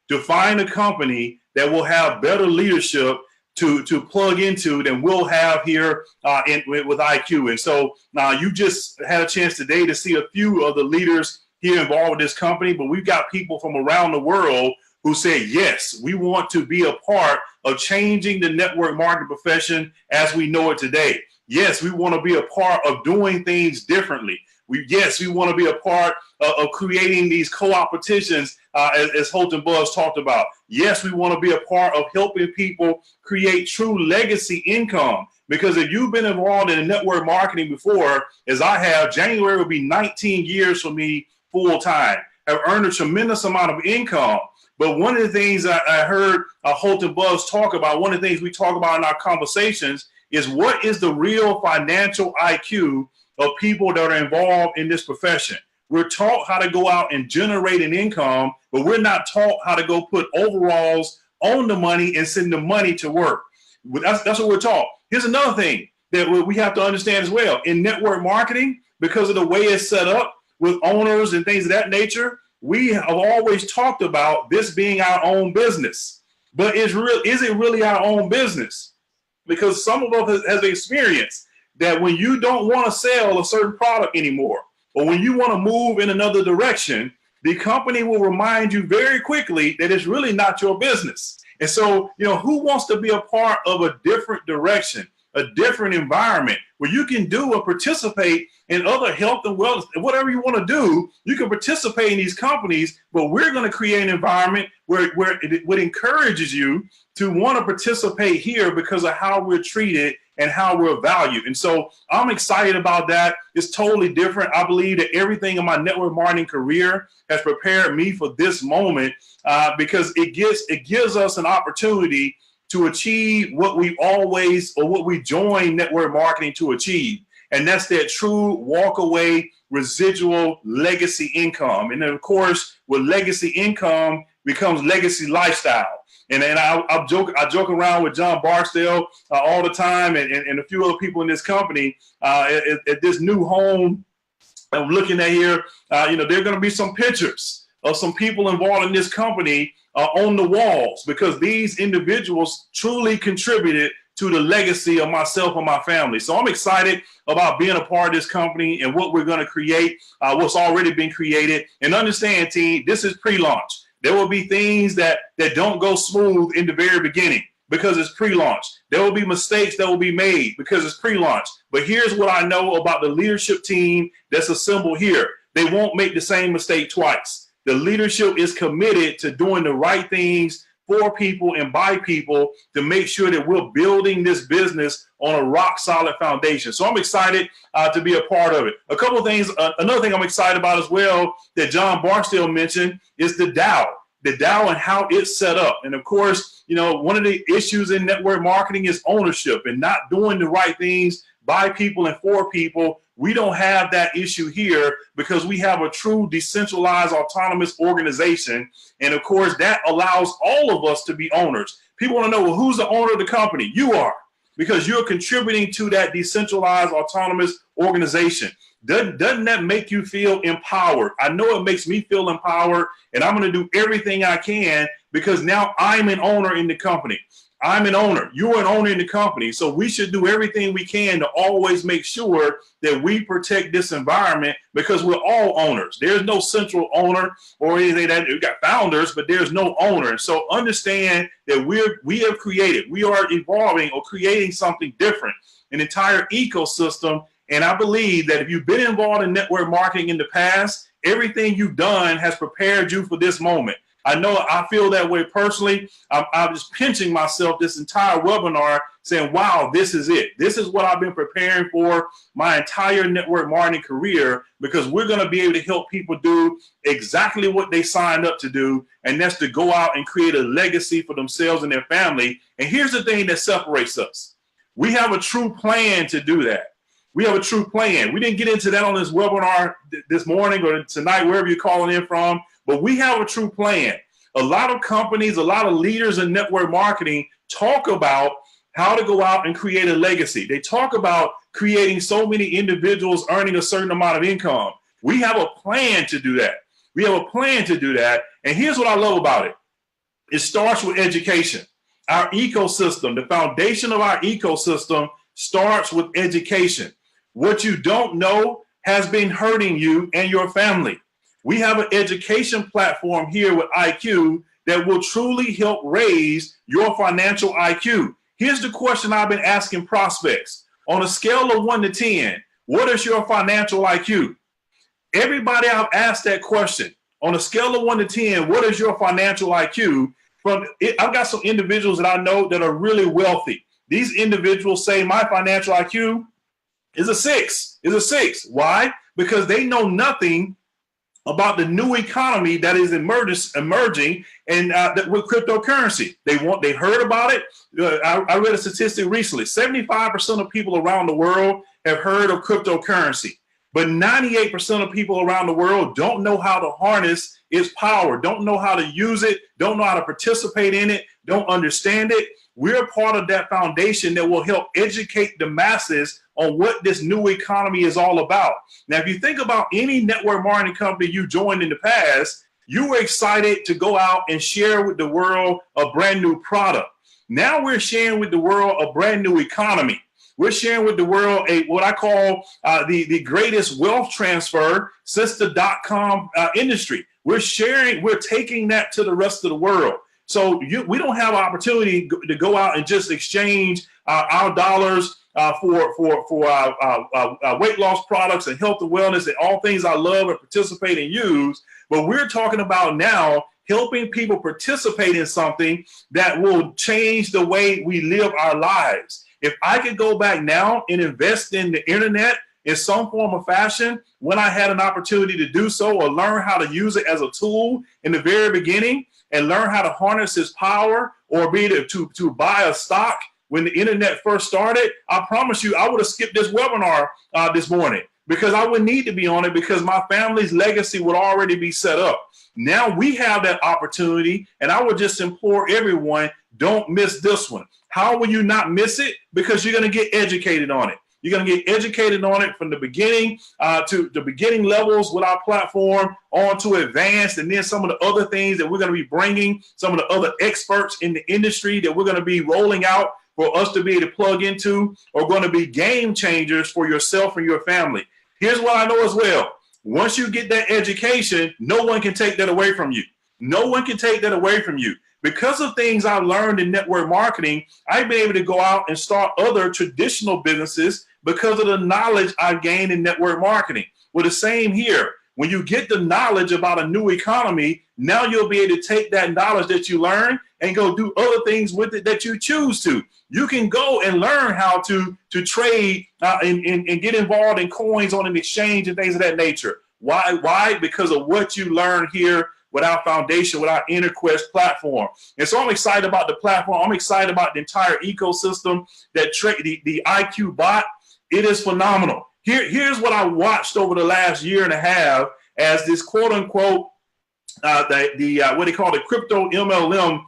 to find a company that will have better leadership to plug into than we'll have here with IQ. And so you just had a chance today to see a few of the leaders here involved with this company, but we've got people from around the world who say, yes, we want to be a part of changing the network marketing profession as we know it today. Yes, we want to be a part of doing things differently. We want to be a part of creating these co-opetitions, as Holton Buzz talked about. Yes, we want to be a part of helping people create true legacy income. Because if you've been involved in network marketing before, as I have, January will be 19 years for me full time. I've earned a tremendous amount of income. But one of the things I heard Holton Buzz talk about, one of the things we talk about in our conversations is what is the real financial IQ of people that are involved in this profession. We're taught how to go out and generate an income, but we're not taught how to go put overalls on the money and send the money to work. That's what we're taught. Here's another thing that we have to understand as well. In network marketing, because of the way it's set up with owners and things of that nature, we have always talked about this being our own business. But is it really our own business? Because some of us has experienced that when you don't want to sell a certain product anymore, or when you want to move in another direction, the company will remind you very quickly that it's really not your business. And so, who wants to be a part of a different direction, a different environment where you can do and participate in other health and wellness, whatever you want to do, you can participate in these companies, but we're going to create an environment where it encourages you to want to participate here because of how we're treated and how we're valued. And so I'm excited about that. It's totally different. I believe that everything in my network marketing career has prepared me for this moment because it gives us an opportunity to achieve what we join network marketing to achieve. And that's that true walk away residual legacy income. And then of course, with legacy income becomes legacy lifestyle. And I joke around with John Barksdale all the time and a few other people in this company at this new home I'm looking at here. There are going to be some pictures of some people involved in this company on the walls because these individuals truly contributed to the legacy of myself and my family. So I'm excited about being a part of this company and what we're going to create, what's already been created. And understand, team, this is pre-launch. There will be things that don't go smooth in the very beginning because it's pre-launch. There will be mistakes that will be made because it's pre-launch. But here's what I know about the leadership team that's assembled here. They won't make the same mistake twice. The leadership is committed to doing the right things for people and by people to make sure that we're building this business on a rock solid foundation. So I'm excited to be a part of it. A couple of things, another thing I'm excited about as well that John Barstow mentioned is the DAO and how it's set up. And of course, you know, one of the issues in network marketing is ownership and not doing the right things by people and for people. We don't have that issue here because we have a true decentralized autonomous organization. And of course, that allows all of us to be owners. People want to know, well, who's the owner of the company? You are, because you're contributing to that decentralized autonomous organization. Doesn't that make you feel empowered? I know it makes me feel empowered, and I'm going to do everything I can because now I'm an owner in the company. I'm an owner. You're an owner in the company. So we should do everything we can to always make sure that we protect this environment because we're all owners. There's no central owner or anything that we've got founders, but there's no owner. So understand that we have created, we are evolving or creating something different, an entire ecosystem. And I believe that if you've been involved in network marketing in the past, everything you've done has prepared you for this moment. I know I feel that way personally. I'm just pinching myself this entire webinar saying, wow, this is it. This is what I've been preparing for my entire network marketing career, because we're going to be able to help people do exactly what they signed up to do. And that's to go out and create a legacy for themselves and their family. And here's the thing that separates us. We have a true plan to do that. We have a true plan. We didn't get into that on this webinar this morning or tonight, wherever you're calling in from. But we have a true plan. A lot of companies, a lot of leaders in network marketing talk about how to go out and create a legacy. They talk about creating so many individuals earning a certain amount of income. We have a plan to do that. We have a plan to do that. And here's what I love about it. It starts with education. Our ecosystem, the foundation of our ecosystem starts with education. What you don't know has been hurting you and your family. We have an education platform here with IQ that will truly help raise your financial IQ. Here's the question I've been asking prospects. On a scale of 1 to 10, what is your financial IQ? Everybody I've asked that question. On a scale of 1 to 10, what is your financial IQ? I've got some individuals that I know that are really wealthy. These individuals say my financial IQ is a 6. Why? Because they know nothing about the new economy that is emerging and with cryptocurrency. They heard about it. I read a statistic recently. 75% of people around the world have heard of cryptocurrency, but 98% of people around the world don't know how to harness its power, don't know how to use it, don't know how to participate in it, don't understand it. We're part of that foundation that will help educate the masses on what this new economy is all about. Now, if you think about any network marketing company you joined in the past, you were excited to go out and share with the world a brand new product. Now we're sharing with the world a brand new economy. We're sharing with the world what I call the greatest wealth transfer since the .com industry. We're taking that to the rest of the world. So we don't have an opportunity to go out and just exchange our dollars for weight loss products and health and wellness and all things I love and participate and use. But we're talking about now helping people participate in something that will change the way we live our lives. If I could go back now and invest in the internet in some form or fashion when I had an opportunity to do so, or learn how to use it as a tool in the very beginning and learn how to harness its power, or be able to buy a stock when the internet first started, I promise you I would have skipped this webinar this morning, because I wouldn't need to be on it, because my family's legacy would already be set up. Now we have that opportunity, and I would just implore everyone, don't miss this one. How will you not miss it? Because you're going to get educated on it. You're going to get educated on it from the beginning to the beginning levels with our platform on to advanced, and then some of the other things that we're going to be bringing, some of the other experts in the industry that we're going to be rolling out for us to be able to plug into are going to be game changers for yourself and your family. Here's what I know as well. Once you get that education, no one can take that away from you. No one can take that away from you. Because of things I learned in network marketing, I've been able to go out and start other traditional businesses because of the knowledge I've gained in network marketing. Well, the same here. When you get the knowledge about a new economy, now you'll be able to take that knowledge that you learn and go do other things with it that you choose to. You can go and learn how to trade and get involved in coins on an exchange and things of that nature. Why? Why? Because of what you learn here with our foundation, with our InnerQuest platform. And so I'm excited about the platform. I'm excited about the entire ecosystem, that the IQ bot. It is phenomenal. Here's what I watched over the last year and a half as this quote unquote, what they call the crypto MLM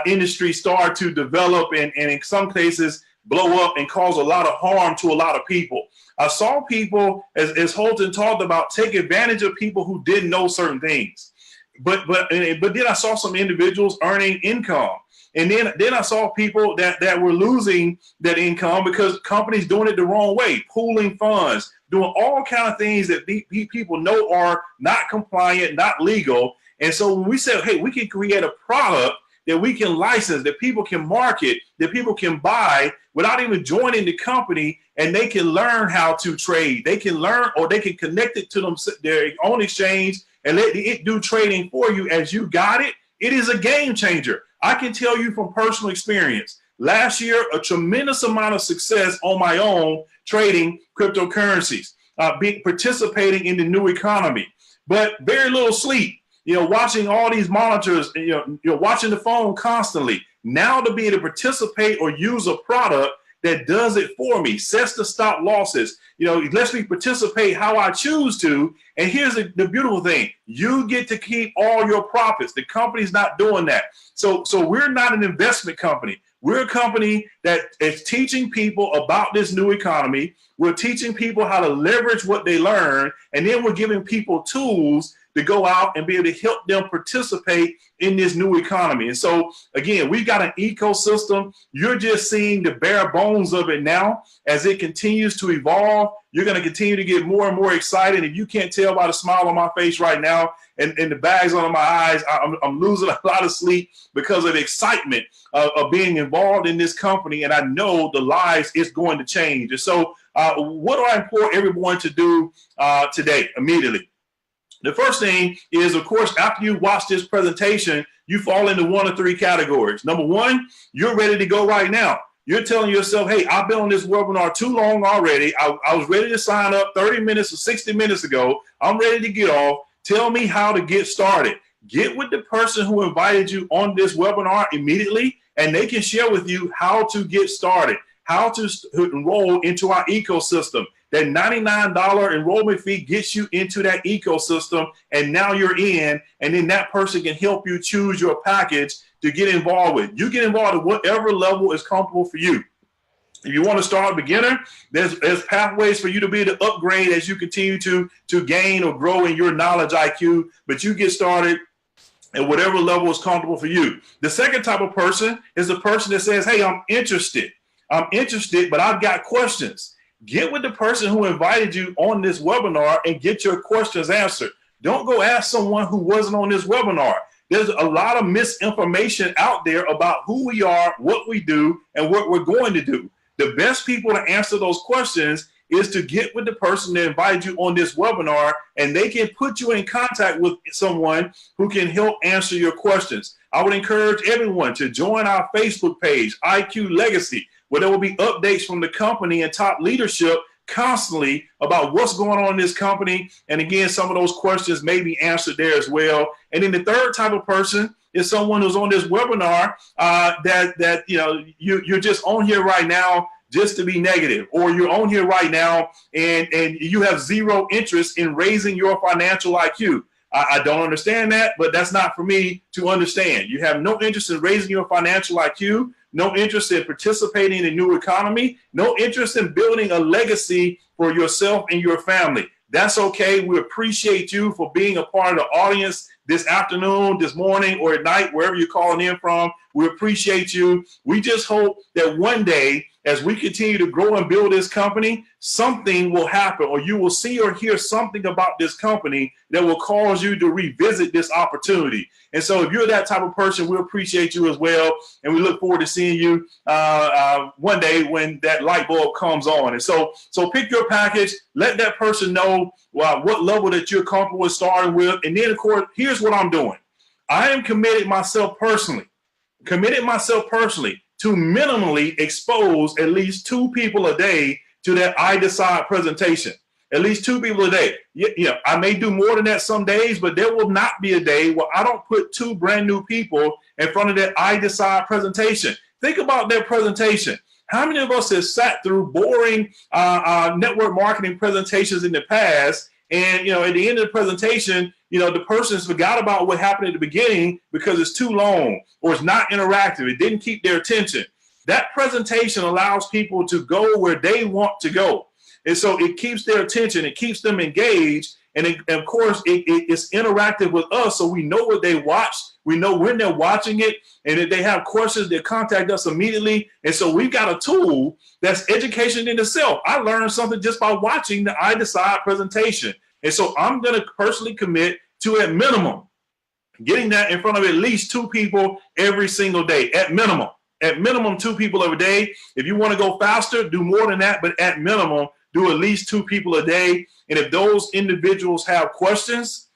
industry started to develop and in some cases blow up and cause a lot of harm to a lot of people. I saw people, as Holton talked about, take advantage of people who didn't know certain things. But then I saw some individuals earning income. And then I saw people that were losing that income because companies doing it the wrong way, pooling funds, doing all kinds of things that people know are not compliant, not legal. And so when we said, hey, we can create a product that we can license, that people can market, that people can buy without even joining the company, and they can learn how to trade. They can learn, or they can connect it to their own exchange and let it do trading for you as you got it. It is a game changer. I can tell you from personal experience. Last year, a tremendous amount of success on my own trading cryptocurrencies, participating in the new economy, but very little sleep. Watching all these monitors, watching the phone constantly. Now to be able to participate or use a product that does it for me, sets the stop losses, lets me participate how I choose to. And here's the beautiful thing. You get to keep all your profits. The company's not doing that. So we're not an investment company. We're a company that is teaching people about this new economy. We're teaching people how to leverage what they learn. And then we're giving people tools to go out and be able to help them participate in this new economy. And so, again, we've got an ecosystem. You're just seeing the bare bones of it now. As it continues to evolve, you're going to continue to get more and more excited. If you can't tell by the smile on my face right now and the bags under my eyes, I'm losing a lot of sleep because of the excitement of being involved in this company. And I know the lives is going to change. And so what do I implore everyone to do today, immediately? The first thing is, of course, after you watch this presentation, you fall into one of three categories. Number one, you're ready to go right now. You're telling yourself, hey, I've been on this webinar too long already. I was ready to sign up 30 minutes or 60 minutes ago. I'm ready to get off. Tell me how to get started. Get with the person who invited you on this webinar immediately, and they can share with you how to get started, how to enroll into our ecosystem. That $99 enrollment fee gets you into that ecosystem, and now you're in, and then that person can help you choose your package to get involved with. You get involved at whatever level is comfortable for you. If you want to start beginner, there's pathways for you to be able to upgrade as you continue to gain or grow in your knowledge IQ, but you get started at whatever level is comfortable for you. The second type of person is the person that says, hey, I'm interested, but I've got questions. Get with the person who invited you on this webinar and get your questions answered. Don't go ask someone who wasn't on this webinar. There's a lot of misinformation out there about who we are, what we do, and what we're going to do. The best people to answer those questions is to get with the person that invited you on this webinar, and they can put you in contact with someone who can help answer your questions. I would encourage everyone to join our Facebook page, IQ Legacy, where there will be updates from the company and top leadership constantly about what's going on in this company. And again, some of those questions may be answered there as well. And then the third type of person is someone who's on this webinar that you're just on here right now just to be negative, or you're on here right now and you have zero interest in raising your financial IQ. I don't understand that, but that's not for me to understand. You have no interest in raising your financial IQ, no interest in participating in a new economy, no interest in building a legacy for yourself and your family. That's okay. We appreciate you for being a part of the audience this afternoon, this morning, or at night, wherever you're calling in from. We appreciate you. We just hope that one day, as we continue to grow and build this company, something will happen, or you will see or hear something about this company that will cause you to revisit this opportunity. And so if you're that type of person, we appreciate you as well. And we look forward to seeing you one day when that light bulb comes on. And so pick your package, let that person know what level that you're comfortable with starting with. And then, of course, here's what I'm doing. I am committed myself personally to minimally expose at least 2 people a day to that I Decide presentation. At least 2 people a day. Yeah, I may do more than that some days, but there will not be a day where I don't put 2 brand new people in front of that I Decide presentation. Think about that presentation. How many of us have sat through boring network marketing presentations in the past, and at the end of the presentation, the person's forgot about what happened at the beginning because it's too long or it's not interactive. It didn't keep their attention. That presentation allows people to go where they want to go. And so it keeps their attention, it keeps them engaged. And of course, it's interactive with us. So we know what they watched. We know when they're watching it. And if they have questions, they contact us immediately. And so we've got a tool that's education in itself. I learned something just by watching the I Decide presentation. And so I'm going to personally commit to, at minimum, getting that in front of at least 2 people every single day, at minimum. At minimum, 2 people every day. If you want to go faster, do more than that. But at minimum, do at least 2 people a day. And if those individuals have questions,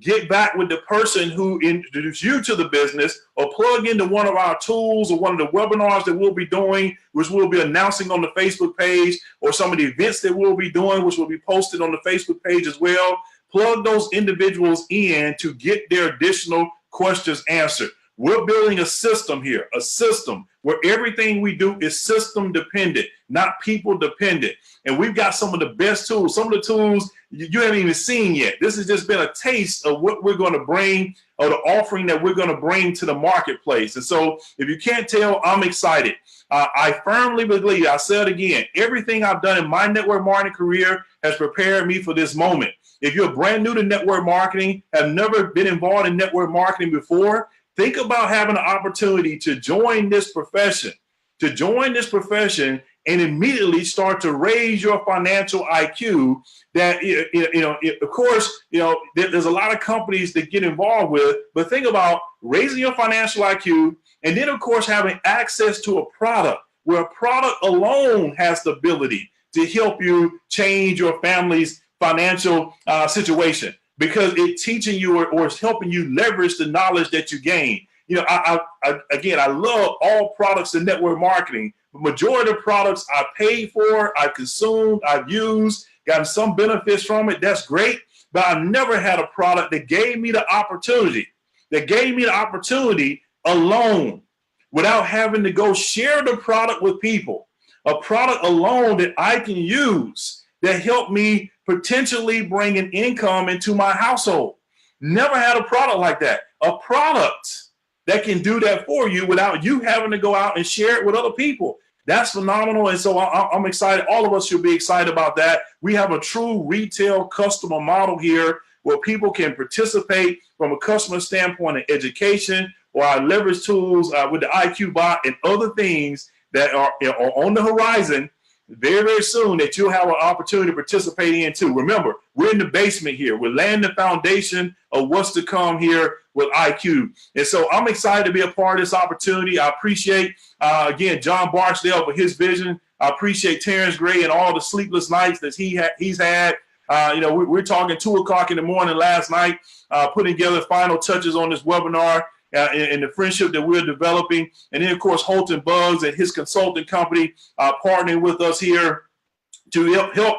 get back with the person who introduced you to the business, or plug into one of our tools or one of the webinars that we'll be doing, which we'll be announcing on the Facebook page, or some of the events that we'll be doing, which will be posted on the Facebook page as well. Plug those individuals in to get their additional questions answered. We're building a system here, a system where everything we do is system dependent, not people dependent. And we've got some of the best tools, some of the tools you haven't even seen yet. This has just been a taste of what we're going to bring, or the offering that we're going to bring to the marketplace. And so if you can't tell, I'm excited. I firmly believe, I said again, everything I've done in my network marketing career has prepared me for this moment. If you're brand new to network marketing, have never been involved in network marketing before, think about having an opportunity to join this profession, and immediately start to raise your financial IQ. That, of course, there's a lot of companies that get involved with, but think about raising your financial IQ, and then, of course, having access to a product where a product alone has the ability to help you change your family's financial situation, because it's teaching you or it's helping you leverage the knowledge that you gain. I love all products in network marketing. The majority of products I paid for, I consumed, I've used, gotten some benefits from it. That's great. But I've never had a product that gave me the opportunity alone, without having to go share the product with people. A product alone that I can use that helped me potentially bring an income into my household. Never had a product like that. A product that can do that for you without you having to go out and share it with other people. That's phenomenal. And so I'm excited. All of us should be excited about that. We have a true retail customer model here where people can participate from a customer standpoint in education, or our leverage tools with the IQ bot and other things that are on the horizon very, very soon, that you'll have an opportunity to participate in too. Remember, we're in the basement here. We're laying the foundation of what's to come here with IQ. And so I'm excited to be a part of this opportunity. I appreciate, again, John Barksdale for his vision. I appreciate Terrence Gray and all the sleepless nights that he's had. We're talking 2 o'clock in the morning last night, putting together final touches on this webinar. And the friendship that we're developing. And then, of course, Holton Buggs and his consulting company partnering with us here to help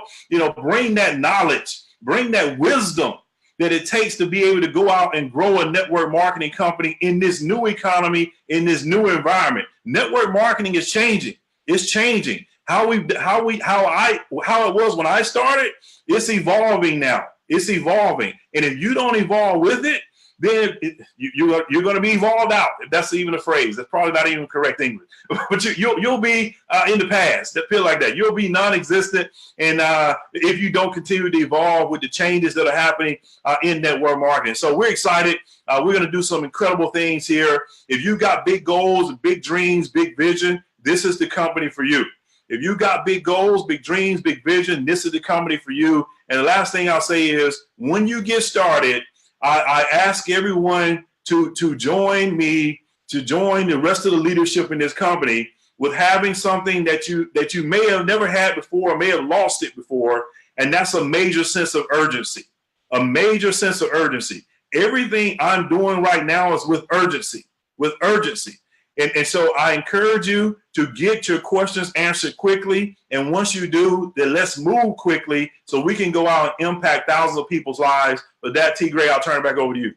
bring that knowledge, bring that wisdom that it takes to be able to go out and grow a network marketing company in this new economy, in this new environment. Network marketing is changing. It's changing. How it was when I started, it's evolving now. It's evolving. And if you don't evolve with it, then you're going to be evolved out. If that's even a phrase, that's probably not even correct English. But you'll be in the past. That feel like that. You'll be non-existent, and if you don't continue to evolve with the changes that are happening in network marketing. So we're excited. We're going to do some incredible things here. If you got big goals, big dreams, big vision, this is the company for you. If you got big goals, big dreams, big vision, this is the company for you. And the last thing I'll say is, when you get started, I ask everyone to join me, to join the rest of the leadership in this company with having something that you may have never had before, or may have lost it before, and that's a major sense of urgency. A major sense of urgency. Everything I'm doing right now is with urgency, And so I encourage you to get your questions answered quickly. And once you do, then let's move quickly so we can go out and impact thousands of people's lives. With that, T. Gray, I'll turn it back over to you.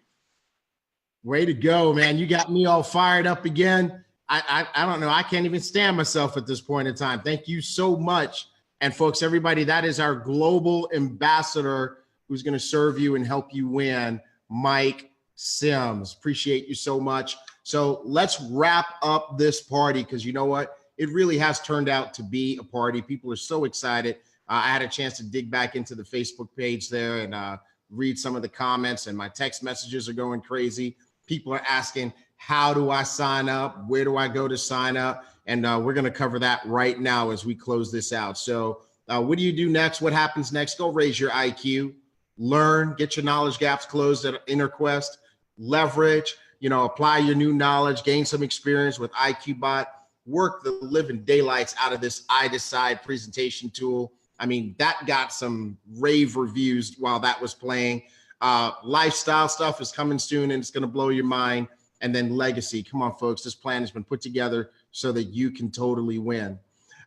Way to go, man. You got me all fired up again. I don't know. I can't even stand myself at this point in time. Thank you so much. And folks, everybody, that is our global ambassador who's going to serve you and help you win, Mike Sims. Appreciate you so much. So let's wrap up this party, because you know what? It really has turned out to be a party. People are so excited. I had a chance to dig back into the Facebook page there and read some of the comments, and my text messages are going crazy. People are asking, how do I sign up? Where do I go to sign up? And we're going to cover that right now as we close this out. So what do you do next? What happens next? Go raise your IQ, learn, get your knowledge gaps closed at InnerQuest, leverage, apply your new knowledge, gain some experience with IQBot, work the living daylights out of this iDecide presentation tool. I mean, that got some rave reviews while that was playing. Lifestyle stuff is coming soon, and it's going to blow your mind. And then legacy. Come on, folks. This plan has been put together so that you can totally win.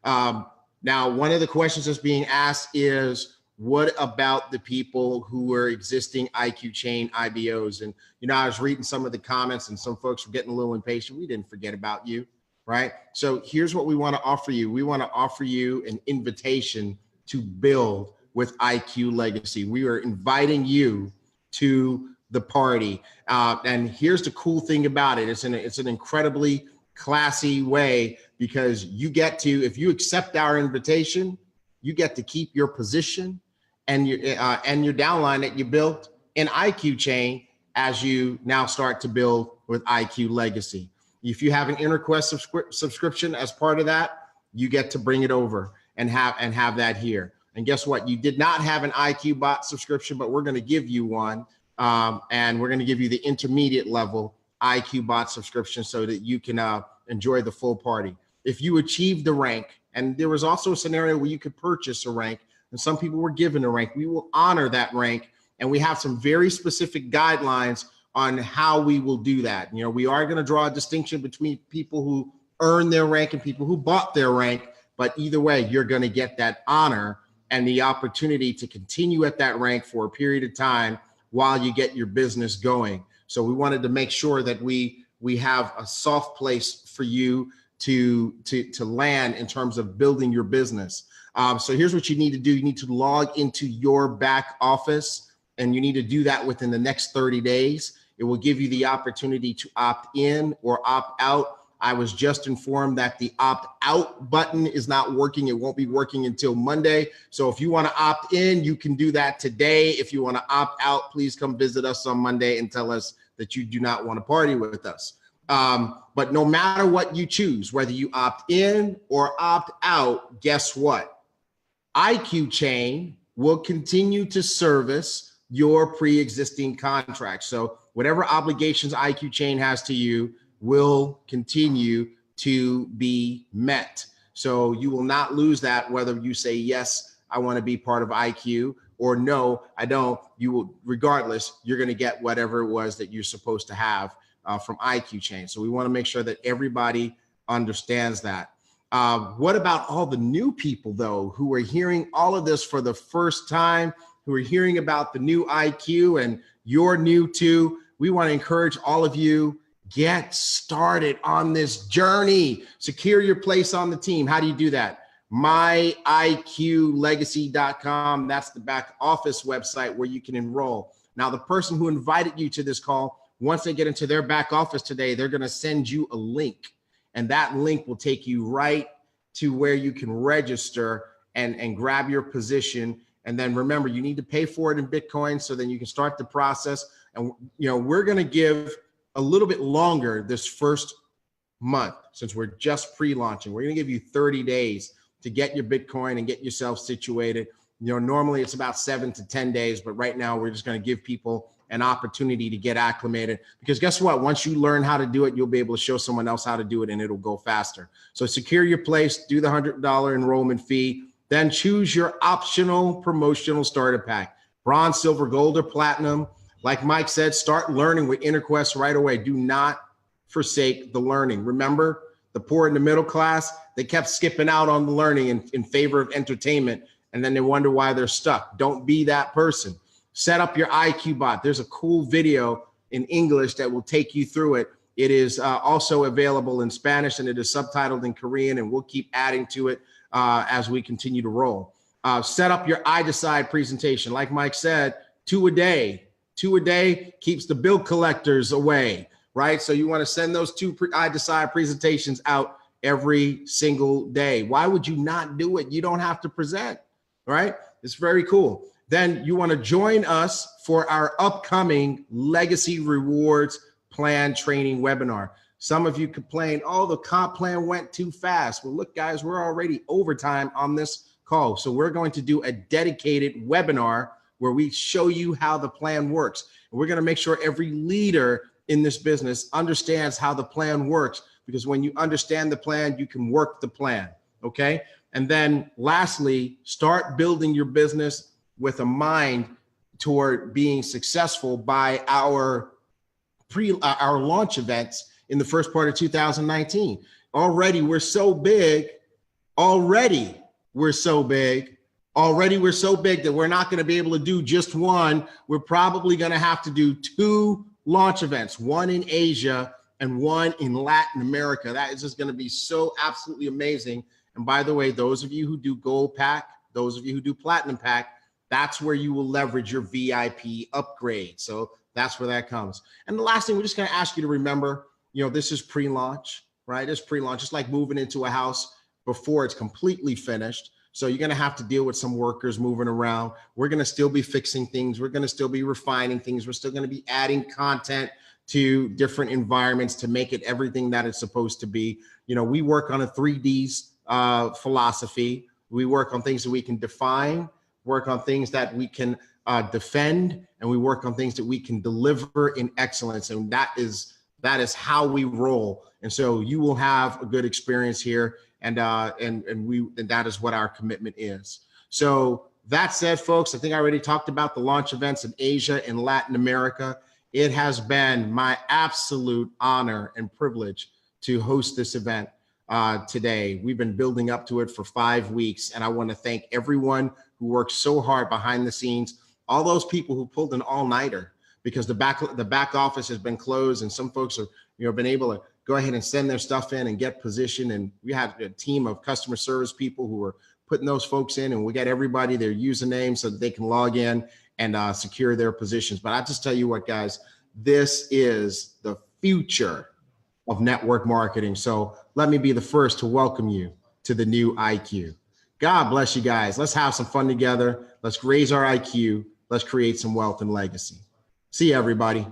Now, one of the questions that's being asked is, what about the people who are existing IQ Chain IBOs? And, I was reading some of the comments, and some folks were getting a little impatient. We didn't forget about you, right? So here's what we want to offer you. We want to offer you an invitation to build with IQ Legacy. We are inviting you to the party. And here's the cool thing about it. It's an incredibly classy way, because you get to, if you accept our invitation, you get to keep your position and your downline that you built in IQ Chain as you now start to build with IQ Legacy. If you have an InnerQuest subscription as part of that, you get to bring it over and have that here. And guess what? You did not have an IQBot subscription, but we're going to give you one. And we're going to give you the intermediate level IQBot subscription so that you can enjoy the full party. If you achieve the rank, and there was also a scenario where you could purchase a rank, and some people were given a rank, we will honor that rank. And we have some very specific guidelines on how we will do that. We are going to draw a distinction between people who earn their rank and people who bought their rank. But either way, you're going to get that honor and the opportunity to continue at that rank for a period of time while you get your business going. So we wanted to make sure that we have a soft place for you to land in terms of building your business. So here's what you need to do. You need to log into your back office, and you need to do that within the next 30 days. It will give you the opportunity to opt in or opt out. I was just informed that the opt out button is not working. It won't be working until Monday. So if you want to opt in, you can do that today. If you want to opt out, please come visit us on Monday and tell us that you do not want to party with us. But no matter what you choose, whether you opt in or opt out, guess what? IQ Chain will continue to service your pre-existing contract. So whatever obligations IQ Chain has to you will continue to be met. So you will not lose that, whether you say, yes, I want to be part of IQ, or no, I don't. You will, regardless, you're going to get whatever it was that you're supposed to have from IQ Chain. So we want to make sure that everybody understands that. What about all the new people, though, who are hearing all of this for the first time, who are hearing about the new IQ, and you're new too? We want to encourage all of you, get started on this journey. Secure your place on the team. How do you do that? MyIQLegacy.com. That's the back office website where you can enroll. Now, the person who invited you to this call once they get into their back office today, they're going to send you a link, and that link will take you right to where you can register and grab your position. And then remember, you need to pay for it in Bitcoin, so then you can start the process. And, you know, we're going to give a little bit longer this first month, since we're just pre-launching. We're going to give you 30 days to get your Bitcoin and get yourself situated. You know, normally it's about 7 to 10 days, but right now we're just going to give people an opportunity to get acclimated, because guess what? Once you learn how to do it, you'll be able to show someone else how to do it, and it'll go faster. So secure your place, do the $100 enrollment fee, then choose your optional promotional starter pack, bronze, silver, gold, or platinum. Like Mike said, start learning with InterQuest right away. Do not forsake the learning. Remember, the poor and the middle class, they kept skipping out on the learning in favor of entertainment, and then they wonder why they're stuck. Don't be that person. Set up your IQ bot. There's a cool video in English that will take you through it. It is also available in Spanish, and it is subtitled in Korean, and we'll keep adding to it as we continue to roll. Set up your iDecide presentation. Like Mike said, 2 a day. 2 a day keeps the bill collectors away, right? So you want to send those 2 iDecide presentations out every single day. Why would you not do it? You don't have to present, right? It's very cool. Then you want to join us for our upcoming Legacy Rewards Plan training webinar. Some of you complain, oh, the comp plan went too fast. Well, look, guys, we're already overtime on this call. So we're going to do a dedicated webinar where we show you how the plan works. And we're going to make sure every leader in this business understands how the plan works, because when you understand the plan, you can work the plan, okay? And then lastly, start building your business with a mind toward being successful by our launch events in the first part of 2019. Already we're so big that we're not going to be able to do just one. We're probably going to have to do 2 launch events, one in Asia and one in Latin America. That is just going to be so absolutely amazing. And by the way, those of you who do Gold Pack, those of you who do Platinum Pack, that's where you will leverage your VIP upgrade. So that's where that comes. And the last thing, we're just going to ask you to remember, you know, this is pre-launch, right? It's pre-launch. It's like moving into a house before it's completely finished. So you're going to have to deal with some workers moving around. We're going to still be fixing things. We're going to still be refining things. We're still going to be adding content to different environments to make it everything that it's supposed to be. You know, we work on a 3Ds philosophy. We work on things that we can define, work on things that we can defend, and we work on things that we can deliver in excellence. And that is how we roll. And so you will have a good experience here. And that is what our commitment is. So that said, folks, I think I already talked about the launch events in Asia and Latin America. It has been my absolute honor and privilege to host this event today. We've been building up to it for 5 weeks, and I want to thank everyone who worked so hard behind the scenes, all those people who pulled an all-nighter because the back office has been closed, and some folks have been able to go ahead and send their stuff in and get positioned. And we had a team of customer service people who were putting those folks in, and we got everybody their username so that they can log in and secure their positions. But I just tell you what, guys, this is the future of network marketing. So let me be the first to welcome you to the new IQ. God bless you guys. Let's have some fun together. Let's raise our IQ. Let's create some wealth and legacy. See you, everybody.